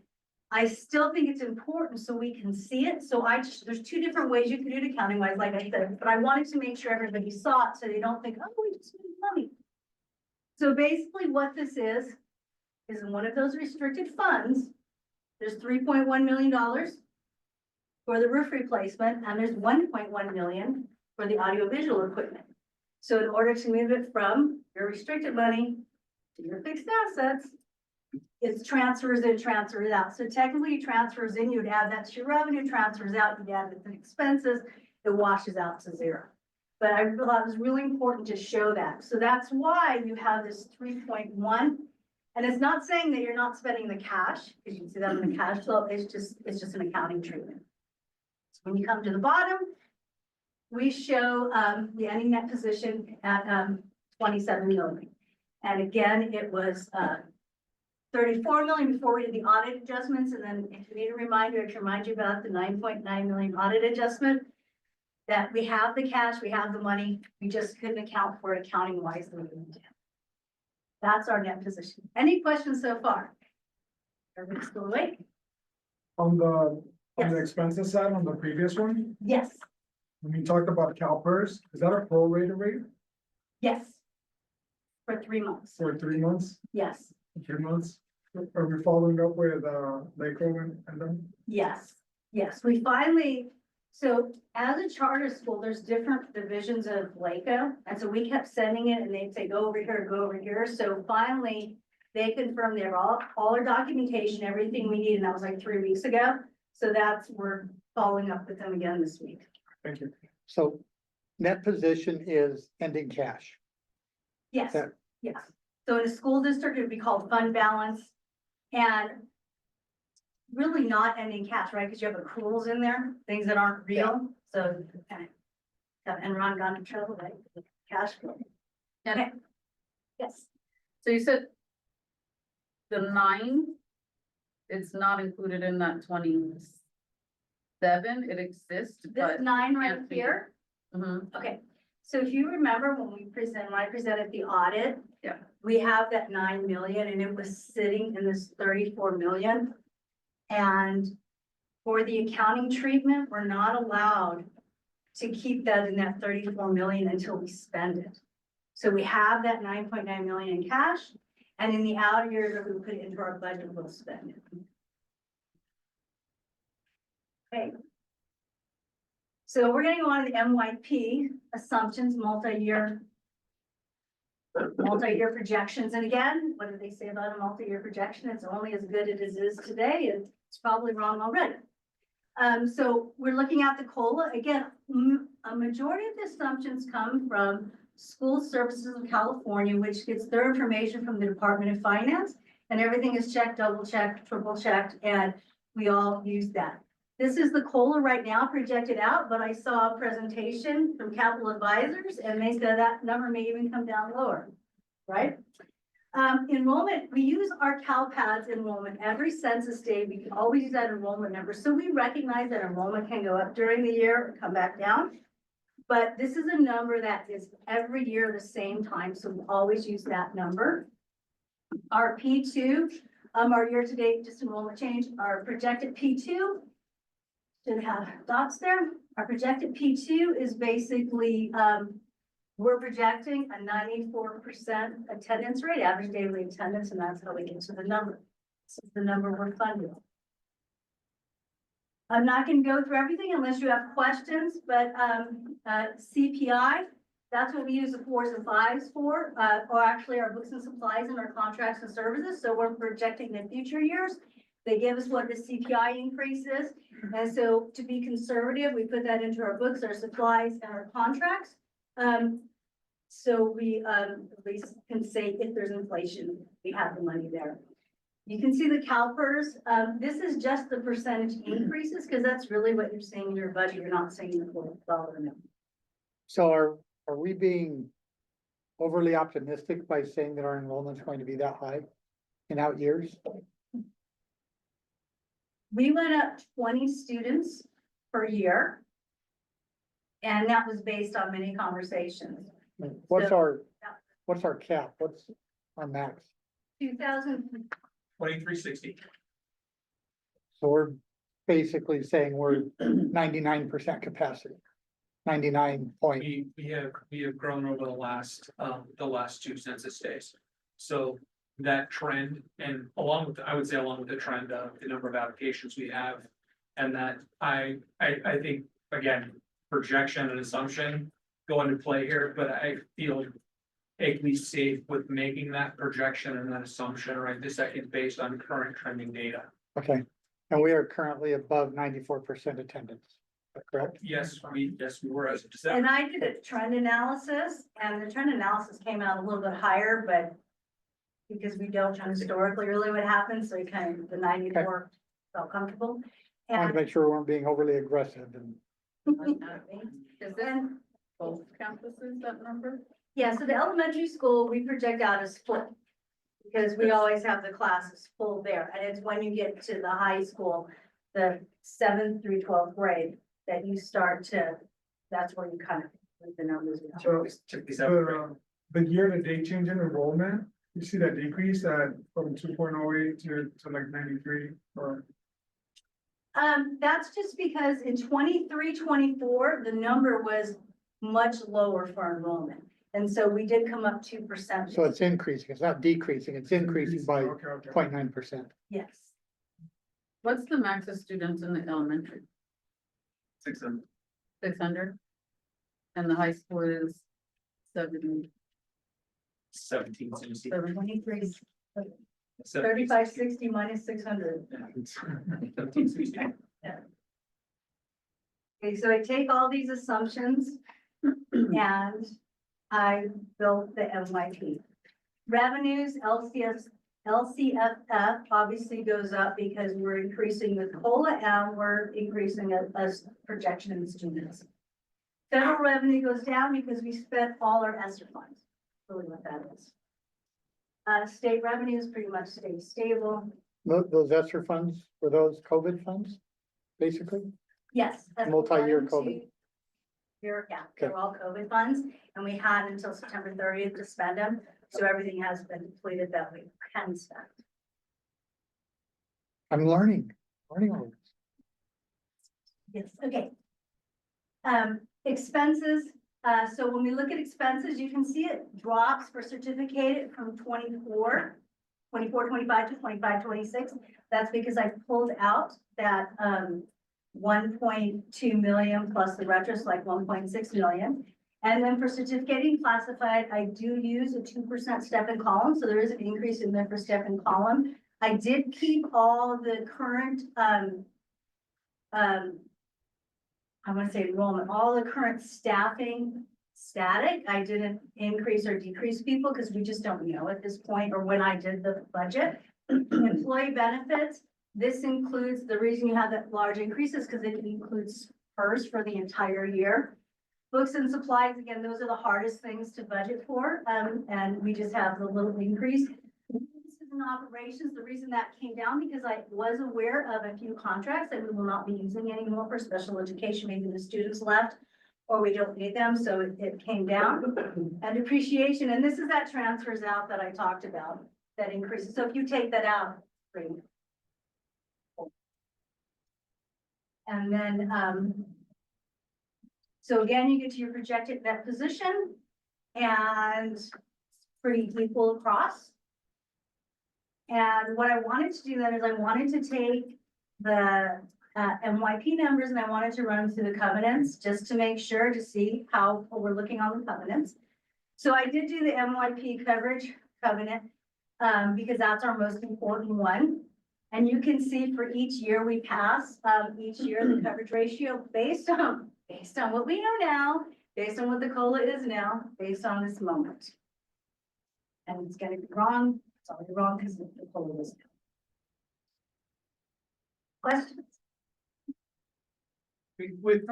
I still think it's important so we can see it. So there's 2 different ways you can do it accounting wise, like I said, but I wanted to make sure everybody saw it so they don't think, oh, we just spent money. So basically what this is in one of those restricted funds, there's $3.1 million for the roof replacement, and there's 1.1 million for the audiovisual equipment. So in order to move it from your restricted money to your fixed assets, it's transfers in, transfers out. So technically transfers in, you would add that to your revenue, transfers out, you'd add it to expenses, it washes out to 0. But I thought it was really important to show that. So that's why you have this 3.1. And it's not saying that you're not spending the cash, because you can see that in the cash flow, it's just an accounting treatment. So when you come to the bottom, we show the ending net position at 27 million. And again, it was 34 million before we did the audit adjustments. And then if you need a reminder, to remind you about the 9.9 million audit adjustment, that we have the cash, we have the money, we just couldn't account for it accounting wise the way we did. That's our net position. Any questions so far? Everybody's still awake? On the expenses side, on the previous one, Yes, when you talked about CalPERS, is that a prorated rate yes. For 3 months, for 3 months, yes, 3 months? Are we following up with, LACO and them? yes, yes. We finally, so as a charter school, there's different divisions of LACO. And so we kept sending it and they'd say, go over here, go over here. So finally, they confirmed they have all our documentation, everything we need, and that was like 3 weeks ago. So we're following up with them again this week. Thank you. So net position is ending cash. Yes, That- yes. So in a school district, it would be called fund balance. And really not ending cash, right? Because you have accruals in there, things that aren't real. So kind of, and Ron got in trouble, right? with Cash flow. Okay. Yes, So you said the 9, it's not included in that 27, it exists, this but. 9 right can't be- here. Mhm. Okay, so if you remember when I presented the audit. Yeah. We have that 9 million and it was sitting in this 34 million. And for the accounting treatment, we're not allowed to keep that in that 34 million until we spend it. So we have that 9.9 million in cash. And in the out years, if we put it into our budget, we'll spend it. Okay. So we're gonna go on to the MYP assumptions, multi-year projections. And again, what did they say about a multi-year projection? It's only as good as it is today, and it's probably wrong already. So we're looking at the COLA. Again, a majority of the assumptions come from School Services of California, which gets their information from the Department of Finance, and everything is checked, double checked, triple checked, and we all use that. This is the COLA right now projected out, but I saw a presentation from Capital Advisors, and they said that number may even come down lower, right? Enrollment, we use our CalPADS enrollment every census day. We can always use that enrollment number. So we recognize that enrollment can go up during the year or come back down. But this is a number that is every year the same time, so we always use that number. Our P2, our year-to-date disenrollment change, our projected P2 should have dots there. Our projected P2 is basically, we're projecting a 94% attendance rate, average daily attendance, and that's how we get to the number. This is the number we're funding. I'm not going to go through everything unless you have questions, but CPI, that's what we use the 4s and 5s for, or actually our books and supplies and our contracts and services. So we're projecting the future years. They give us what the CPI increase is. And so to be conservative, we put that into our books, our supplies, and our contracts. So we at least can say if there's inflation, we have the money there. You can see the CalPERS. This is just the percentage increases because that's really what you're seeing in your budget. You're not seeing the full dollar amount. So are we being overly optimistic by saying that our enrollment is going to be that high in out years? We went up 20 students per year. And that was based on many conversations. What's So- our cap? What's our max? 2000, 2360. So we're basically saying we're 99% capacity. 99 point. We have grown over the last 2 census days. So that trend, and along with the trend of the number of applications we have, and that I think, again, projection and assumption go into play here, but I feel at least safe with making that projection and that assumption right this second based on current trending data. Okay, and we are currently above 94% attendance, is that correct? Yes, we were as of December. and I did a trend analysis, and the trend analysis came out a little bit higher, but because we don't know historically really what happened, so we kind of, the 94 felt comfortable. I want And to make sure we weren't being overly aggressive and Is it both campuses, that number? yeah, so the elementary school, we project out as full. Because we always have the classes full there, and it's when you get to the high school, the 7th through 12th grade, that you start to, that's where you kind of, with the numbers. So Check these out. the year-to-date change in enrollment, you see that decrease from 2.08 to like 93 or. That's just because in 23-24, the number was much lower for enrollment. And so we did come up 2%. so it's increasing, it's not decreasing, it's increasing by Okay, okay. 0.9%. Yes. What's the max of students in the elementary? 600. 600? And the high school is 70. 17 seems to be- 23, 17. 3560 minus 600. 17 seems to be- Okay, so I take all these assumptions and I built the MYP. Revenues, LCFF obviously goes up because we're increasing the COLA and we're increasing as projection in students. Federal revenue goes down because we spent all our ESSER funds, really what that is. State revenues pretty much stay stable. Those ESSER funds, were those COVID funds, basically? Yes. that's Multi-year one, COVID. two, yeah, they're all COVID funds, and we had until September 30th to spend them, so everything has been depleted that we can spend. I'm learning all this. Yes, okay. Expenses, so when we look at expenses, you can see it drops for certificated from 24 24, 25 to 25, 26. That's because I pulled out that, 1.2 million plus the retros, like 1.6 million. And then for certificating classified, I do use a 2% step and column, so there is an increase in there for step and column. I did keep all the current, I want to say enrollment, all the current staffing static. I didn't increase or decrease people because we just don't know at this point, or when I did the budget. Employee benefits, this includes, the reason you have that large increases because it includes PERS for the entire year. Books and supplies, again, those are the hardest things to budget for, and we just have the little increase. In operations, the reason that came down because I was aware of a few contracts that we will not be using anymore for special education. Maybe the students left or we don't need them, so it came down. And depreciation, and this is that transfers out that I talked about, that increases. So if you take that out, great. And then, so again, you get to your projected net position and pretty equal across. And what I wanted to do then is I wanted to take the MYP numbers and I wanted to run them through the covenants just to make sure to see how we're looking on the covenants. So I did do the MYP coverage covenant because that's our most important one. And you can see for each year we pass, each year the coverage ratio based on what we know now, based on what the COLA is now, based on this moment. And it's gonna be wrong. It's already wrong because the COLA was. Questions? With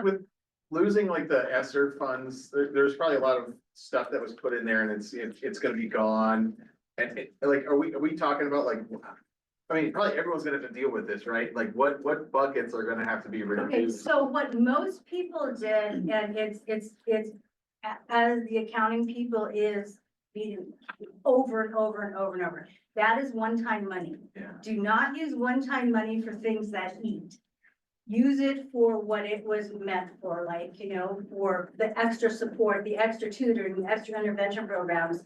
losing like the ESSER funds, there's probably a lot of stuff that was put in there and it's gonna be gone. And like, are we talking about like, I mean, probably everyone's gonna have to deal with this, right? Like what buckets are gonna have to be Okay, reduced? so what most people did, and it's as the accounting people is being over and over and over and over. That is one-time money. Yeah. Do not use one-time money for things that eat. Use it for what it was meant for, like, you know, for the extra support, the extra tutoring, the extra intervention programs,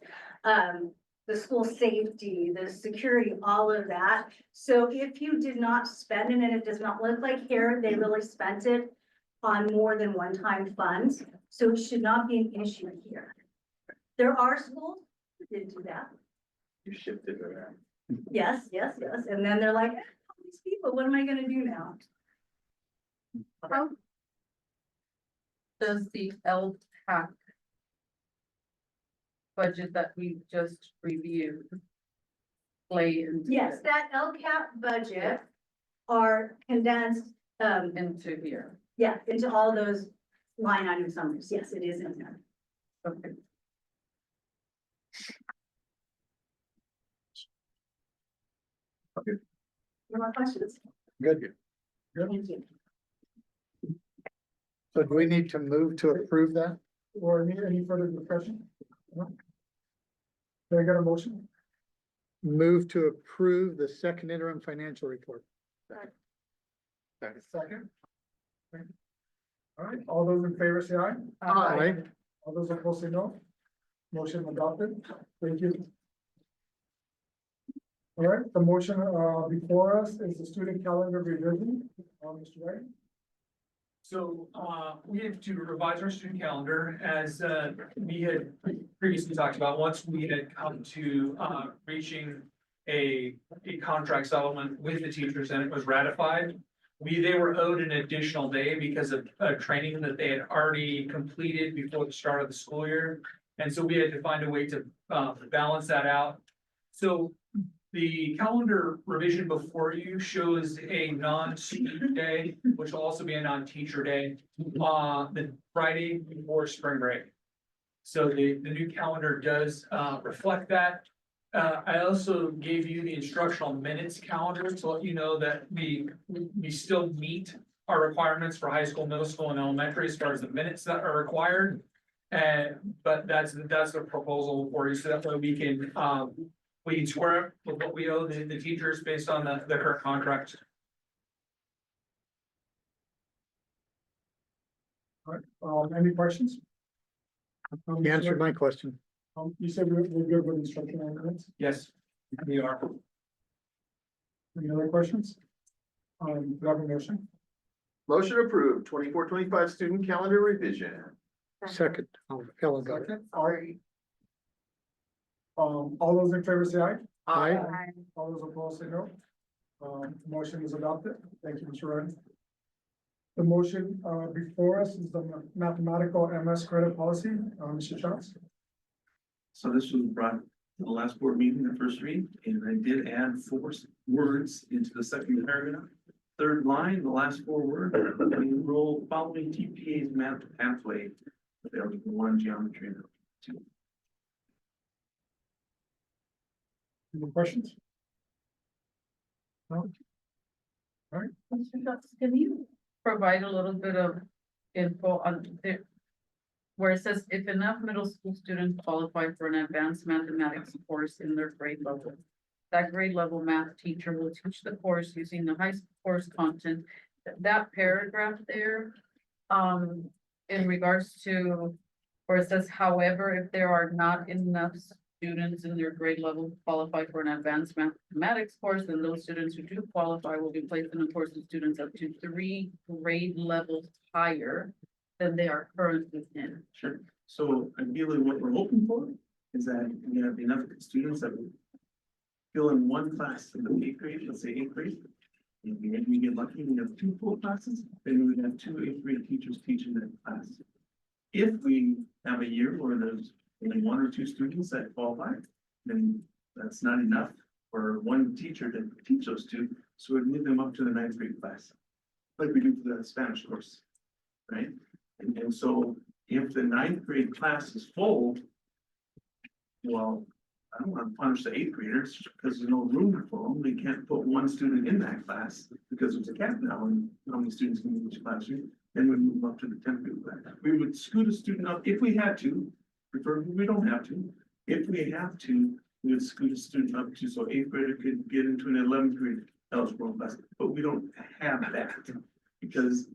the school safety, the security, all of that. So if you did not spend it and it does not look like here, they really spent it on more than one-time funds. So it should not be an issue here. There are schools who did do that. You shifted around. Yes. And then they're like, all these people, what am I gonna do now? How does the LTAC budget that we just reviewed play into? Yes, that LCAP budget are condensed, Into here. yeah, into all those line item summaries. Yes, it is in there. Okay. Any more questions? Good. Thank you. So do we need to move to approve that? Or any further discussion? No? Can I get a motion? Move to approve the second interim financial report. Second. Okay. All right, all those in favor say aye. Aye. All those opposed say no. Motion adopted. Thank you. All right, the motion before us is the student calendar revision. Mr. Wright. So, we have to revise our student calendar as, we had previously talked about, once we had come to, reaching a contract settlement with the teachers and it was ratified. They were owed an additional day because of, training that they had already completed before the start of the school year. And so we had to find a way to, balance that out. So the calendar revision before you shows a non-student day, which will also be a non-teacher day, the Friday before spring break. So the new calendar does, reflect that. I also gave you the instructional minutes calendar to let you know that we still meet our requirements for high school, middle school, and elementary as far as the minutes that are required. But that's the proposal for you, so that way we can square up with what we owe the teachers based on the current contract. All right, any questions? You answered my question. You said we're good with instructional minutes? Yes. We are. Any other questions? Do I have a motion? Motion approved, 24-25 student calendar revision. Second, oh, Ellen got it. Second, all those in favor say aye. Aye. All those opposed say no. Motion is adopted. Thank you, Mr. Ryan. The motion, before us is the mathematical MS credit policy, Mr. Chance. So this was brought to the last board meeting, the first read, and I did add 4 words into the second paragraph. Third line, the last 4 words, enroll following TPA's math pathway. There was 1 geometry and 2. Any questions? No? All right, Mr. Dux, can you provide a little bit of info on the, where it says if enough middle school students qualify for an advanced mathematics course in their grade level, that grade level math teacher will teach the course using the high school course content. That paragraph there, in regards to, where it says, however, if there are not enough students in their grade level to qualify for an advanced mathematics course, then those students who do qualify will be placed in a course with students up to 3 grade levels higher than they are currently in. Sure. So ideally, what we're hoping for is that we have enough students that will fill in 1 class in the 8th grade, let's say 8th grade. And maybe we get lucky, we have 2 full classes, then we would have 2 8th grade teachers teaching that class. If we have a year where there's only 1 or 2 students that qualify, then that's not enough for 1 teacher to teach those 2. So we move them up to the 9th grade class, like we do for the Spanish course, right? And so if the 9th grade class is full, well, I don't want to punish the 8th graders because there's no room for them. We can't put 1 student in that class because there's a cap now on how many students can be in each classroom. Then we move up to the 10th grade class. We would scoot a student up if we had to. Preferably, we don't have to. If we have to, we would scoot a student up to so 8th grader could get into an 11th grade eligible class. But we don't have that because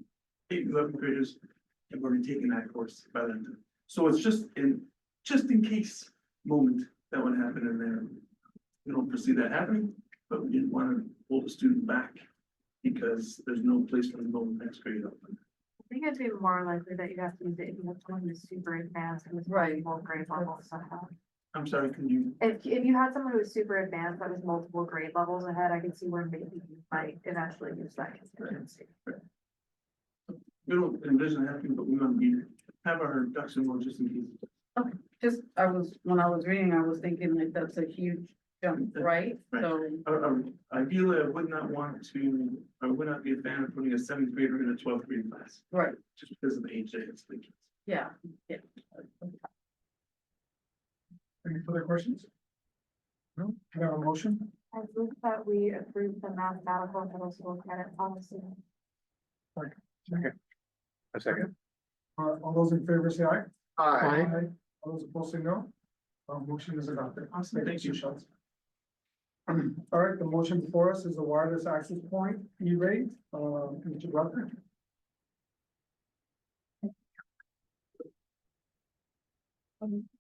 8th and 11th graders have already taken that course by then. So it's just in case moment that would happen in there. We don't foresee that happening, but we didn't want to hold the student back because there's no place for them to go in the next grade up. I think it's even more likely that you have to use it if you have someone who's super advanced and with multiple grade levels somehow. I'm sorry, can you? If you had someone who was super advanced that was multiple grade levels ahead, I could see where maybe you might eventually use that contingency. We don't envision happening, but we want to have our ducks in a row just in case. Just, when I was reading, I was thinking like that's a huge jump, right? Right. So, Ideally, I would not be a fan of putting a 7th grader in a 12th grade class, right, just because of the age difference. yeah, yeah. Any further questions? No, can I have a motion? I think that we approved the mathematical middle school credit policy. A second. All those in favor say aye. Aye. All those opposed say no. Motion is adopted. Thank you. Schultz. All right, the motion before us is the wireless access point E-rate, Mr. Butler.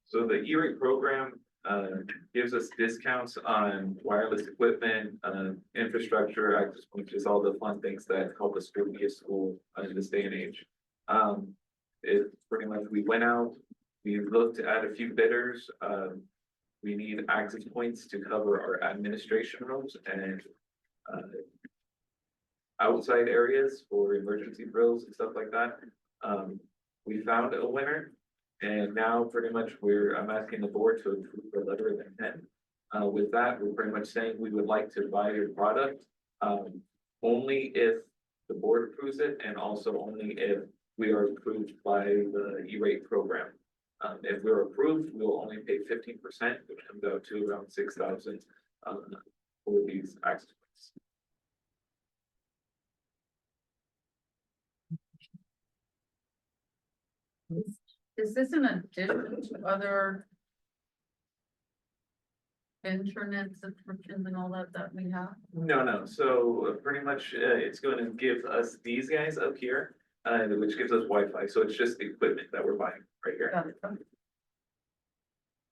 So the E-rate program gives us discounts on wireless equipment, infrastructure, access points, just all the fun things that help a school be a school in this day and age. It pretty much, we went out, we looked at a few bidders. We need access points to cover our administration rooms and outside areas for emergency drills and stuff like that. We found a winner. And now pretty much I'm asking the board to approve the letter of intent. With that, we're pretty much saying we would like to buy your product. Only if the board approves it and also only if we are approved by the E-rate program. If we're approved, we will only pay 15%, which comes out to around 6,000 for these access points. Is this in addition to other internet subscriptions and all that we have? No. So pretty much it's going to give us these guys up here, which gives us Wi-Fi. So it's just the equipment that we're buying right here. Got it.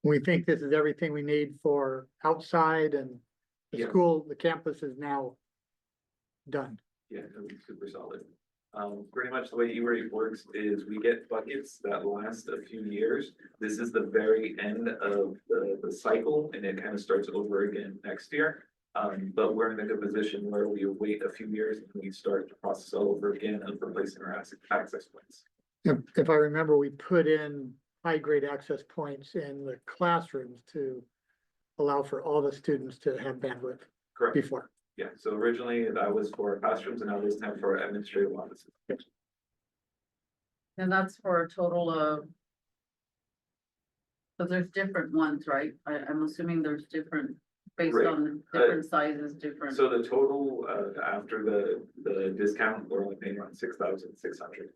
We think this is everything we need for outside and the Yes. school, the campus is now done. Yeah, it'll be super solid. Pretty much the way E-rate works is we get buckets that last a few years. This is the very end of the cycle and it kind of starts over again next year. But we're in a good position where we wait a few years and we start the process all over again of replacing our access points. If I remember, we put in high grade access points in the classrooms to allow for all the students to have bandwidth Correct. before. Yeah, so originally that was for classrooms and now this time for administrative offices. And that's for a total of. So there's different ones, right? I'm assuming there's different, based Right. on different sizes, different. So the total, after the discount, we're only paying around 6,600.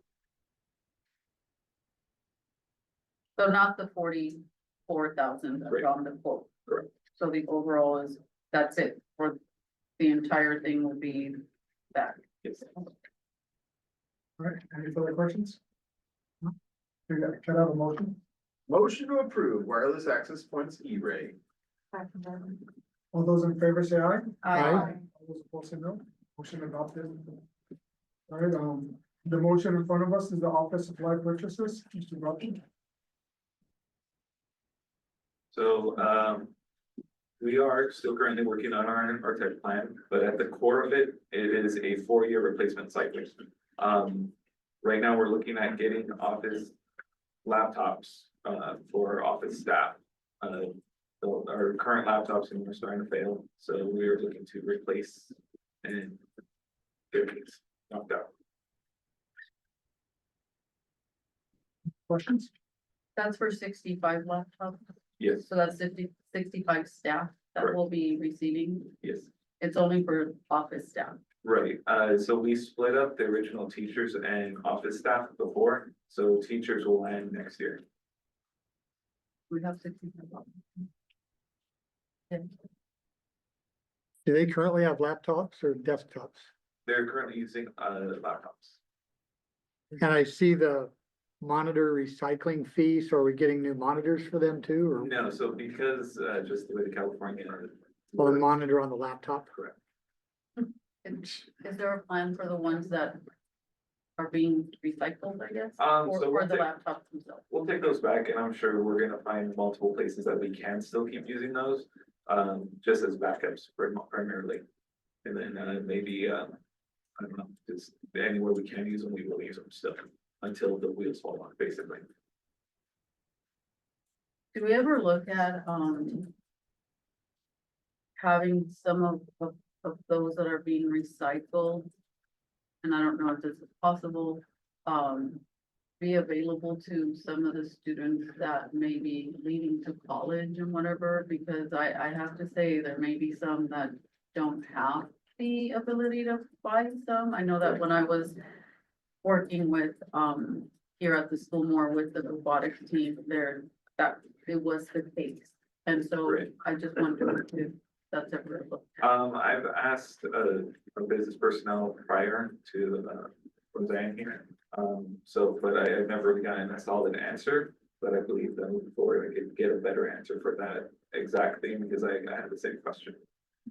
So not the 44,000 that's Right. on the quote. Correct. So the overall is, that's it for the entire thing would be that. Yes. All right, any further questions? No? Can I have a motion? Motion to approve wireless access points E-rate. All those in favor say aye. Aye. All those opposed say no. Motion adopted. All right, the motion in front of us is the office supply purchases, Mr. Rocky. So, we are still currently working on our tech plan, but at the core of it, it is a 4-year replacement cycle. Right now, we're looking at getting office laptops, for office staff. So our current laptops are starting to fail, so we are looking to replace and get these knocked out. Questions? That's for 65 laptops. Yes, So that's 65 staff that Correct. will be receiving. yes. It's only for office staff. Right, so we split up the original teachers and office staff before, so teachers will end next year. We have 65 laptops. Yeah. Do they currently have laptops or desktops? They're currently using laptops. And I see the monitor recycling fee, so are we getting new monitors for them too, or No, so because just the way the California. or a monitor on the laptop? Correct. Is there a plan for the ones that are being recycled, I guess? Or So for we'll the take- laptops themselves? We'll take those back and I'm sure we're gonna find multiple places that we can still keep using those. Just as backups primarily. And then maybe, I don't know, just anywhere we can use them, we will use them still until the wheels fall off, basically. Do we ever look at, having some of those that are being recycled? And I don't know if this is possible, be available to some of the students that may be leaving to college and whatever, because I have to say, there may be some that don't have the ability to buy some. I know that when I was working with, here at the school more with the robotics team there, that it was the case. And so Great. I just wonder if that's ever looked at. I've asked a business personnel prior to Roseanne here. So, but I've never gotten a solid answer, but I believe that moving forward, I could get a better answer for that exact thing because I had the same question.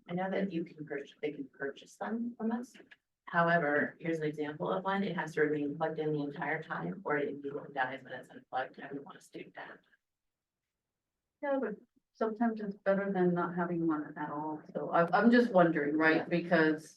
I know that you can purchase, they can purchase them from us. However, here's an example of one. It has to remain plugged in the entire time, or it immediately dies when it's unplugged. I would want a student to have. Yeah, but sometimes it's better than not having one at all. So I'm just wondering, right? Because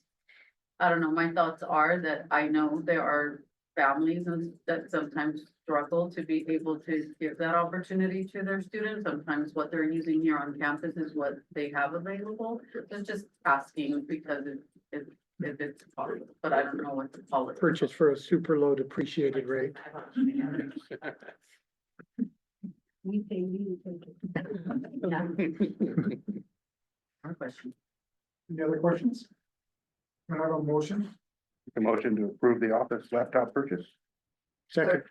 I don't know, my thoughts are that I know there are families that sometimes struggle to be able to give that opportunity to their students. Sometimes what they're using here on campus is what they have available. It's just asking because if it's possible, but I don't know what the policy. Purchase for a super low depreciated rate. We pay you to take it. Our question. Any other questions? Can I have a motion? A motion to approve the office laptop purchase. Second.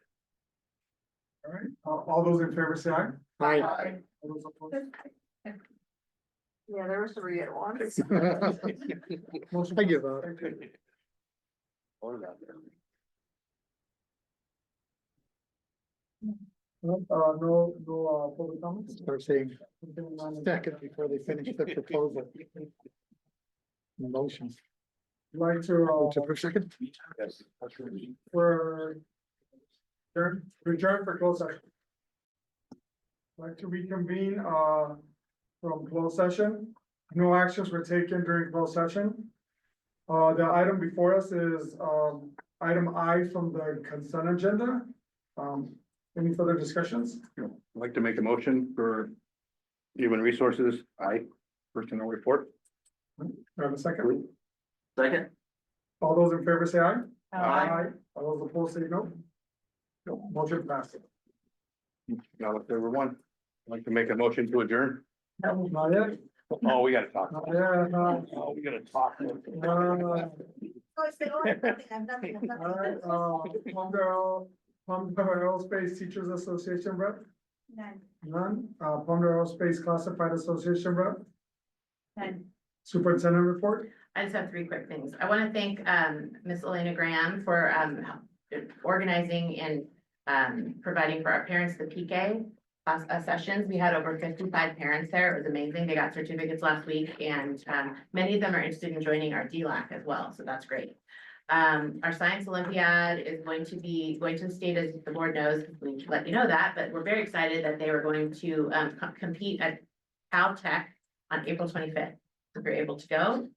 All right, all those in favor say aye. Aye. All those opposed? Yeah, there was 3 at once. Motion I give up. No, public comments? Start saying second before they finish the proposal. The motion. Like to, To approve second? Yes. for return for closed session. Like to reconvene, from closed session. No actions were taken during closed session. The item before us is, item I from the consent agenda. Any further discussions? I'd like to make a motion for human resources, personnel report. Do I have a second? Second. All those in favor say aye. Aye. All those opposed say no. No, motion passes. Now, if there were one, I'd like to make a motion to adjourn. Not yet. Oh, we gotta talk. Not yet, no. Oh, we gotta talk. No. All right, Palmdale Aerospace Teachers Association rep, none, Palmdale Aerospace Classified Association rep, None. Superintendent report. I just have three quick things. I want to thank Miss Elena Graham for organizing and providing for our parents the PK class sessions. We had over 55 parents there. It was amazing. They got certificates last week, and many of them are interested in joining our DLAC as well, so that's great. Our Science Olympiad is going to the state, as the board knows, we should let you know that, but we're very excited that they were going to compete at Caltech on April 25th. If you're able to go,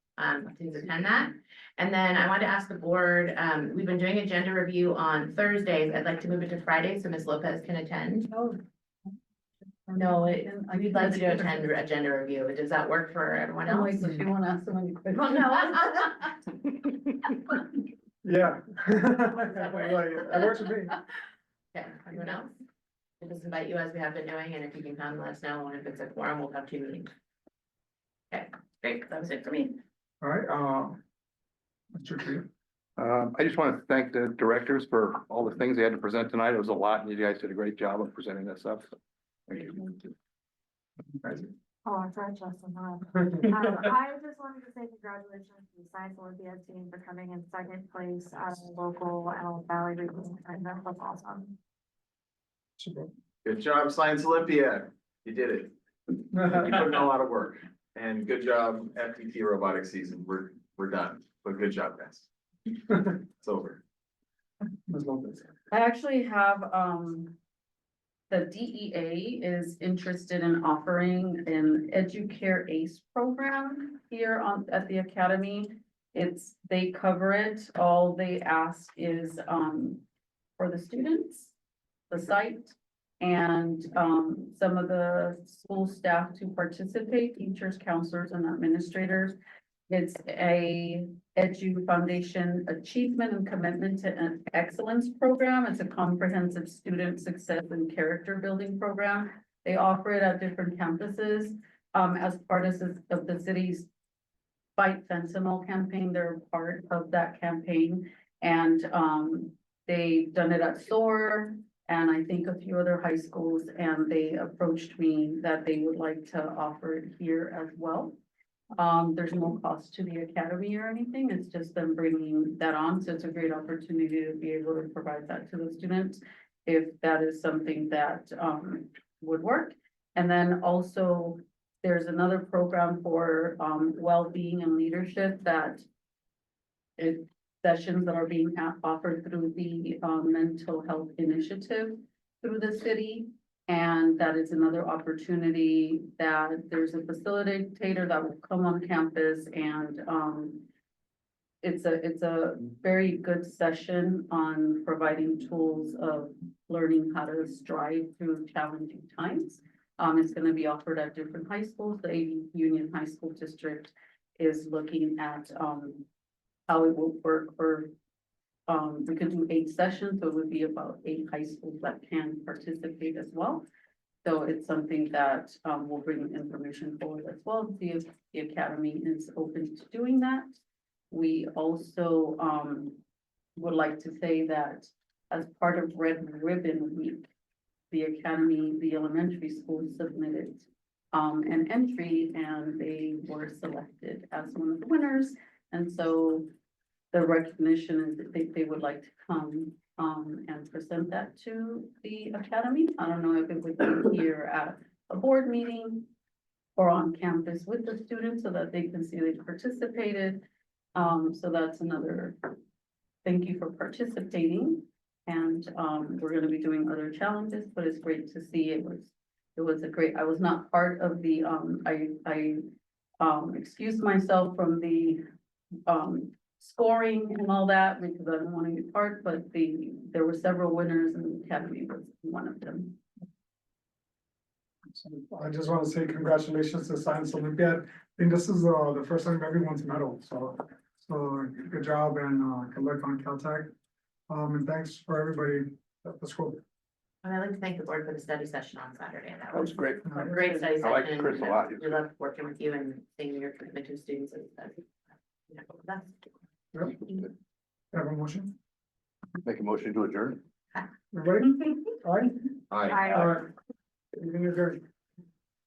please attend that. And then I wanted to ask the board, we've been doing agenda review on Thursdays. I'd like to move it to Friday so Ms. Lopez can attend. Oh. No, we'd like to do agenda review. Does that work for everyone else? You wanna ask someone to quit? Well, no. Yeah. That works for me. Okay, anyone else? We'll just invite you as we have been doing, and if you can come, let us know, and if it's a quorum, we'll have 2 meetings. Okay, great, that was it for me. All right, Mr. Tree. I just want to thank the directors for all the things they had to present tonight. It was a lot, and you guys did a great job of presenting this stuff. Thank you. Oh, I'm sorry, Justin. I just wanted to say congratulations to the Science Olympiad team for coming in second place at a local Valley region, and that was awesome. Good job, Science Olympiad. You did it. You put in a lot of work, and good job, FTT robotics season. We're done, but good job, guys. It's over. I actually have, the DEA is interested in offering an EduCare ACE program here at the academy. They cover it. All they ask is, for the students, the site, and, some of the school staff to participate, teachers, counselors, and administrators. It's a Edu Foundation Achievement and Commitment to an Excellence program. It's a comprehensive student success and character building program. They offer it at different campuses, as part of the city's Fight Fentanyl campaign. They're part of that campaign, and they've done it at SOAR and I think a few other high schools, and they approached me that they would like to offer it here as well. There's no cost to the academy or anything. It's just them bringing that on. So it's a great opportunity to be able to provide that to the students if that is something that, would work. And then also there's another program for, well-being and leadership that sessions that are being offered through the, mental health initiative through the city. And that is another opportunity that there's a facilitator that will come on campus, and it's a very good session on providing tools of learning how to strive through challenging times. It's going to be offered at different high schools. The AV Union High School District is looking at how it will work for we could do 8 sessions, so it would be about 8 high schools that can participate as well. So it's something that will bring information forward as well, see if the academy is open to doing that. We also would like to say that as part of Red Ribbon Week, the academy, the elementary school submitted an entry, and they were selected as one of the winners. And so the recognition is that they would like to come and present that to the academy. I don't know if it would be here at a board meeting or on campus with the students so that they can see they participated. So that's another thank you for participating. And, we're gonna be doing other challenges, but it's great to see it was a great, I was not part of the, I excused myself from the, scoring and all that because I didn't want to be part, but there were several winners and the academy was one of them. So I just want to say congratulations to Science Olympiad. I think this is the first time everyone's medal, so good job and good luck on Caltech. And thanks for everybody at the school. And I'd like to thank the board for the study session on Saturday. That was great. a great study I like session. Chris a lot. We love working with you and seeing your commitment to students and study. Yeah, that's- Yep. Have a motion? Make a motion to adjourn? Everybody? All right. Aye. All right. Meeting adjourned.